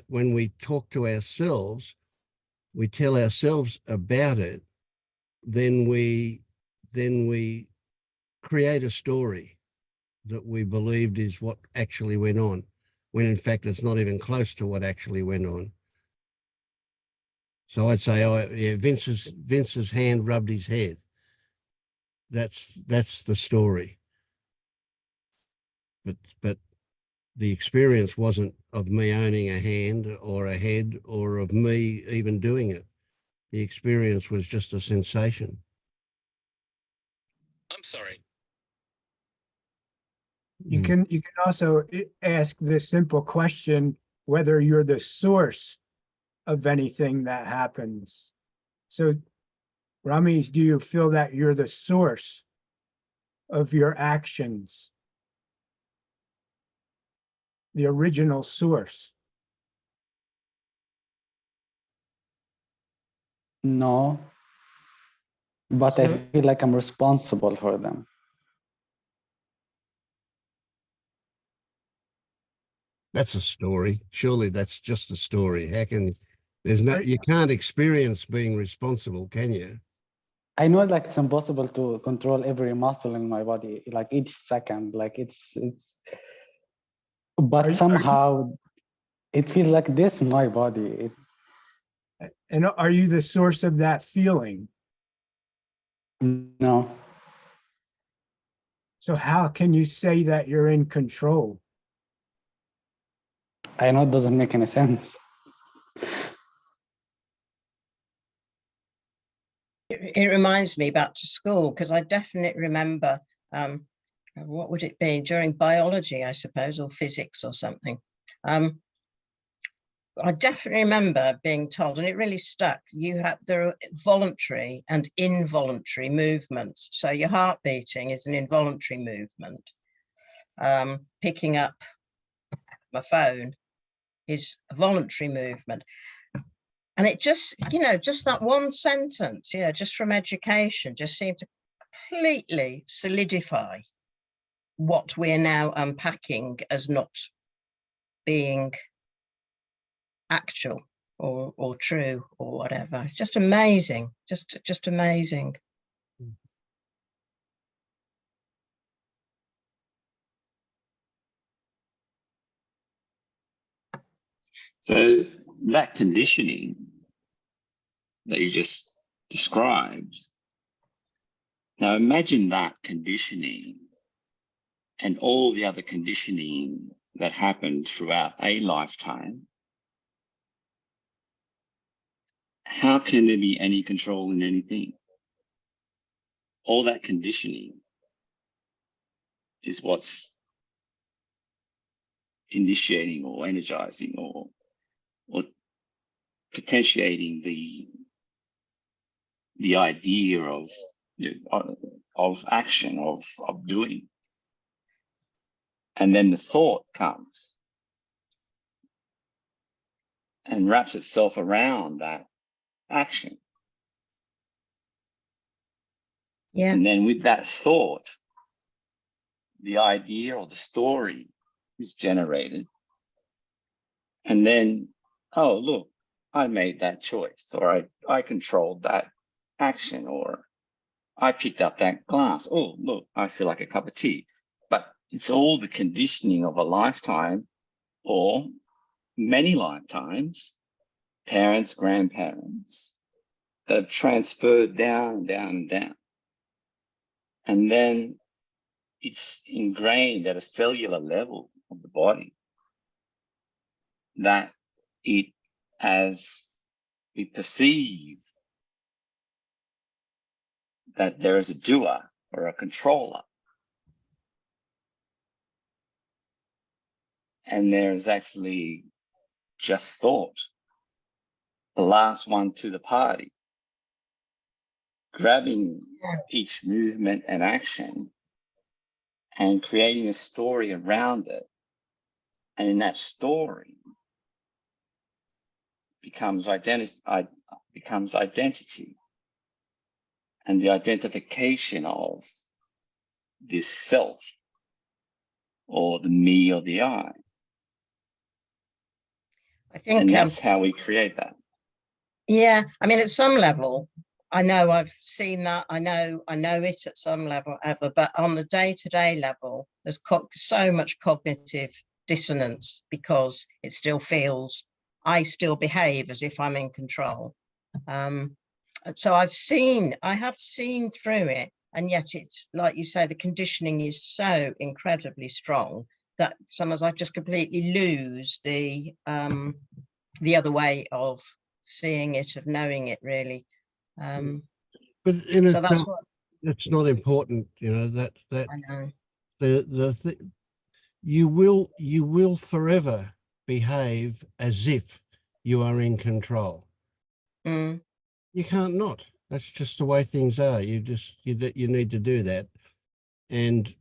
when we talk to ourselves, we tell ourselves about it, then we create a story that we believed is what actually went on, when in fact it's not even close to what actually went on. So I'd say, yeah, Vince's hand rubbed his head. That's the story. But the experience wasn't of me owning a hand or a head or of me even doing it. The experience was just a sensation. I'm sorry. You can also ask this simple question, whether you're the source of anything that happens. So, Ramesh, do you feel that you're the source of your actions? The original source? No, but I feel like I'm responsible for them. That's a story. Surely that's just a story. How can you can't experience being responsible, can you? I know like it's impossible to control every muscle in my body, like each second, like it's, but somehow it feels like this, my body. And are you the source of that feeling? No. So how can you say that you're in control? I know it doesn't make any sense. It reminds me back to school, because I definitely remember, what would it be, during biology, I suppose, or physics or something. I definitely remember being told, and it really stuck, there are voluntary and involuntary movements. So your heart beating is an involuntary movement. Picking up my phone is a voluntary movement. And it just, just that one sentence, just from education, just seemed to completely solidify what we're now unpacking as not being actual or true or whatever. It's just amazing, just amazing. So that conditioning that you just described, now imagine that conditioning and all the other conditioning that happened throughout a lifetime. How can there be any control in anything? All that conditioning is what's initiating or energizing or potentiating the idea of action, of doing. And then the thought comes and wraps itself around that action. Yeah. And then with that thought, the idea or the story is generated. And then, oh, look, I made that choice, or I controlled that action, or I picked up that glass. Oh, look, I feel like a cup of tea. But it's all the conditioning of a lifetime or many lifetimes, parents, grandparents, that have transferred down and down and down. And then it's ingrained at a cellular level of the body that as we perceive that there is a doer or a controller, and there's actually just thought, the last one to the party, grabbing each movement and action and creating a story around it. And in that story becomes identity, and the identification of this self, or the me or the I. I think, and that's how we create that. Yeah, I mean, at some level, I know I've seen that. I know it at some level, but on the day-to-day level, there's so much cognitive dissonance because it still feels I still behave as if I'm in control. So I have seen through it, and yet it's like you say, the conditioning is so incredibly strong that sometimes I just completely lose the other way of seeing it, of knowing it, really. But so that's what it's not important, you know, that I know. You will forever behave as if you are in control. You can't not. That's just the way things are. You need to do that. And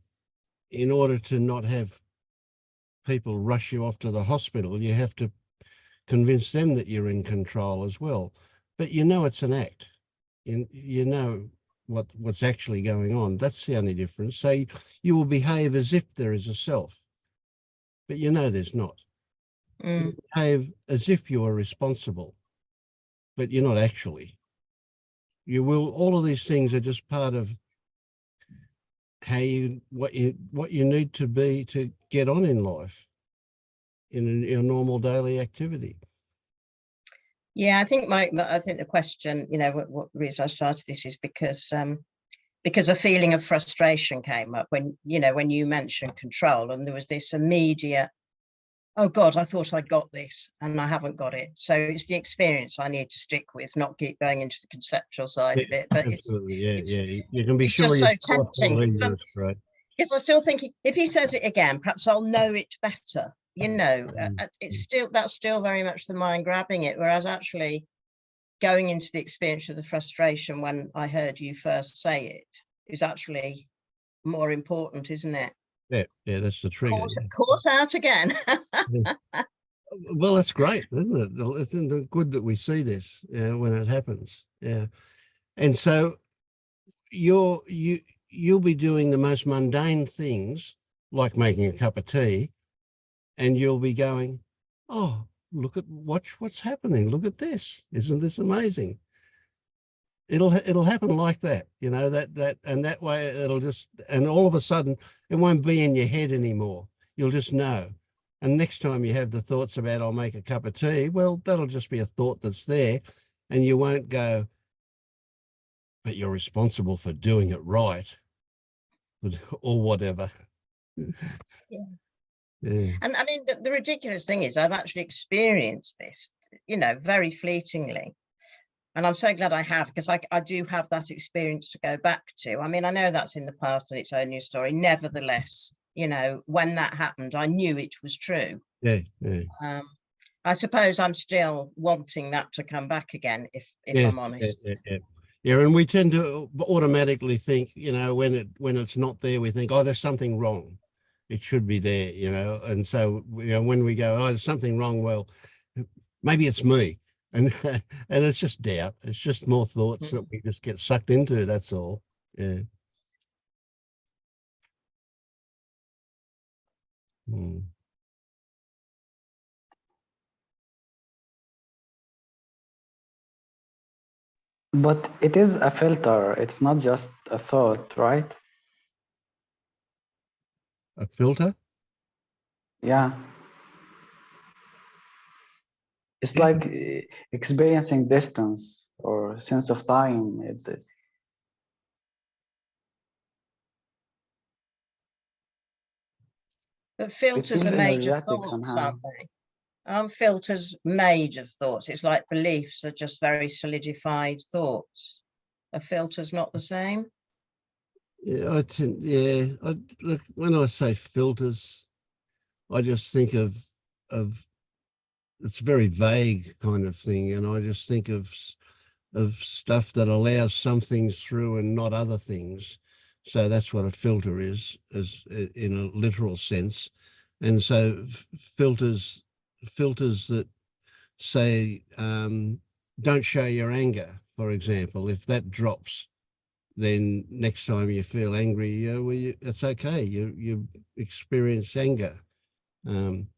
in order to not have people rush you off to the hospital, you have to convince them that you're in control as well. But you know it's an act. You know what's actually going on. That's the only difference. So you will behave as if there is a self, but you know there's not. You behave as if you are responsible, but you're not actually. You will. All of these things are just part of how what you need to be to get on in life, in your normal daily activity. Yeah, I think the question, you know, what reason I started this is because a feeling of frustration came up when you mentioned control, and there was this immediate, oh God, I thought I got this and I haven't got it. So it's the experience I need to stick with, not keep going into the conceptual side of it. But Absolutely, you can be it's sure just you're so tempting. right? Because I still think if he says it again, perhaps I'll know it better. You know, that's still very much the mind grabbing it. Whereas actually going into the experience of the frustration when I heard you first say it is actually more important, isn't it? Yeah, that's the trigger. Caught out again. Well, that's great, isn't it? It's good that we see this when it happens. Yeah, and so you'll be doing the most mundane things, like making a cup of tea, and you'll be going, oh, watch what's happening. Look at this. Isn't this amazing? It'll happen like that, you know, and that way it'll just, and all of a sudden it won't be in your head anymore. You'll just know. And next time you have the thoughts about, I'll make a cup of tea, well, that'll just be a thought that's there, and you won't go, but you're responsible for doing it right, or whatever. Yeah. Yeah. And I mean, the ridiculous thing is I've actually experienced this, you know, very fleetingly. And I'm so glad I have, because I do have that experience to go back to. I mean, I know that's in the past and it's only a story. Nevertheless, you know, when that happened, I knew it was true. Yeah. I suppose I'm still wanting that to come back again, if I'm honest. Yeah, and we tend to automatically think, you know, when it's not there, we think, oh, there's something wrong. It should be there, you know. And so, you know, when we go, oh, there's something wrong, well, maybe it's me. And and it's just doubt. It's just more thoughts that we just get sucked into. That's all. Yeah. But it is a filter. It's not just a thought, right? A filter? Yeah. It's like experiencing distance or sense of time. But It filters feels are made of energetic thoughts, somehow. aren't they? Aren't filters made of thoughts? It's like beliefs are just very solidified thoughts. Are filters not the same? Yeah, look, when I say filters, I just think of it's a very vague kind of thing, and I just think of stuff that allows some things through and not other things. So that's what a filter is in a literal sense. And so filters that say don't show your anger, for example. If that drops, then next time you feel angry, it's okay. You experience anger. And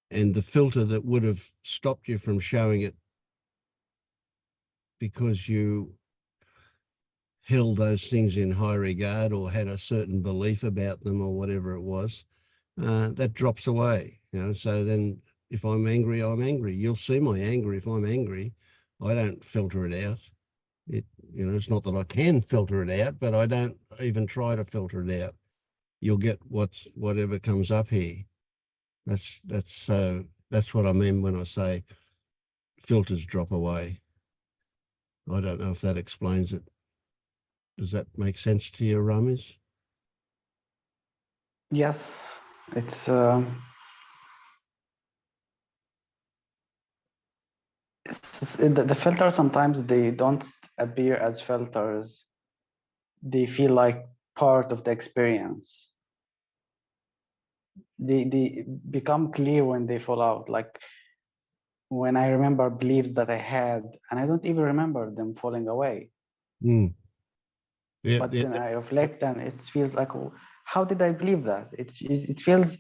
the filter that would have stopped you from showing it because you held those things in high regard or had a certain belief about them or whatever it was, that drops away. So then if I'm angry, I'm angry. You'll see my anger if I'm angry. I don't filter it out. It's not that I can filter it out, but I don't even try to filter it out. You'll get whatever comes up here. That's what I mean when I say filters drop away. I don't know if that explains it. Does that make sense to you, Ramesh? Yes, it's the filters sometimes they don't appear as filters. They feel like part of the experience. They become clear when they fall out. Like when I remember beliefs that I had, and I don't even remember them falling away. Mm. Yeah, But then I reflect, and it feels like, oh, how did I believe that? It feels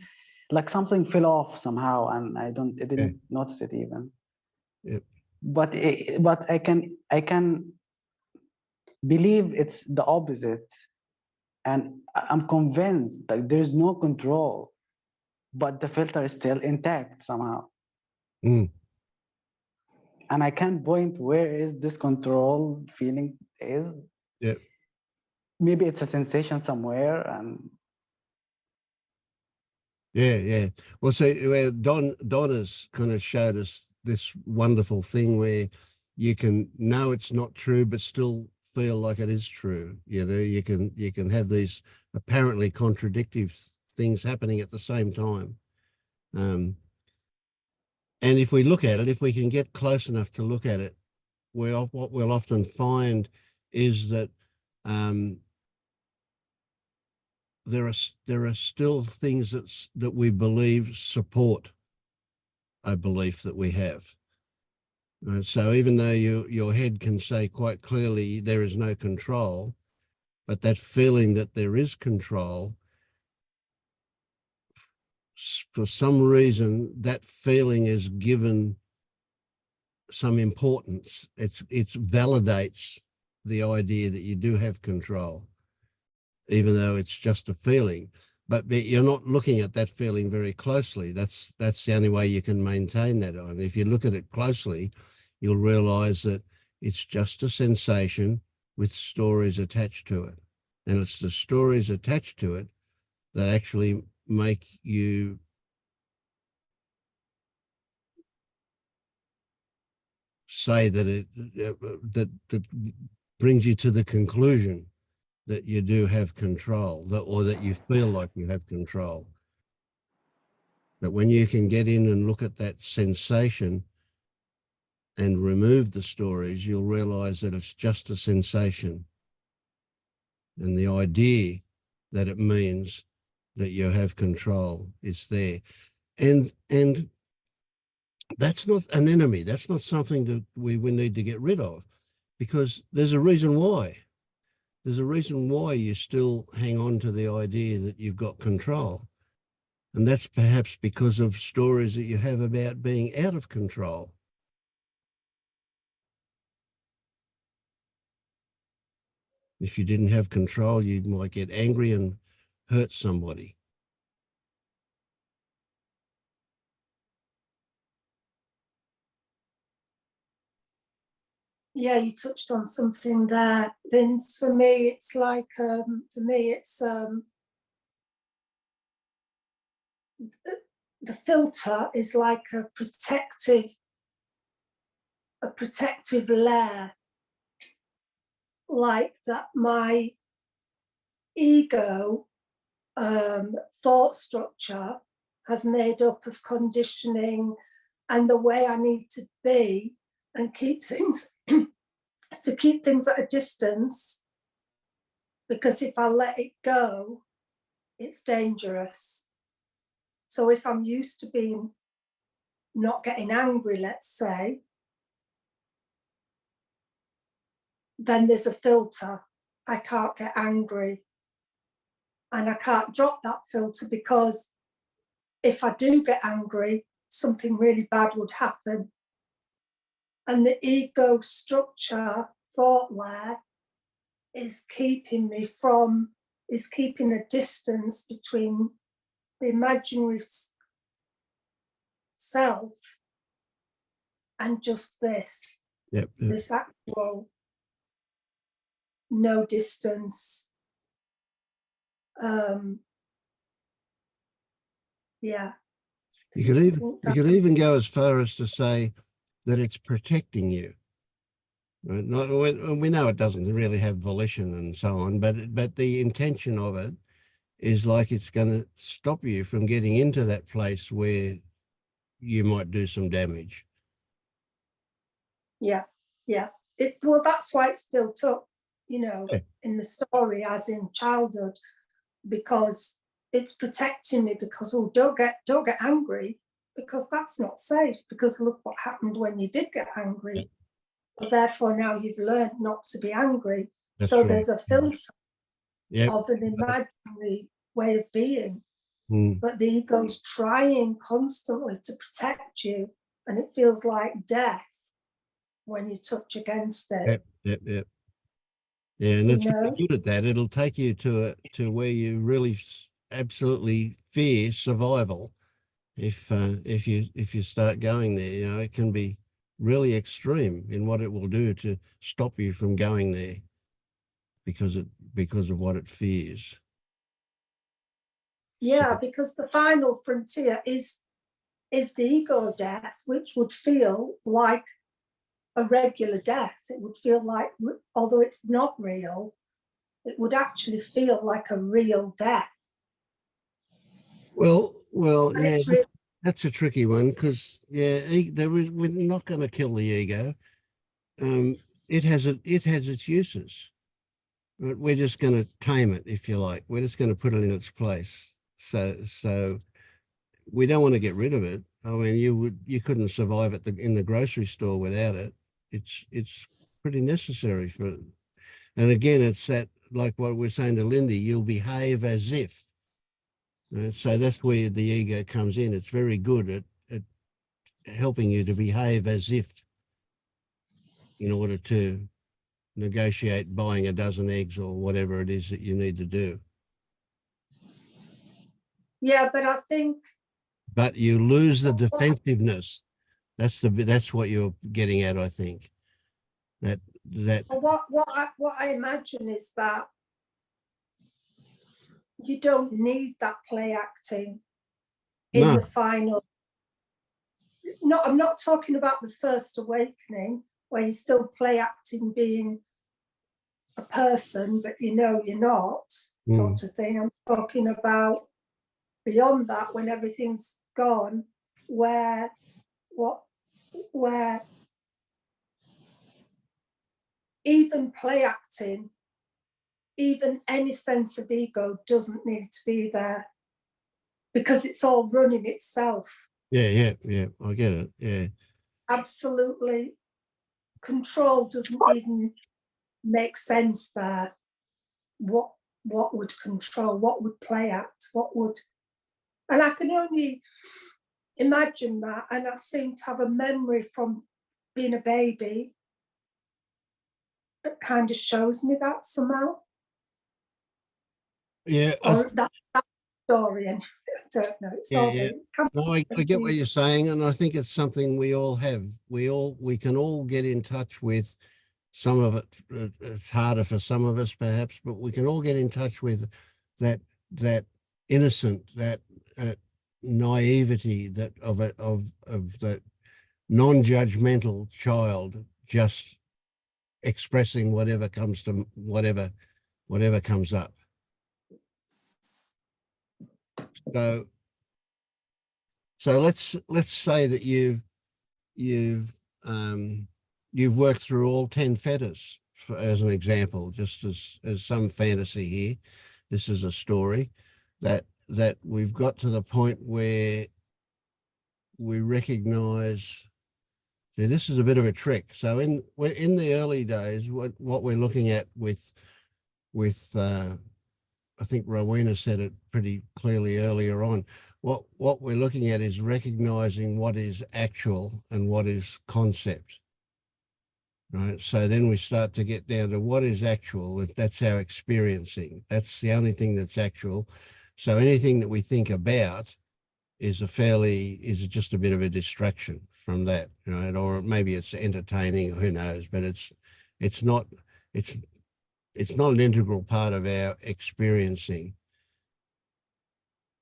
like something fell off somehow, and I didn't notice it even. Yep. But I can believe it's the opposite, and I'm convinced that there is no control, but the filter is still intact somehow. Mm. And I can't point where is this control feeling is. Yep. Maybe it's a sensation somewhere, and Yeah. Well, see, where Donna's kind of showed us this wonderful thing where you can know it's not true, but still feel like it is true. You can have these apparently contradictory things happening at the same time. And if we look at it, if we can get close enough to look at it, what we'll often find is that there are still things that we believe support a belief that we have. So even though your head can say quite clearly there is no control, but that feeling that there is control, for some reason, that feeling is given some importance. It validates the idea that you do have control, even though it's just a feeling. But you're not looking at that feeling very closely. That's the only way you can maintain that on. If you look at it closely, you'll realize that it's just a sensation with stories attached to it. And it's the stories attached to it that actually make you say that that brings you to the conclusion that you do have control, or that you feel like you have control. But when you can get in and look at that sensation and remove the stories, you'll realize that it's just a sensation. And the idea that it means that you have control is there. And that's not an enemy. That's not something that we need to get rid of, because there's a reason why. There's a reason why you still hang on to the idea that you've got control. And that's perhaps because of stories that you have about being out of control. If you didn't have control, you might get angry and hurt somebody. Yeah, you touched on something there, Vince. For me, it's like, the filter is like a protective layer, like that my ego thought structure has made up of conditioning and the way I need to be and keep things to keep things at a distance, because if I let it go, it's dangerous. So if I'm used to being not getting angry, let's say, then there's a filter. I can't get angry. And I can't drop that filter, because if I do get angry, something really bad would happen. And the ego structure thought layer is keeping a distance between the imaginary self and just this. Yep. This actual no distance. Yeah. You could even go as far as to say that it's protecting you. Right? Not, we know it doesn't really have volition and so on, but the intention of it is like it's going to stop you from getting into that place where you might do some damage. Yeah, yeah. Well, that's why it's built up, in the story as in childhood, because it's protecting me, because don't get angry, because that's not safe, because look what happened when you did get angry. So therefore now you've learned not to be angry. That's so right. There's a filter of an imaginary way of being. But the ego's trying constantly to protect you, and it feels like death when you touch against it. Yep. Yeah, and it's very good at that. It'll take you to where you really absolutely fear survival. If you start going there, it can be really extreme in what it will do to stop you from going there because of what it fears. Yeah, because the final frontier is the ego death, which would feel like a regular death. It would feel like, although it's not real, it would actually feel like a real death. Well, yeah, that's a tricky one, because we're not going to kill the ego. It has its uses. But we're just going to tame it, if you like. We're just going to put it in its place. So we don't want to get rid of it. I mean, you couldn't survive in the grocery store without it. It's pretty necessary for it. And again, it's that, like what we're saying to Lindy, you'll behave as if. Right? So that's where the ego comes in. It's very good at helping you to behave as if, in order to negotiate buying a dozen eggs or whatever it is that you need to do. Yeah, but I think. But you lose the defensiveness. That's what you're getting at, I think. That. What I imagine is that you don't need that play acting in the final. No, I'm not talking about the first awakening where you're still play acting being a person, but you're not, sort of thing. I'm talking about beyond that, when everything's gone, where even play acting, even any sense of ego doesn't need to be there, because it's all running itself. Yeah, I get it. Yeah, absolutely. Control doesn't even make sense there. What would control? What would play act? What would? And I can only imagine that. And I seem to have a memory from being a baby, that kind of shows me that somehow. Yeah, Or that story, and I don't know. It's all yeah. very No, I get what you're saying, and I think it's something we all have. We can all get in touch with some of it. It's harder for some of us, perhaps, but we can all get in touch with that innocent, that naivety, that of that non-judgmental child, just expressing whatever comes to whatever comes up. So let's say that you've worked through all 10 fetters, as an example, just as some fantasy here. This is a story that we've got to the point where we recognize. See, this is a bit of a trick. So in the early days, what we're looking at with I think Rowena said it pretty clearly earlier on. What we're looking at is recognizing what is actual and what is concept. Right. So then we start to get down to what is actual. That's our experiencing. That's the only thing that's actual. So anything that we think about is just a bit of a distraction from that, right? Or maybe it's entertaining, who knows, but it's not an integral part of our experiencing.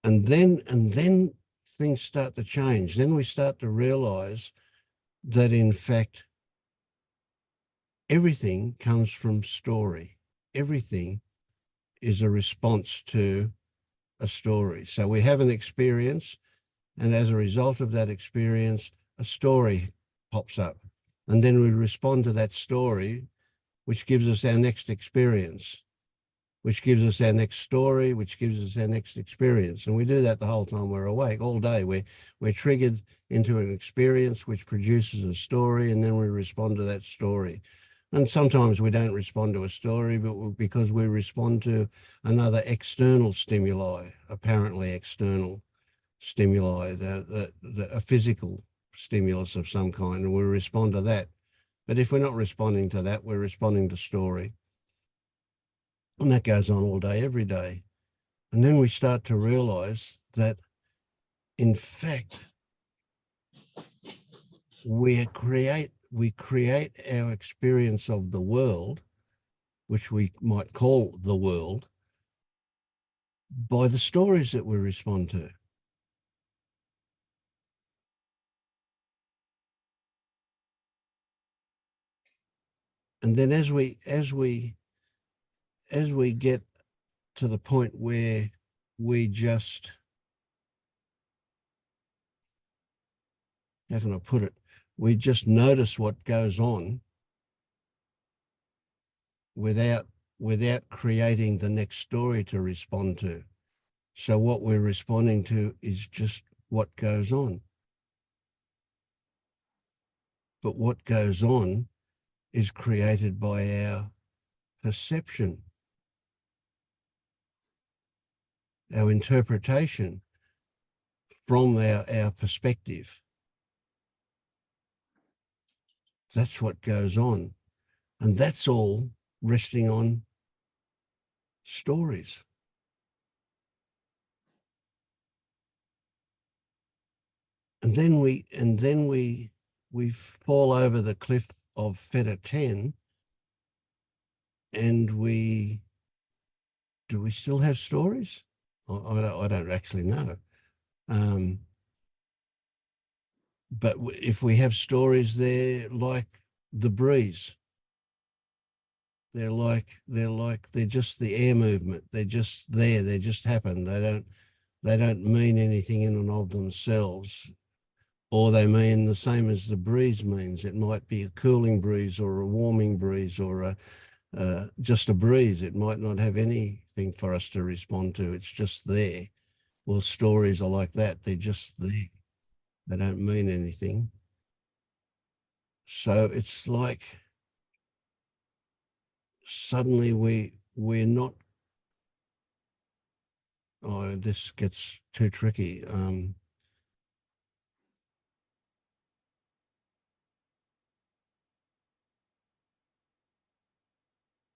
And then things start to change. Then we start to realize that in fact everything comes from story. Everything is a response to a story. So we have an experience, and as a result of that experience, a story pops up. And then we respond to that story, which gives us our next experience, which gives us our next story, which gives us our next experience. And we do that the whole time we're awake, all day. We're triggered into an experience which produces a story, and then we respond to that story. And sometimes we don't respond to a story, but because we respond to another external stimuli, apparently external stimuli, a physical stimulus of some kind, and we respond to that. But if we're not responding to that, we're responding to story. And that goes on all day, every day. And then we start to realize that, in fact, we create our experience of the world, which we might call the world, by the stories that we respond to. And then as we get to the point where we just, how can I put it? We just notice what goes on without creating the next story to respond to. So what we're responding to is just what goes on. But what goes on is created by our perception, our interpretation from our perspective. That's what goes on. And that's all resting on stories. And then we fall over the cliff of Feta 10, and do we still have stories? I don't actually know. But if we have stories, they're like the breeze. They're just the air movement. They're just there. They just happen. They don't mean anything in and of themselves, or they mean the same as the breeze means. It might be a cooling breeze or a warming breeze or just a breeze. It might not have anything for us to respond to. It's just there. Well, stories are like that. They're just there. They don't mean anything. So it's like suddenly we're not. Oh, this gets too tricky.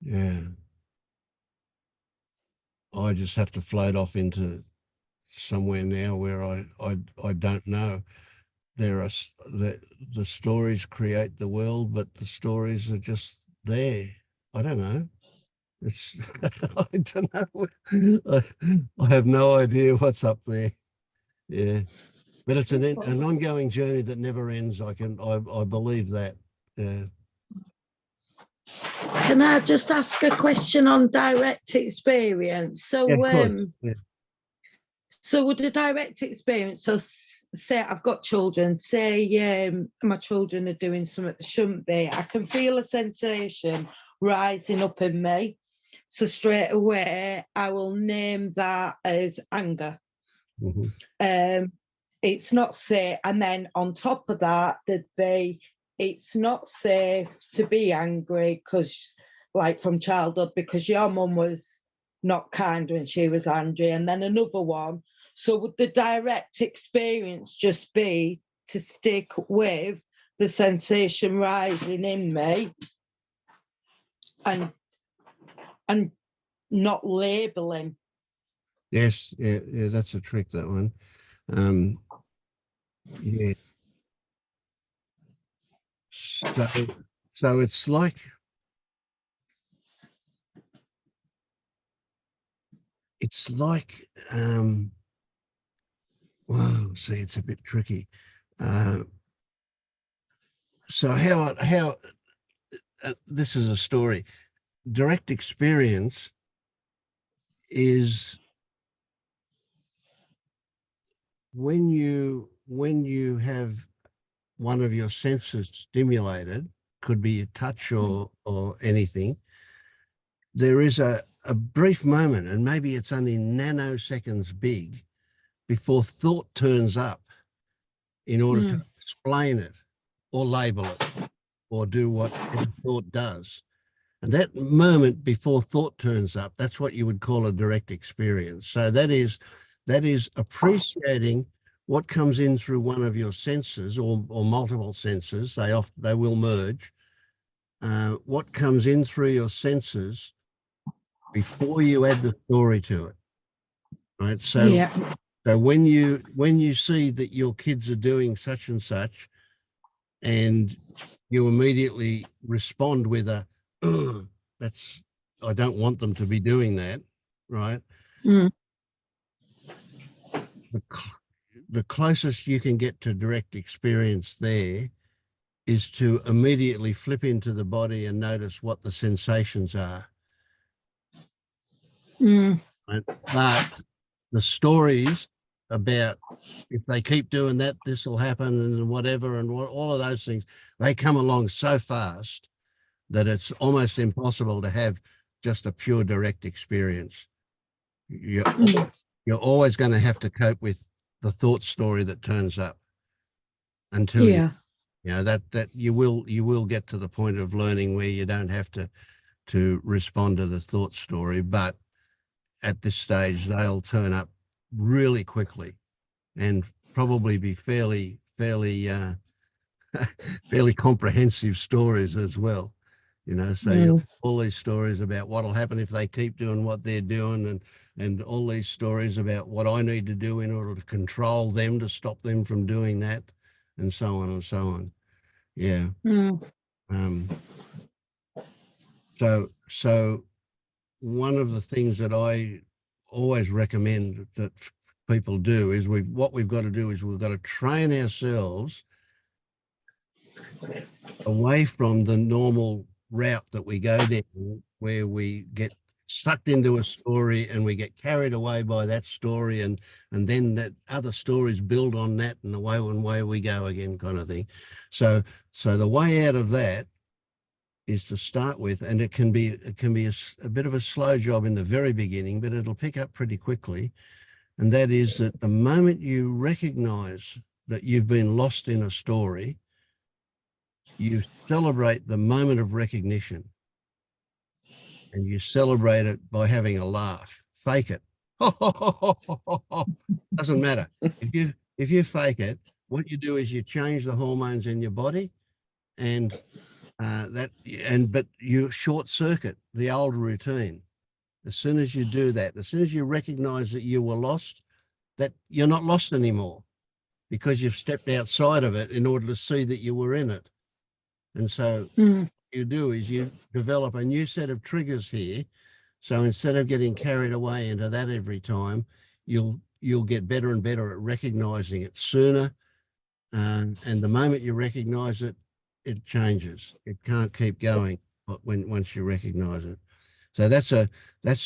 Yeah. I just have to float off into somewhere now where I don't know. There are the stories create the world, but the stories are just there. I don't know. It's I don't know. I have no idea what's up there. Yeah, but it's an ongoing journey that never ends. I believe that. Yeah. Can I just ask a question on direct experience? So, Yeah, of course. Yeah. So with the direct experience, so say I've got children, say my children are doing something that shouldn't be, I can feel a sensation rising up in me. So straight away, I will name that as anger. Mm-hmm. It's not safe. And then on top of that, there'd be, it's not safe to be angry because, like from childhood, because your mum was not kind when she was angry. And then another one. So would the direct experience just be to stick with the sensation rising in me and not labeling? Yes, yeah, that's a trick, that one. Yeah. So it's like wow, see, it's a bit tricky. So how this is a story. Direct experience is when you have one of your senses stimulated, could be a touch or anything. There is a brief moment, and maybe it's only nanoseconds big, before thought turns up in order to explain it or label it or do what thought does. And that moment before thought turns up, that's what you would call a direct experience. So that is appreciating what comes in through one of your senses or multiple senses. They will merge. What comes in through your senses before you add the story to it, right? So, yeah. So when you see that your kids are doing such and such, and you immediately respond with a, I don't want them to be doing that, right? The closest you can get to direct experience there is to immediately flip into the body and notice what the sensations are. Right? But the stories about if they keep doing that, this will happen and whatever, and all of those things, they come along so fast that it's almost impossible to have just a pure direct experience. You're always going to have to cope with the thought story that turns up until you know that you will get to the point of learning where you don't have to respond to the thought story, but at this stage they'll turn up really quickly and probably be fairly comprehensive stories as well, you know. So you have all these stories about what'll happen if they keep doing what they're doing, and all these stories about what I need to do in order to control them, to stop them from doing that, and so on and so on. Yeah. So one of the things that I always recommend that people do is what we've got to do is we've got to train ourselves away from the normal route that we go down, where we get sucked into a story and we get carried away by that story, and then that other stories build on that, and away we go again, kind of thing. So the way out of that is to start with, and it can be a bit of a slow job in the very beginning, but it'll pick up pretty quickly. And that is that the moment you recognize that you've been lost in a story, you celebrate the moment of recognition, and you celebrate it by having a laugh. Fake it. Doesn't matter. If you fake it, what you do is you change the hormones in your body, and But you short circuit the old routine. As soon as you do that, as soon as you recognize that you were lost, that you're not lost anymore because you've stepped outside of it in order to see that you were in it. And so what you do is you develop a new set of triggers here. So instead of getting carried away into that every time, you'll get better and better at recognizing it sooner. And the moment you recognize it, it changes. It can't keep going once you recognize it. So that's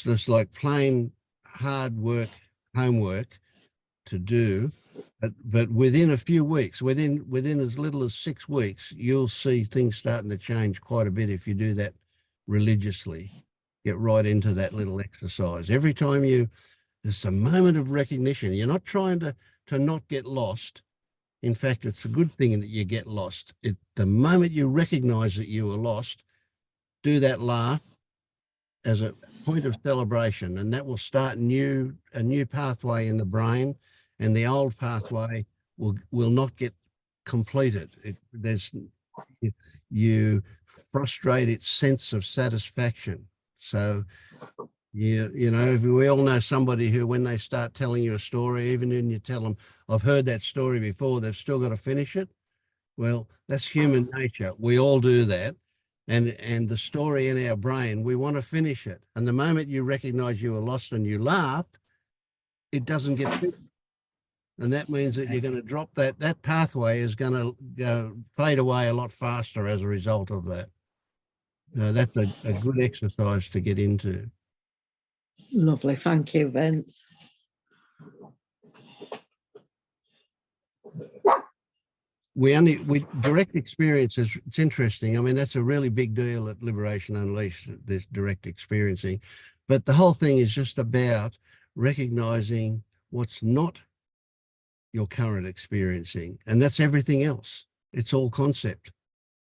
just like plain hard work, homework to do. But within a few weeks, within as little as 6 weeks, you'll see things starting to change quite a bit if you do that religiously. Get right into that little exercise. Every time there's a moment of recognition. You're not trying to not get lost. In fact, it's a good thing that you get lost. The moment you recognize that you were lost, do that laugh as a point of celebration, and that will start a new pathway in the brain, and the old pathway will not get completed. You frustrate its sense of satisfaction. So you know, we all know somebody who, when they start telling you a story, even when you tell them, I've heard that story before, they've still got to finish it. Well, that's human nature. We all do that. And the story in our brain, we want to finish it. And the moment you recognize you were lost and you laugh, it doesn't get finished. And that means that you're going to drop that pathway is going to fade away a lot faster as a result of that. That's a good exercise to get into. Lovely. Thank you, Vince. We direct experience is, it's interesting. I mean, that's a really big deal at Liberation Unleashed, this direct experiencing. But the whole thing is just about recognizing what's not your current experiencing. And that's everything else. It's all concept.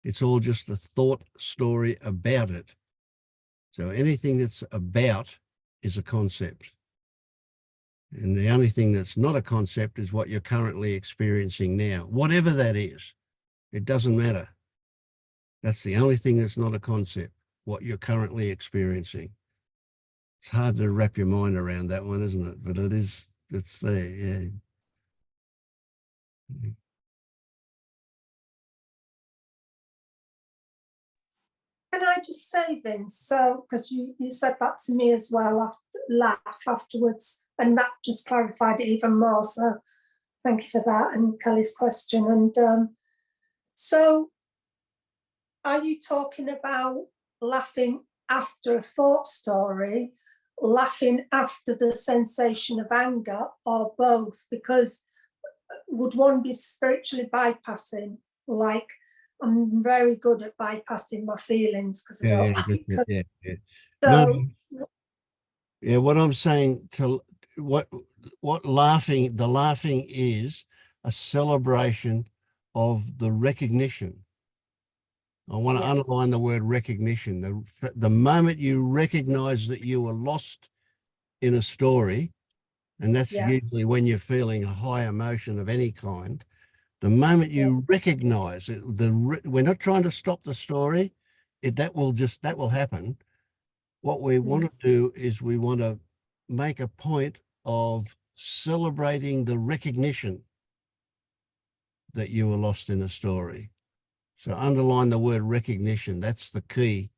It's all just a thought story about it. So anything that's about is a concept. And the only thing that's not a concept is what you're currently experiencing now. Whatever that is, it doesn't matter. That's the only thing that's not a concept, what you're currently experiencing. It's hard to wrap your mind around that one, isn't it? But it's there, yeah. Can I just say, Vince, so, because you said that to me as well, laugh afterwards, and that just clarified it even more. So thank you for that, and Kelly's question. And so are you talking about laughing after a thought story, laughing after the sensation of anger, or both? Because would one be spiritually bypassing, like, I'm very good at bypassing my feelings because I don't. Yeah. So, no, yeah, what I'm saying what laughing is a celebration of the recognition. I want to underline the word recognition. The moment you recognize that you were lost in a story, and that's usually when you're feeling a high emotion of any kind. The moment you recognize it, we're not trying to stop the story. That will happen. What we want to do is we want to make a point of celebrating the recognition that you were lost in a story. So underline the word recognition. That's the key.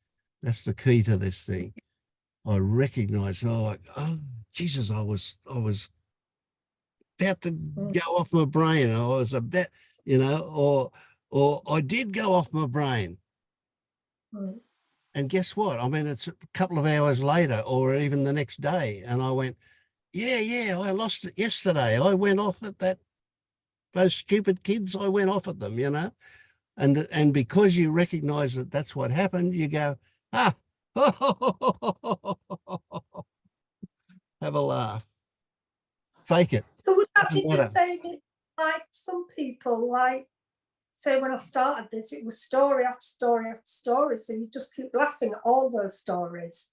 That's the key to this thing. I recognize, oh Jesus, I was about to go off my brain. I was about, or I did go off my brain. And guess what? I mean, it's a couple of hours later or even the next day. And I went, yeah, I lost it yesterday. I went off at those stupid kids. I went off at them, and because you recognize that that's what happened, you go, have a laugh. Fake it. So would that be the same as, like, some people, like, say when I started this, it was story after story after story, so you just keep laughing at all those stories?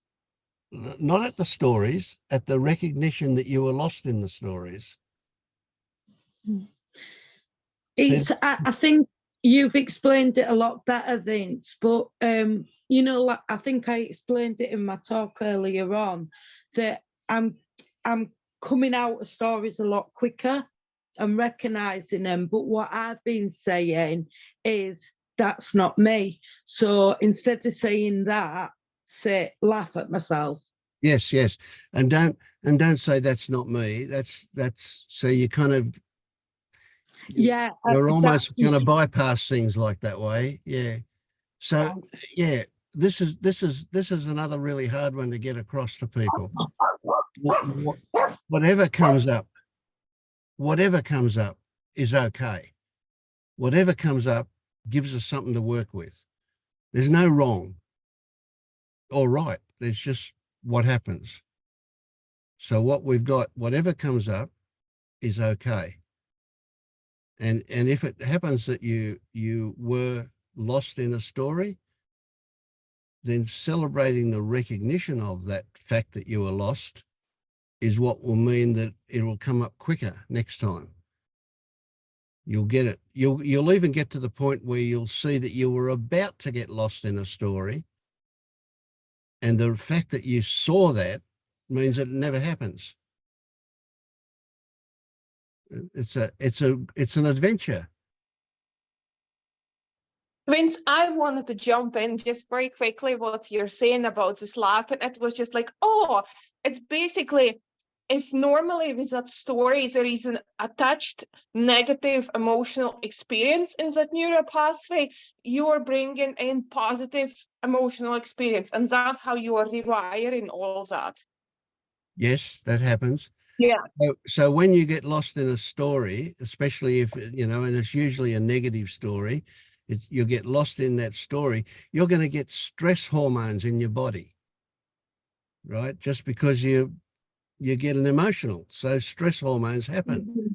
Not at the stories, at the recognition that you were lost in the stories. It's, I think You've explained it a lot better, Vince, but you know, like I think I explained it in my talk earlier on, that I'm coming out of stories a lot quicker and recognizing them. But what I've been saying is that's not me. So instead of saying that, say laugh at myself. Yes, yes. And don't say that's not me. That's so you kind of Yeah. you're almost going to bypass things like that way. Yeah. So yeah, this is another really hard one to get across to people. Whatever comes up is okay. Whatever comes up gives us something to work with. There's no wrong or right. There's just what happens. So what we've got, whatever comes up is okay. And if it happens that you were lost in a story, then celebrating the recognition of that fact that you were lost is what will mean that it will come up quicker next time. You'll get it. You'll even get to the point where you'll see that you were about to get lost in a story. And the fact that you saw that means that it never happens. It's an adventure. Vince, I wanted to jump in just very quickly what you're saying about this laugh. And it was just like, oh, it's basically, if normally with that story there is an attached negative emotional experience in that neural pathway, you are bringing in positive emotional experience, and that's how you are rewiring all that. Yes, that happens. Yeah. So when you get lost in a story, especially if, you know, and it's usually a negative story, you get lost in that story, you're going to get stress hormones in your body, right? Just because you're getting emotional. So stress hormones happen. Mm-hmm.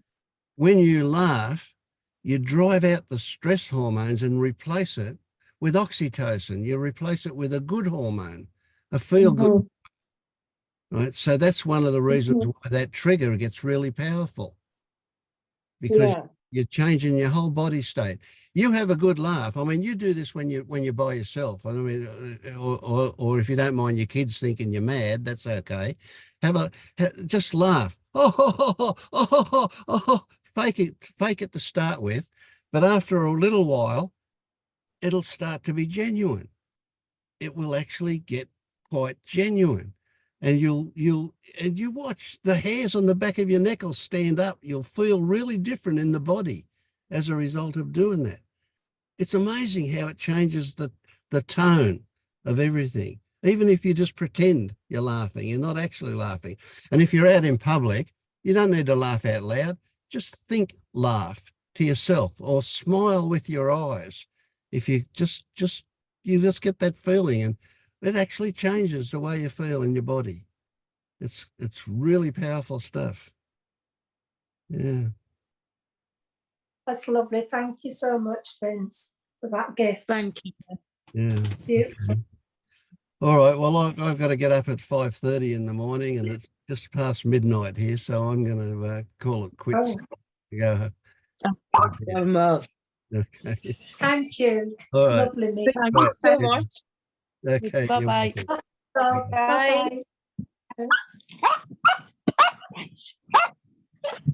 When you laugh, you drive out the stress hormones and replace it with oxytocin. You replace it with a good hormone, a feel-good. Mm-hmm. Right. So that's one of the reasons why that trigger gets really powerful, because you're changing your whole body state. You have a good laugh. I mean, you do this when you're by yourself. I mean, or if you don't mind your kids thinking you're mad, that's okay. Just laugh. Fake it to start with, but after a little while, it'll start to be genuine. It will actually get quite genuine. And you watch the hairs on the back of your neck will stand up. You'll feel really different in the body as a result of doing that. It's amazing how it changes the tone of everything. Even if you just pretend you're laughing, you're not actually laughing. And if you're out in public, you don't need to laugh out loud. Just think, laugh to yourself, or smile with your eyes. If you just get that feeling, and it actually changes the way you feel in your body. It's really powerful stuff. Yeah. That's lovely. Thank you so much, Vince, for that gift. Thank you. Yeah. Beautiful. Okay. All right. Well, I've got to get up at 5:30 in the morning, and it's just past midnight here, so I'm going to call it quits. Go. Okay. Thank you. All right. Lovely meeting. Thank you so much. Okay. Bye-bye. Bye. Bye.